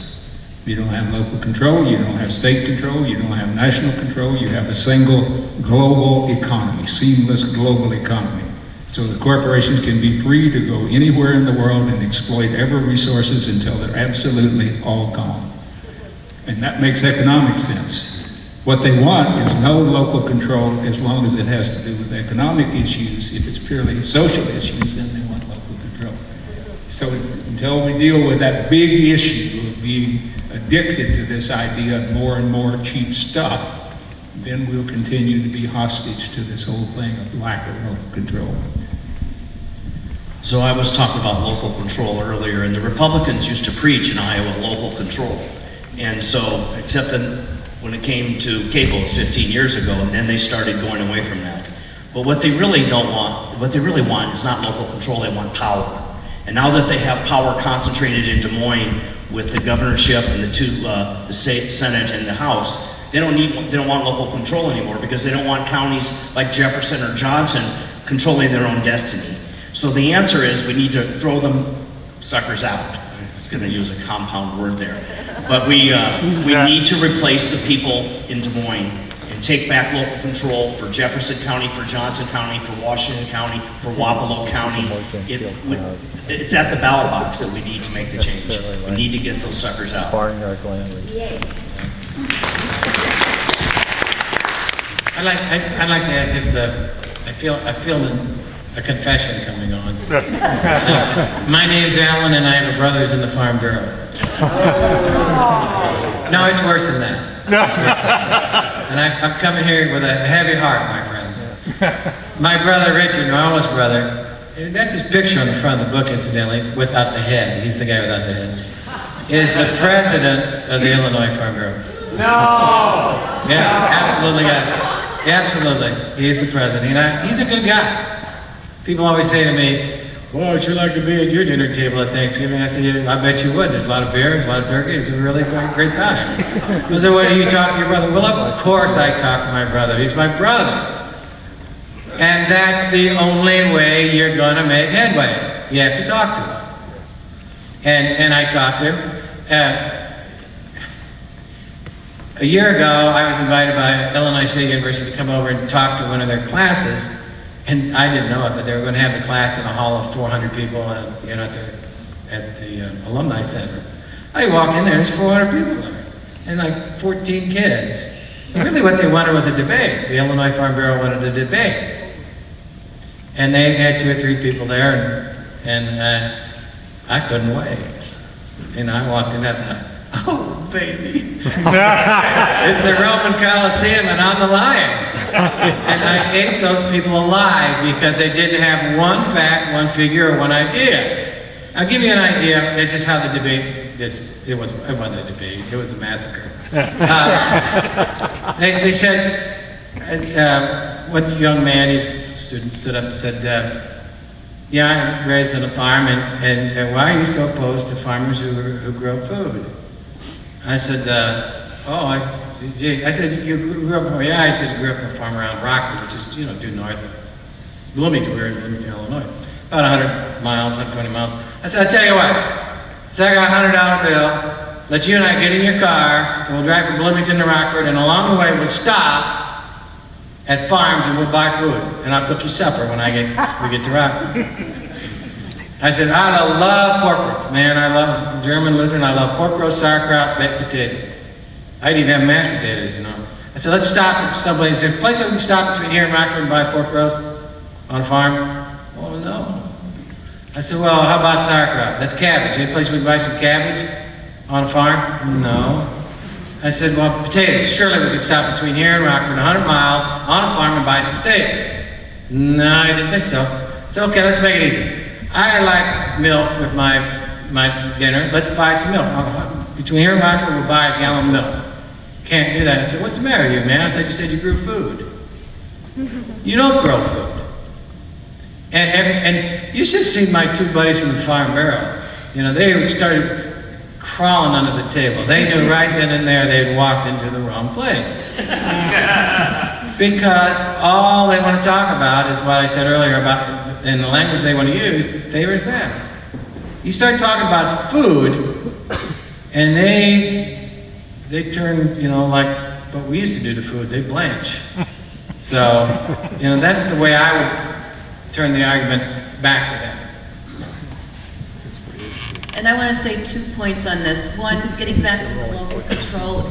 You don't have local control, you don't have state control, you don't have national control, you have a single global economy, seamless global economy. So the corporations can be free to go anywhere in the world and exploit every resources until they're absolutely all gone. And that makes economic sense. What they want is no local control as long as it has to do with economic issues. If it's purely social issues, then they want local control. So until we deal with that big issue of being addicted to this idea of more and more cheap stuff, then we'll continue to be hostage to this whole thing of lack of local control. So I was talking about local control earlier, and the Republicans used to preach in Iowa local control. And so, except that when it came to CAFOs 15 years ago, and then they started going away from that. But what they really want is not local control, they want power. And now that they have power concentrated in Des Moines with the governorship and the state Senate and the House, they don't want local control anymore, because they don't want counties like Jefferson or Johnson controlling their own destiny. So the answer is we need to throw them suckers out. I was going to use a compound word there. But we need to replace the people in Des Moines and take back local control for Jefferson County, for Johnson County, for Washington County, for Wapello County. It's at the ballot box that we need to make the change. We need to get those suckers out. I'd like to add just I feel a confession coming on. My name's Alan, and I have a brother's in the Farm Bureau. No, it's worse than that. It's worse than that. And I'm coming here with a heavy heart, my friends. My brother Richard, my oldest brother, that's his picture on the front of the book, incidentally, without the head. He's the guy without the head. Is the president of the Illinois Farm Bureau. No! Yeah, absolutely, guy. Absolutely, he's the president. He's a good guy. People always say to me, well, I'd sure like to be at your dinner table at Thanksgiving. I say, I bet you would. There's a lot of beer, there's a lot of turkey. It's a really great time. I said, what do you talk to your brother? Well, of course I talk to my brother. He's my brother. And that's the only way you're going to make headway. You have to talk to him. And I talked to him. A year ago, I was invited by Illinois State University to come over and talk to one of their classes. And I didn't know it, but they were going to have the class in a hall of 400 people at the Alumni Center. I walk in there, there's 400 people there, and like 14 kids. And really what they wanted was a debate. The Illinois Farm Bureau wanted a debate. And they had 2 or 3 people there, and I couldn't wait. And I walked in and I thought, oh, baby. It's the Roman Colosseum and I'm the lion. And I ate those people alive because they didn't have one fact, one figure, or one idea. I'll give you an idea. It's just how the debate, it wasn't a debate, it was a massacre. They said, one young man, his student stood up and said, yeah, I'm raised on a farm, and why are you so opposed to farmers who grow food? I said, I said, you grew up, yeah, I said, I grew up on a farm around Rockford, which is, due north Bloomington, we were in Bloomington, Illinois, about 100 miles, 120 miles. I said, I'll tell you what, so I got a $100 bill, let you and I get in your car, and we'll drive from Bloomington to Rockford, and along the way we'll stop at farms and we'll buy food, and I'll cook you supper when we get to Rockford. I said, I love pork roast, man, I love German Lutheran, I love pork roast, sauerkraut, baked potatoes. I'd even have mashed potatoes, you know. I said, let's stop at someplace. Is there a place that we can stop between here and Rockford and buy pork roast on a farm? Oh, no. I said, well, how about sauerkraut? That's cabbage. Any place we can buy some cabbage on a farm? No. I said, well, potatoes. Surely we could stop between here and Rockford, 100 miles, on a farm and buy some potatoes. No, I didn't think so. So, okay, let's make it easy. I like milk with my dinner. Let's buy some milk. Between here and Rockford, we'll buy a gallon of milk. Can't do that. I said, what's the matter with you, man? I thought you said you grew food. You don't grow food. And you should see my two buddies from the Farm Bureau. You know, they started crawling under the table. They knew right then and there they'd walked into the wrong place. Because all they want to talk about is what I said earlier about, in the language they want to use, favors them. You start talking about food, and they turn, you know, like what we used to do to food, they blanch. So, you know, that's the way I would turn the argument back to them. And I want to say 2 points on this. One, getting back to the local control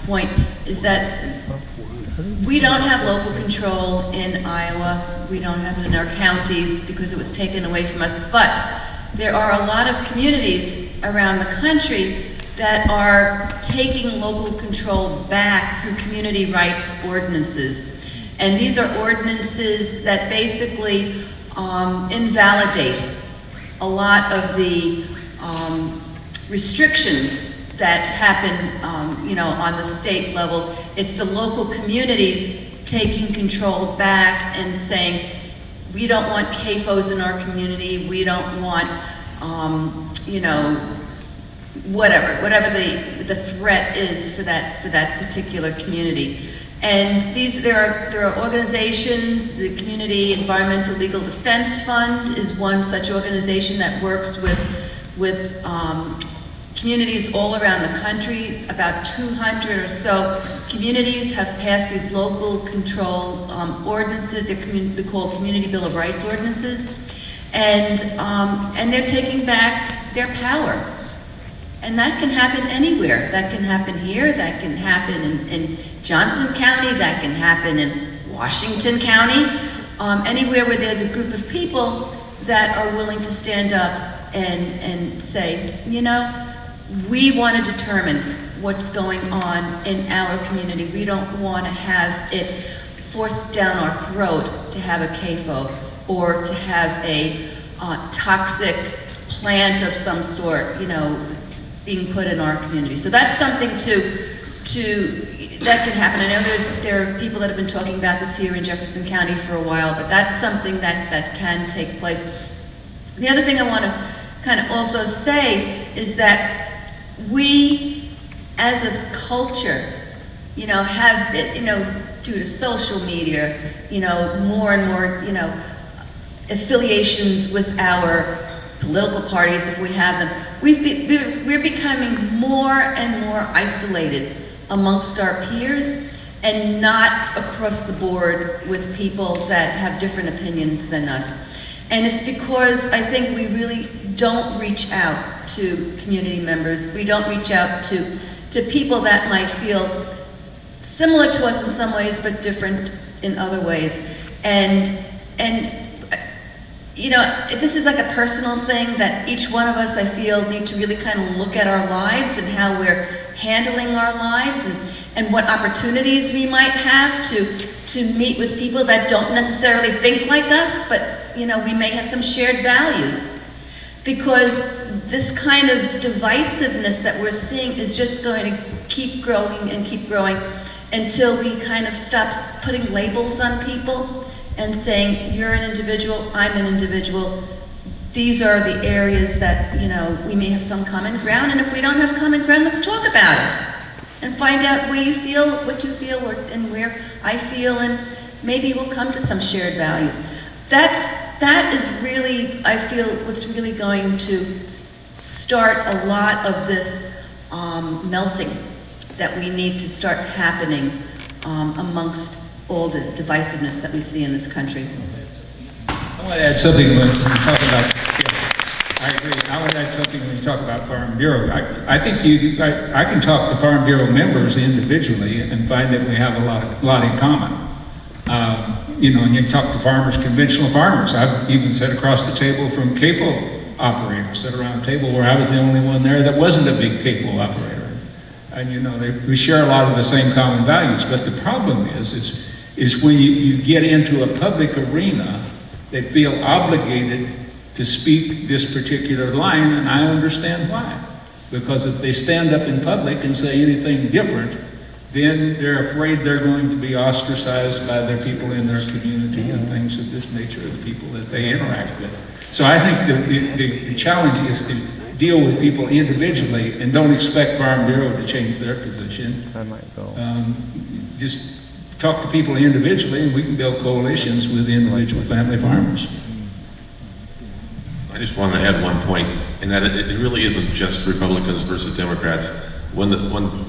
point, is that we don't have local control in Iowa. We don't have it in our counties because it was taken away from us. But there are a lot of communities around the country that are taking local control back through community rights ordinances. And these are ordinances that basically invalidate a lot of the restrictions that happen, you know, on the state level. It's the local communities taking control back and saying, we don't want CAFOs in our community, we don't want, you know, whatever the threat is for that particular community. And there are organizations. The Community Environmental Legal Defense Fund is one such organization that works with communities all around the country. About 200 or so communities have passed these local control ordinances. They're called Community Bill of Rights ordinances, and they're taking back their power. And that can happen anywhere. That can happen here, that can happen in Johnson County, that can happen in Washington County, anywhere where there's a group of people that are willing to stand up and say, you know, we want to determine what's going on in our community. We don't want to have it forced down our throat to have a CAFO or to have a toxic plant of some sort, you know, being put in our community. So that's something that can happen. I know there are people that have been talking about this here in Jefferson County for a while, but that's something that can take place. The other thing I want to kind of also say is that we, as a culture, you know, have been, you know, due to social media, you know, more and more, you know, affiliations with our political parties, if we have them, we're becoming more and more isolated amongst our peers and not across the board with people that have different opinions than us. And it's because I think we really don't reach out to community members. We don't reach out to people that might feel similar to us in some ways, but different in other ways. And you know, this is like a personal thing that each one of us, I feel, need to really kind of look at our lives and how we're handling our lives and what opportunities we might have to meet with people that don't necessarily think like us, but, you know, we may have some shared values. Because this kind of divisiveness that we're seeing is just going to keep growing and keep growing until we kind of stop putting labels on people and saying, you're an individual, I'm an individual. These are the areas that, you know, we may have some common ground, and if we don't have common ground, let's talk about it. And find out where you feel, what you feel, and where I feel, maybe we'll come to some shared values. That is really, I feel, what's really going to start a lot of this melting that we need to start happening amongst all the divisiveness that we see in this country. I want to add something when you talk about, I agree, I want to add something when you talk about Farm Bureau. I think I can talk to Farm Bureau members individually and find that we have a lot in common. You know, and you talk to farmers, conventional farmers. I've even sat across the table from CAFO operators, sat around a table where I was the only one there that wasn't a big CAFO operator. And you know, we share a lot of the same common values, but the problem is when you get into a public arena, they feel obligated to speak this particular line, and I understand why. Because if they stand up in public and say anything different, then they're afraid they're going to be ostracized by their people in their community and things of this nature, the people that they interact with. So I think the challenge is to deal with people individually and don't expect Farm Bureau to change their position. I might go. Just talk to people individually and we can build coalitions with individual family farmers. I just want to add one point, and that it really isn't just Republicans versus Democrats. When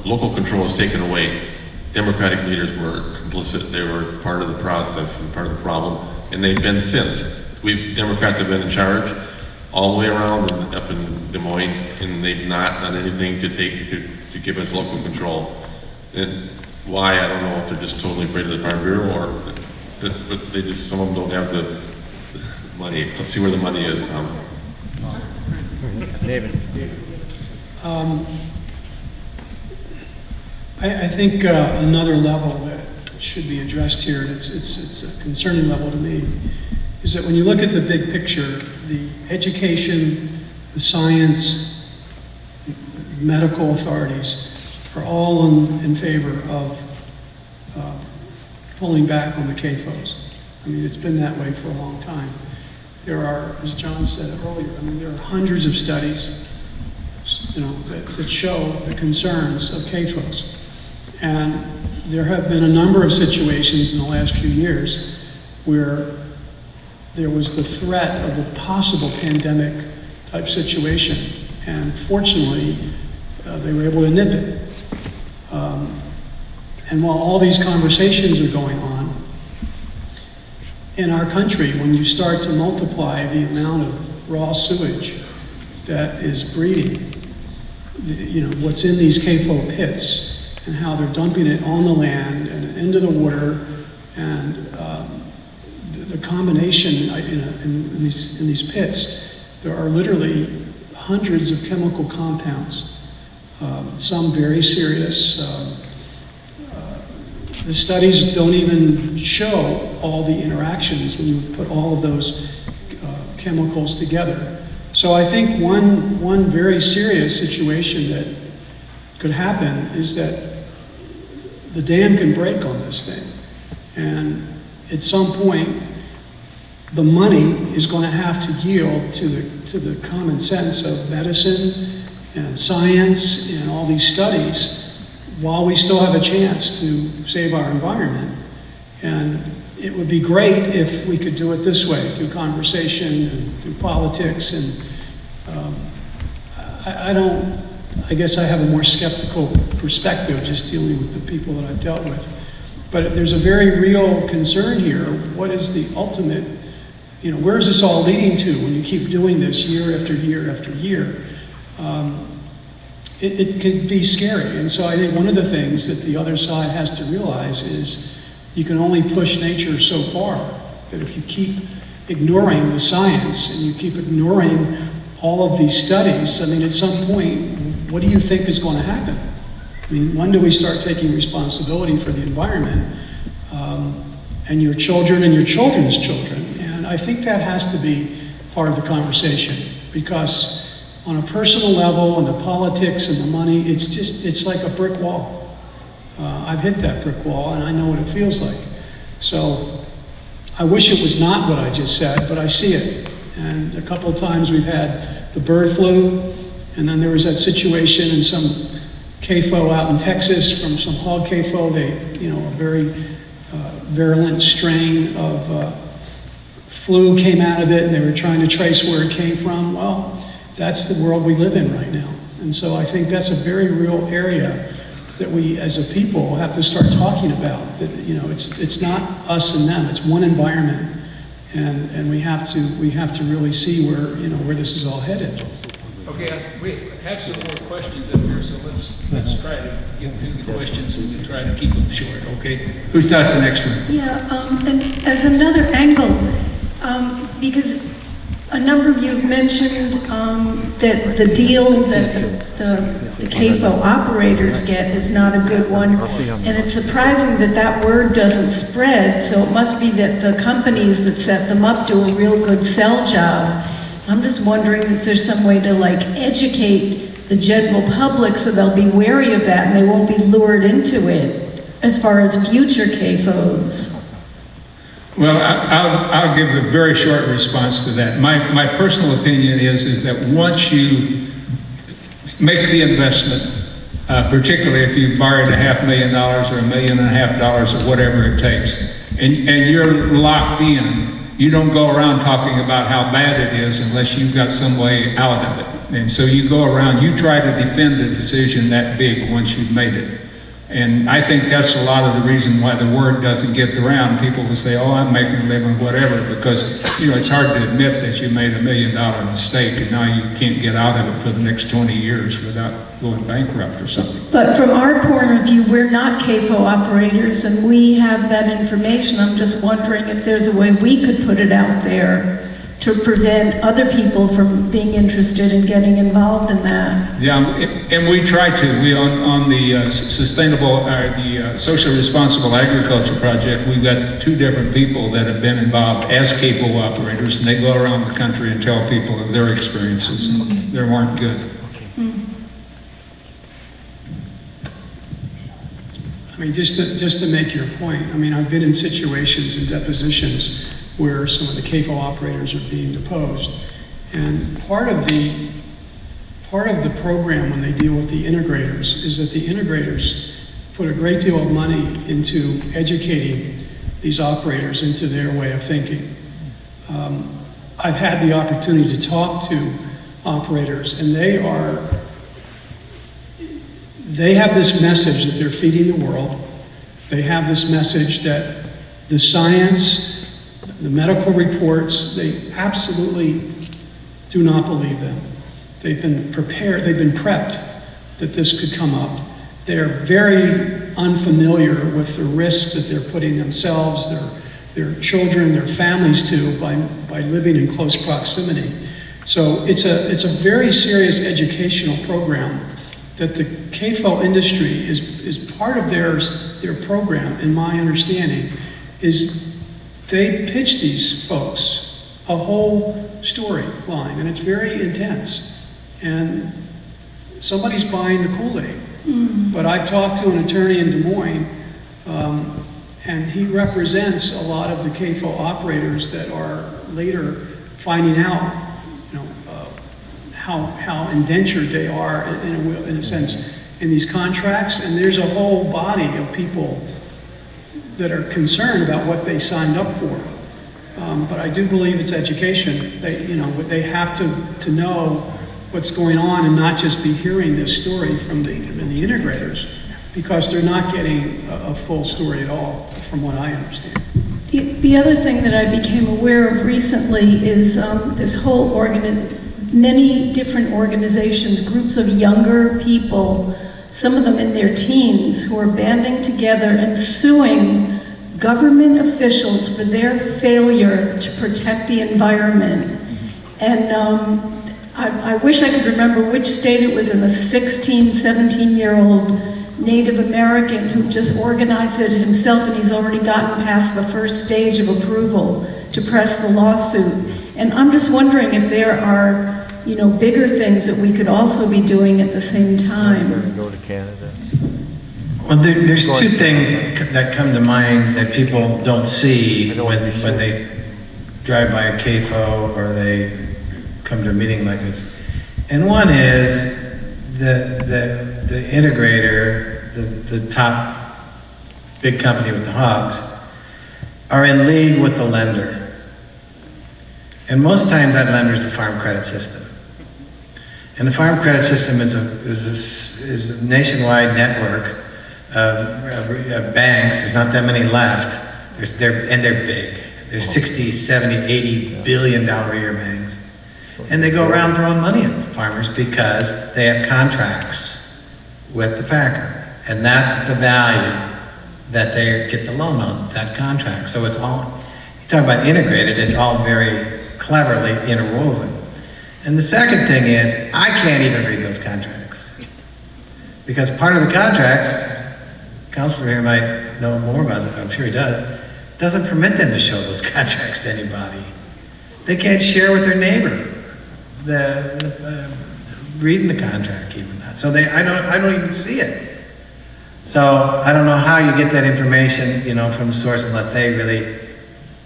local control was taken away, Democratic leaders were complicit. They were part of the process and part of the problem, and they've been since. Democrats have been in charge all the way around and up in Des Moines, and they've not done anything to give us local control. And why, I don't know, if they're just totally afraid of the Farm Bureau, or but they just, some of them don't have the money. Let's see where the money is. David. I think another level that should be addressed here, and it's a concerning level to me, is that when you look at the big picture, the education, the science, medical authorities are all in favor of pulling back on the CAFOs. I mean, it's been that way for a long time. There are, as John said earlier, I mean, there are hundreds of studies, you know, that show the concerns of CAFOs. And there have been a number of situations in the last few years where there was the threat of a possible pandemic type situation. And fortunately, they were able to nip it. And while all these conversations are going on, in our country, when you start to multiply the amount of raw sewage that is breeding, you know, what's in these CAFO pits and how they're dumping it on the land and into the water, and the combination in these pits, there are literally hundreds of chemical compounds, some very serious. The studies don't even show all the interactions when you put all of those chemicals together. So I think one very serious situation that could happen is that the dam can break on this thing. And at some point, the money is going to have to yield to the common sense of medicine and science and all these studies, while we still have a chance to save our environment. And it would be great if we could do it this way, through conversation and through politics. And I guess I have a more skeptical perspective just dealing with the people that I've dealt with. But there's a very real concern here. What is the ultimate, you know, where is this all leading to when you keep doing this year after year after year? It can be scary. And so I think one of the things that the other side has to realize is you can only push nature so far. That if you keep ignoring the science and you keep ignoring all of these studies, I mean, at some point, what do you think is going to happen? I mean, when do we start taking responsibility for the environment and your children and your children's children? And I think that has to be part of the conversation, because on a personal level and the politics and the money, it's like a brick wall. I've hit that brick wall and I know what it feels like. So I wish it was not what I just said, but I see it. And a couple of times we've had the bird flu, and then there was that situation in some CAFO out in Texas from some hog CAFO. They, you know, a very virulent strain of flu came out of it, and they were trying to trace where it came from. Well, that's the world we live in right now. And so I think that's a very real area that we as a people have to start talking about. That, you know, it's not us and them, it's one environment. And we have to really see where, you know, where this is all headed. Okay, we have some more questions up here, so let's try to get through the questions and try to keep them short, okay? Who's got the next one? Yeah, and as another angle, because a number of you have mentioned that the deal that the CAFO operators get is not a good one, and it's surprising that that word doesn't spread, so it must be that the companies that set them up do a real good sell job. I'm just wondering if there's some way to like educate the general public so they'll be wary of that and they won't be lured into it as far as future CAFOs. Well, I'll give a very short response to that. My personal opinion is that once you make the investment, particularly if you borrowed $500,000 or $1.5 million or whatever it takes, and you're locked in, you don't go around talking about how bad it is unless you've got some way out of it. And so you go around, you try to defend a decision that big once you've made it. And I think that's a lot of the reason why the word doesn't get around. People will say, oh, I'm making a living, whatever, because, you know, it's hard to admit that you made $1 million mistake and now you can't get out of it for the next 20 years without going bankrupt or something. But from our point of view, we're not CAFO operators and we have that information. I'm just wondering if there's a way we could put it out there to prevent other people from being interested in getting involved in that. Yeah, and we try to. We on the social responsible agriculture project, we've got 2 different people that have been involved as CAFO operators, and they go around the country and tell people of their experiences, and they weren't good. I mean, just to make your point, I mean, I've been in situations and depositions where some of the CAFO operators are being deposed. And part of the program when they deal with the integrators is that the integrators put a great deal of money into educating these operators into their way of thinking. I've had the opportunity to talk to operators, and they have this message that they're feeding the world. They have this message that the science, the medical reports, they absolutely do not believe them. They've been prepared, they've been prepped that this could come up. They're very unfamiliar with the risks that they're putting themselves, their children, their families to by living in close proximity. So it's a very serious educational program that the CAFO industry is part of their program, in my understanding, is they pitch these folks a whole storyline, and it's very intense. And somebody's buying the Kool-Aid. But I've talked to an attorney in Des Moines, and he represents a lot of the CAFO operators that are later finding out, you know, how indentured they are in a sense in these contracts. And there's a whole body of people that are concerned about what they signed up for. But I do believe it's education. They have to know what's going on and not just be hearing this story from the integrators, because they're not getting a full story at all, from what I understand. The other thing that I became aware of recently is this whole many different organizations, groups of younger people, some of them in their teens, who are banding together and suing government officials for their failure to protect the environment. And I wish I could remember which state it was, in a 16, 17-year-old Native American who just organized it himself, and he's already gotten past the first stage of approval to press the lawsuit. And I'm just wondering if there are, you know, bigger things that we could also be doing at the same time. We're gonna go to Canada. Well, there's 2 things that come to mind that people don't see when they drive by a CAFO or they come to a meeting like this. And one is the integrator, the top big company with the hogs, are in league with the lender. And most times that lender is the Farm Credit System. And the Farm Credit System is a nationwide network of banks. There's not that many left. They're big. There's 60, 70, 80 billion dollar a year banks. And they go around throwing money at farmers because they have contracts with the packer. And that's the value that they get the loan on, that contract. So it's all, you talk about integrated, it's all very cleverly interwoven. And the second thing is, I can't even read those contracts. Because part of the contracts, Counselor here might know more about it, I'm sure he does, doesn't permit them to show those contracts to anybody. They can't share with their neighbor reading the contract even. So I don't even see it. So I don't know how you get that information, from the source unless they really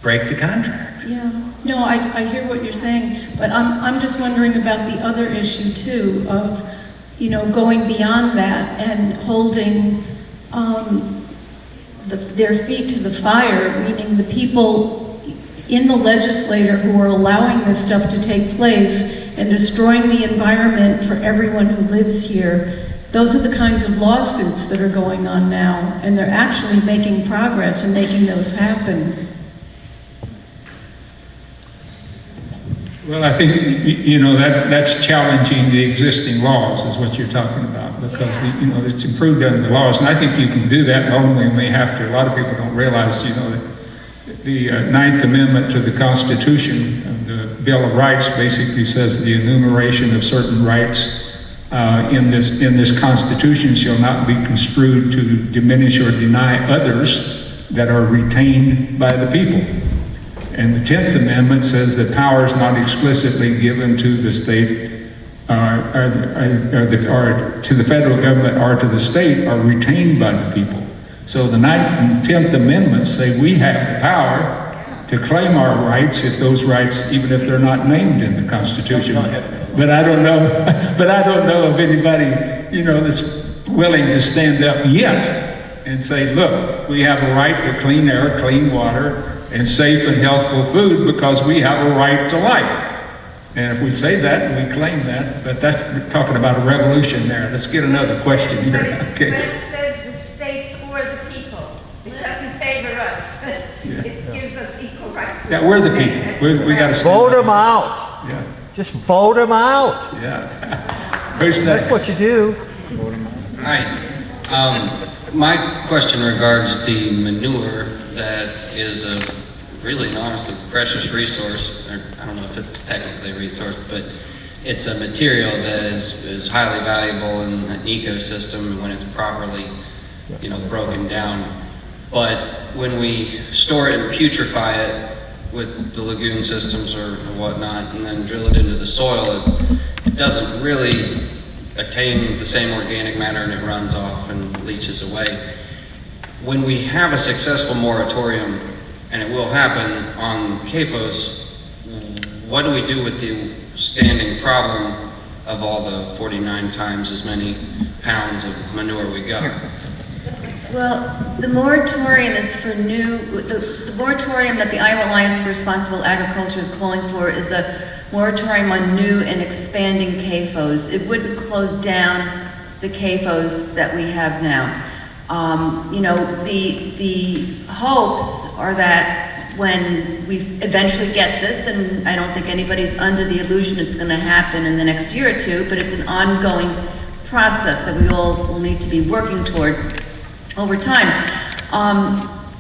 break the contract. Yeah, no, I hear what you're saying, but I'm just wondering about the other issue too of, going beyond that and holding their feet to the fire, meaning the people in the legislature who are allowing this stuff to take place and destroying the environment for everyone who lives here. Those are the kinds of lawsuits that are going on now, and they're actually making progress and making those happen. Well, I think, that's challenging the existing laws is what you're talking about, because, it's improved under the laws. And I think you can do that, but only we have to. A lot of people don't realize, the Ninth Amendment to the Constitution, the Bill of Rights basically says the enumeration of certain rights in this Constitution shall not be construed to diminish or deny others that are retained by the people. And the 10th Amendment says that powers not explicitly given to the state or to the federal government or to the state are retained by the people. So the 9th and 10th Amendments say we have the power to claim our rights if those rights, even if they're not named in the Constitution. But I don't know of anybody, that's willing to stand up yet and say, look, we have a right to clean air, clean water, and safe and healthful food because we have a right to life. And if we say that, and we claim that, but we're talking about a revolution there. Let's get another question here. Okay. When it says the state's for the people, it doesn't favor us. It gives us equal rights. Yeah, we're the people. We got to Vote them out. Yeah. Just vote them out. Yeah. Who's next? That's what you do. Hi. My question regards the manure that is a really an honestly precious resource, or I don't know if it's technically a resource, but it's a material that is highly valuable in an ecosystem when it's properly, broken down. But when we store it and putrefy it with the lagoon systems or whatnot, and then drill it into the soil, it doesn't really attain the same organic matter and it runs off and leaches away. When we have a successful moratorium, and it will happen on CAFOs, what do we do with the standing problem of all the 49 times as many pounds of manure we got? Well, the moratorium is for the moratorium that the Iowa Alliance for Responsible Agriculture is calling for is a moratorium on new and expanding CAFOs. It wouldn't close down the CAFOs that we have now. The hopes are that when we eventually get this, and I don't think anybody's under the illusion it's going to happen in the next year or two, but it's an ongoing process that we all will need to be working toward over time.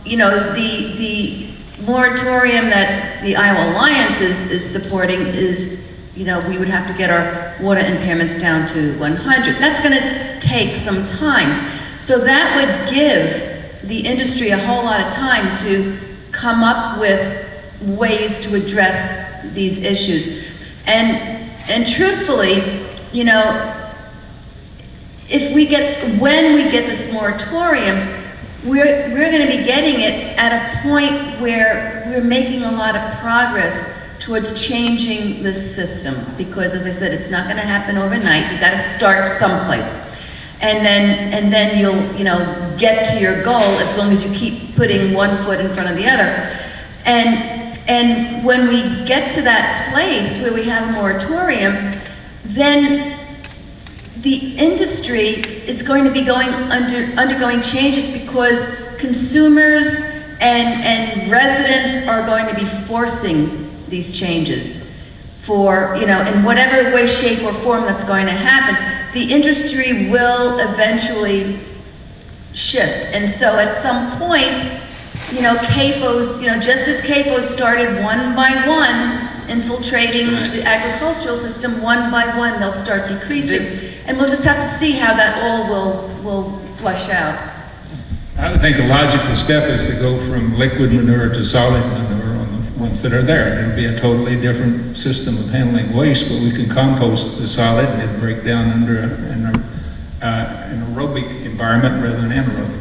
The moratorium that the Iowa Alliance is supporting is, we would have to get our water impairments down to 100. That's going to take some time. So that would give the industry a whole lot of time to come up with ways to address these issues. And truthfully, when we get this moratorium, we're going to be getting it at a point where we're making a lot of progress towards changing the system. Because as I said, it's not going to happen overnight. We've got to start someplace. and then you'll, get to your goal as long as you keep putting one foot in front of the other. And when we get to that place where we have a moratorium, then the industry is going to be undergoing changes because consumers and residents are going to be forcing these changes for, in whatever way, shape, or form that's going to happen. The industry will eventually shift. And so at some point, CAFOs, just as CAFOs started one by one infiltrating the agricultural system, one by one they'll start decreasing. And we'll just have to see how that all will flush out. I would think a logical step is to go from liquid manure to solid manure on the ones that are there. It'll be a totally different system of handling waste, but we can compost the solid and it'll break down under an aerobic environment rather than anaerobic.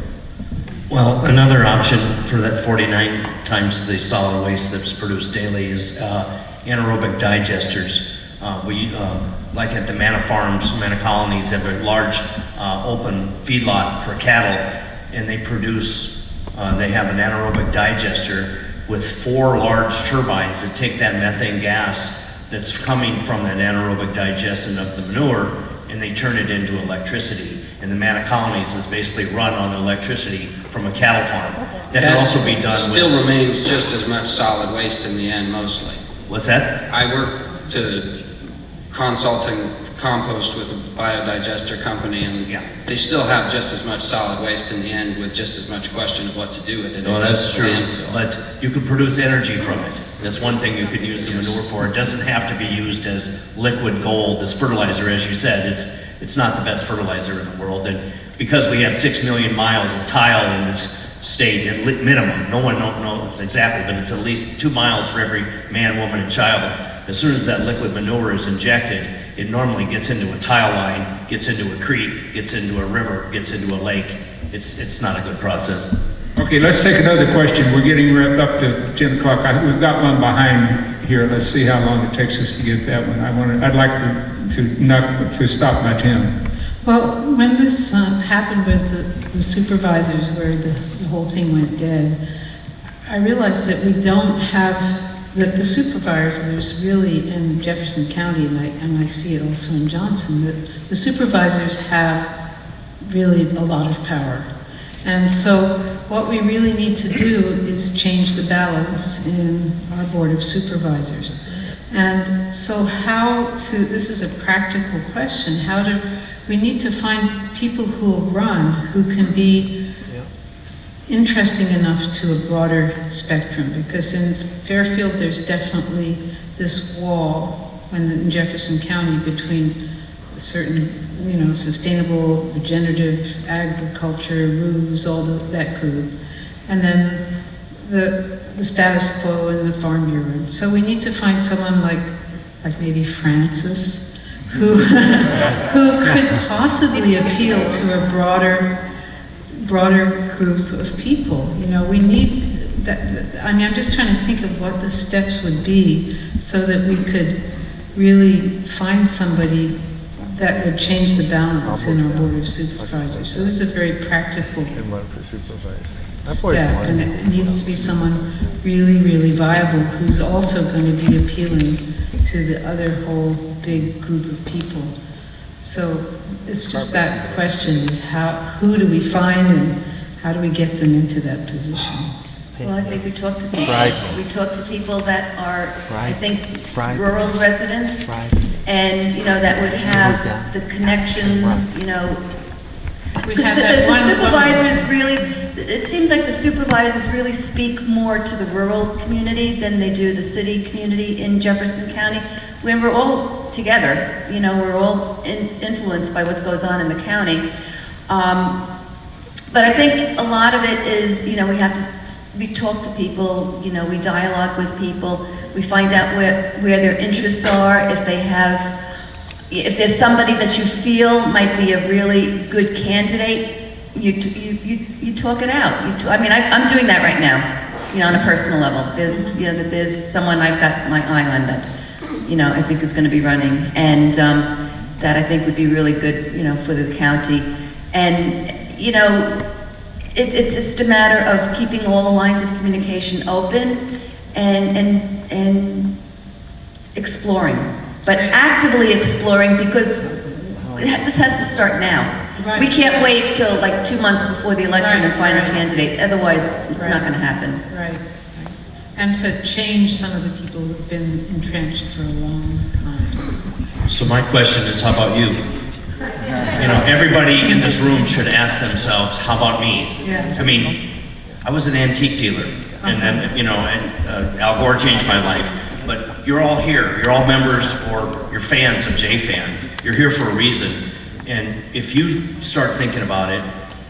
Well, another option for that 49 times the solid waste that's produced daily is anaerobic digesters. Like at the manna farms, manna colonies have a large open feedlot for cattle, and they produce, they have an anaerobic digester with 4 large turbines that take that methane gas that's coming from that anaerobic digestion of the manure, and they turn it into electricity. And the manna colonies is basically run on electricity from a cattle farm. That can also be done still remains just as much solid waste in the end, mostly. What's that? I work to consulting compost with a biodigester company, and they still have just as much solid waste in the end with just as much question of what to do with it. No, that's true, but you can produce energy from it. That's one thing you could use the manure for. It doesn't have to be used as liquid gold, as fertilizer, as you said. It's not the best fertilizer in the world, and because we have 6 million miles of tile in this state at minimum, no one knows exactly, but it's at least 2 miles for every man, woman, and child. As soon as that liquid manure is injected, it normally gets into a tile line, gets into a creek, gets into a river, gets into a lake. It's not a good process. Okay, let's take another question. We're getting up to 10 o'clock. We've got one behind here. Let's see how long it takes us to get that one. I'd like to stop by 10. Well, when this happened with the supervisors, where the whole thing went dead, I realized that we don't have the supervisors really in Jefferson County, and I see it also in Johnson, that the supervisors have really a lot of power. And so what we really need to do is change the balance in our Board of Supervisors. And so this is a practical question, we need to find people who will run, who can be interesting enough to a broader spectrum, because in Fairfield there's definitely this wall in Jefferson County between certain, sustainable regenerative agriculture, roofs, all that group, and then the status quo and the farm bureau. And so we need to find someone like maybe Francis, who could possibly appeal to a broader group of people. We need that. I'm just trying to think of what the steps would be so that we could really find somebody that would change the balance in our Board of Supervisors. So this is a very practical step, and it needs to be someone really, really viable who's also going to be appealing to the other whole big group of people. So it's just that question is who do we find and how do we get them into that position? Well, I think we talk to people. Right. We talk to people that are, I think, Right. rural residents, Right. and that would have the connections. We have that the one supervisors really. It seems like the supervisors really speak more to the rural community than they do the city community in Jefferson County. When we're all together, we're all influenced by what goes on in the county. But I think a lot of it is, we talk to people, we dialogue with people, we find out where their interests are, if there's somebody that you feel might be a really good candidate, you talk it out. I'm doing that right now, on a personal level. There's someone I've got my eye on that, I think is going to be running, and that I think would be really good, for the county. And, you know, it's just a matter of keeping all the lines of communication open and exploring, but actively exploring, because this has to start now. Right. We can't wait till like 2 months before the election and find a candidate, otherwise it's not gonna happen. Right. And to change some of the people who've been entrenched for a long time. So my question is, how about you? You know, everybody in this room should ask themselves, how about me? Yeah. I mean, I was an antique dealer, and then, you know, and Al Gore changed my life. But you're all here. You're all members or you're fans of JFAN. You're here for a reason. And if you start thinking about it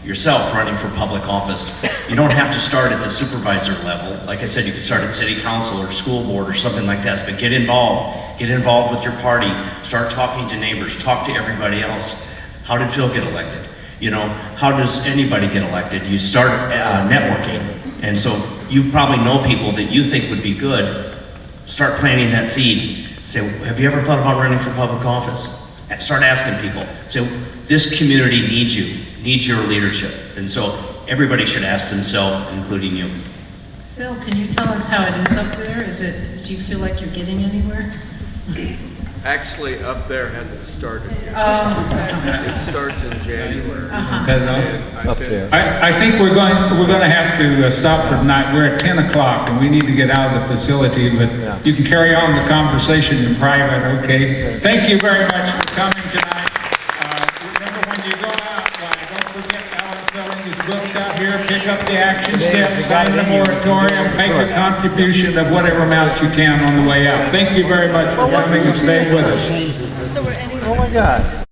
yourself, running for public office, you don't have to start at the supervisor level. Like I said, you can start at city council or school board or something like that. But get involved. Get involved with your party. Start talking to neighbors. Talk to everybody else. How did Phil get elected? You know, how does anybody get elected? You start networking. And so you probably know people that you think would be good. Start planting that seed. Say, have you ever thought about running for public office? Start asking people. Say, this community needs you, needs your leadership. And so everybody should ask themselves, including you. Phil, can you tell us how it is up there? Do you feel like you're getting anywhere? Actually, up there hasn't started yet. Oh. It starts in January. Up there. I think we're going to have to stop for tonight. We're at 10 o'clock and we need to get out of the facility, but you can carry on the conversation in private, okay? Thank you very much for coming tonight. Remember, when you go out, don't forget Alan's selling his books out here. Pick up the action steps, sign the moratorium, make a contribution of whatever amount you can on the way out. Thank you very much for coming and staying with us. Oh my God.